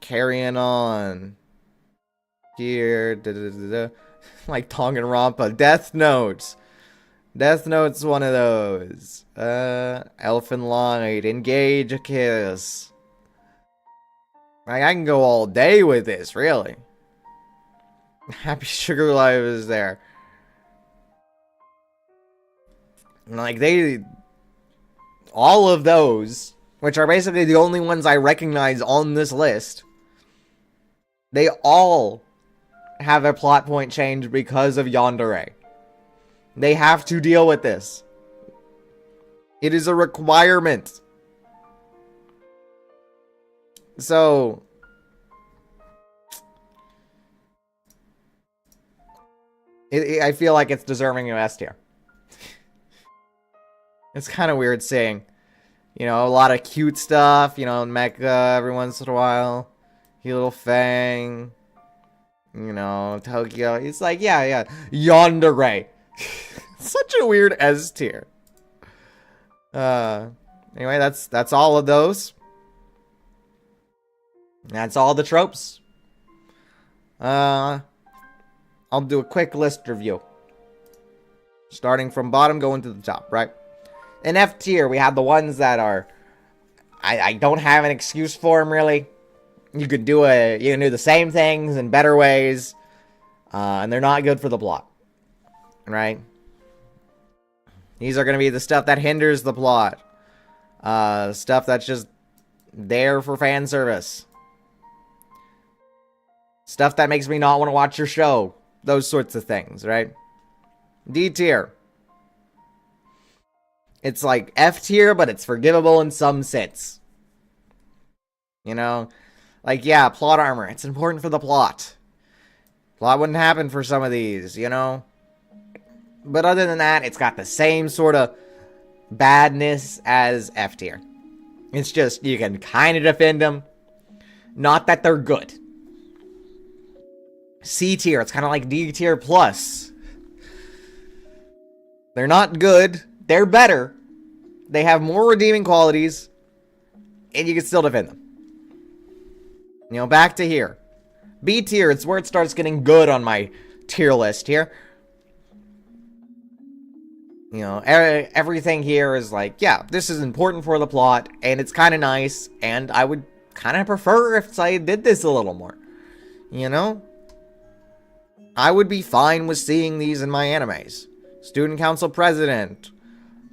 Carrying On. Here, like Danganronpa, Death Note. Death Note's one of those. Elfen Light, Engage a Kiss. Like, I can go all day with this, really. Happy Sugar Life is there. Like, all of those, which are basically the only ones I recognize on this list, they all have a plot point change because of yandere. They have to deal with this. It is a requirement. So, I feel like it's deserving of S tier. It's kind of weird saying, you know, a lot of cute stuff, you know, mecha every once in a while. Cute little Fang. You know, Tokyo. It's like, yeah. Yandere. Such a weird S tier. Anyway, that's all of those. That's all the tropes. I'll do a quick list review. Starting from bottom, going to the top, right? In F tier, we have the ones that are... I don't have an excuse for them, really. You can do the same things in better ways. And they're not good for the plot. Right? These are going to be the stuff that hinders the plot. Stuff that's just there for fan service. Stuff that makes me not want to watch your show. Those sorts of things, right? D tier. It's like F tier, but it's forgivable in some sense. You know? Like, yeah, plot armor. It's important for the plot. Plot wouldn't happen for some of these, you know? But other than that, it's got the same sort of badness as F tier. It's just, you can kind of defend them. Not that they're good. C tier, it's kind of like D tier plus. They're not good. They're better. They have more redeeming qualities. And you can still defend them. You know, back to here. B tier, it's where it starts getting good on my tier list here. You know, everything here is like, yeah, this is important for the plot, and it's kind of nice, and I would kind of prefer if I did this a little more. You know? I would be fine with seeing these in my animes. Student Council President.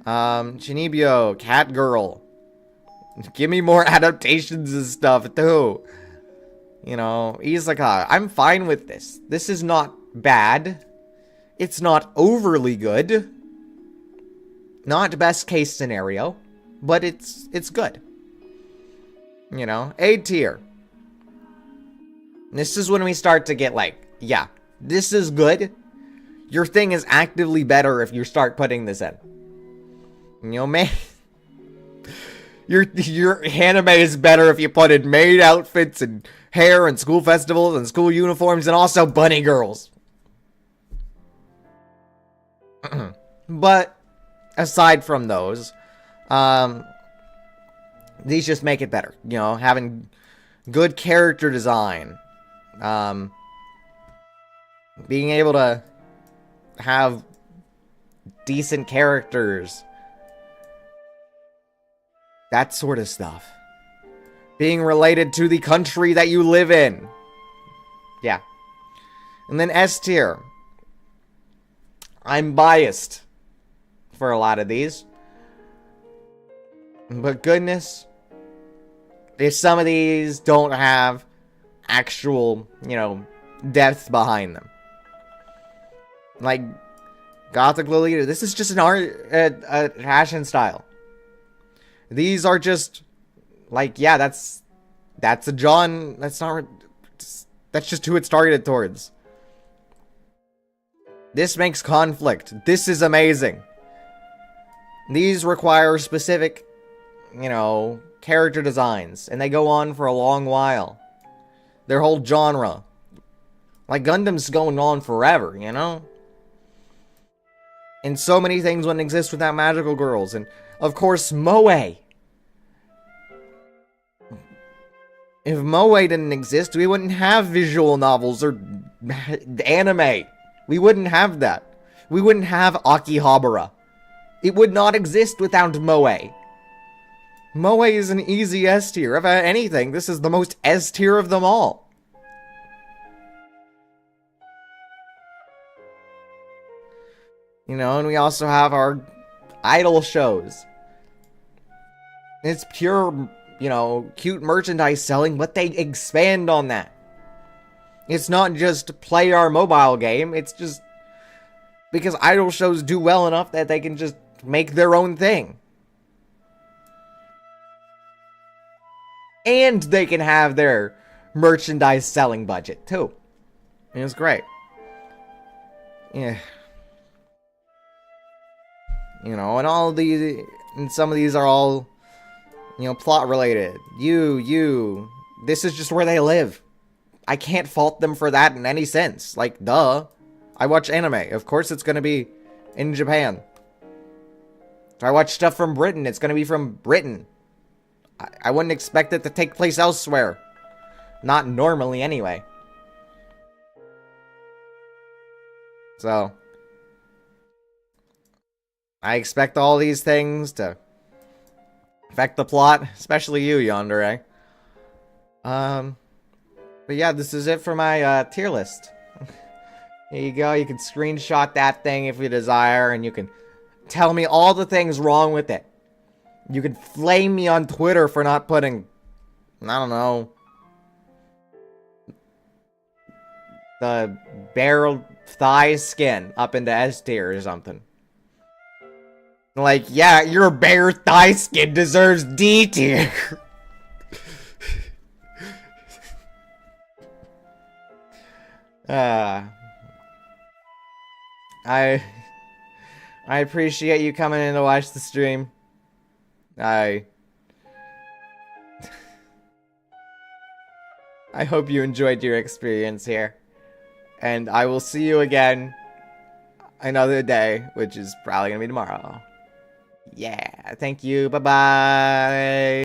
Chinibyo, Cat Girl. Give me more adaptations and stuff, too. You know, Izaka, I'm fine with this. This is not bad. It's not overly good. Not best case scenario, but it's good. You know, A tier. This is when we start to get like, yeah, this is good. Your thing is actively better if you start putting this in. You know, man. Your anime is better if you put in maid outfits and hair and school festivals and school uniforms and also bunny girls. But aside from those, these just make it better. You know, having good character design, being able to have decent characters, that sort of stuff. Being related to the country that you live in. Yeah. And then S tier. I'm biased for a lot of these. But goodness, if some of these don't have actual, you know, depth behind them. Like Gothic Lolita, this is just an art, a fashion style. These are just like, yeah, that's a John, that's just who it's targeted towards. This makes conflict. This is amazing. These require specific, you know, character designs, and they go on for a long while. Their whole genre. Like, Gundam's going on forever, you know? And so many things wouldn't exist without magical girls, and, of course, Moe. If Moe didn't exist, we wouldn't have visual novels or anime. We wouldn't have that. We wouldn't have Akihabara. It would not exist without Moe. Moe is an easy S tier. If anything, this is the most S tier of them all. You know, and we also have our idol shows. It's pure, you know, cute merchandise selling, but they expand on that. It's not just play our mobile game, it's just because idol shows do well enough that they can just make their own thing. And they can have their merchandise selling budget, too. And it's great. Yeah. You know, and all of these, and some of these are all, you know, plot related. This is just where they live. I can't fault them for that in any sense. Like, duh. I watch anime. Of course it's gonna be in Japan. If I watch stuff from Britain, it's gonna be from Britain. I wouldn't expect it to take place elsewhere. Not normally, anyway. So, I expect all these things to affect the plot, especially you, Yandere. But yeah, this is it for my tier list. Here you go. You can screenshot that thing if you desire, and you can tell me all the things wrong with it. You can flame me on Twitter for not putting, I don't know, the bare thigh skin up into S tier or something. Like, yeah, your bare thigh skin deserves D tier. I appreciate you coming in to watch the stream. I hope you enjoyed your experience here. And I will see you again another day, which is probably gonna be tomorrow. Yeah, thank you. Bye-bye.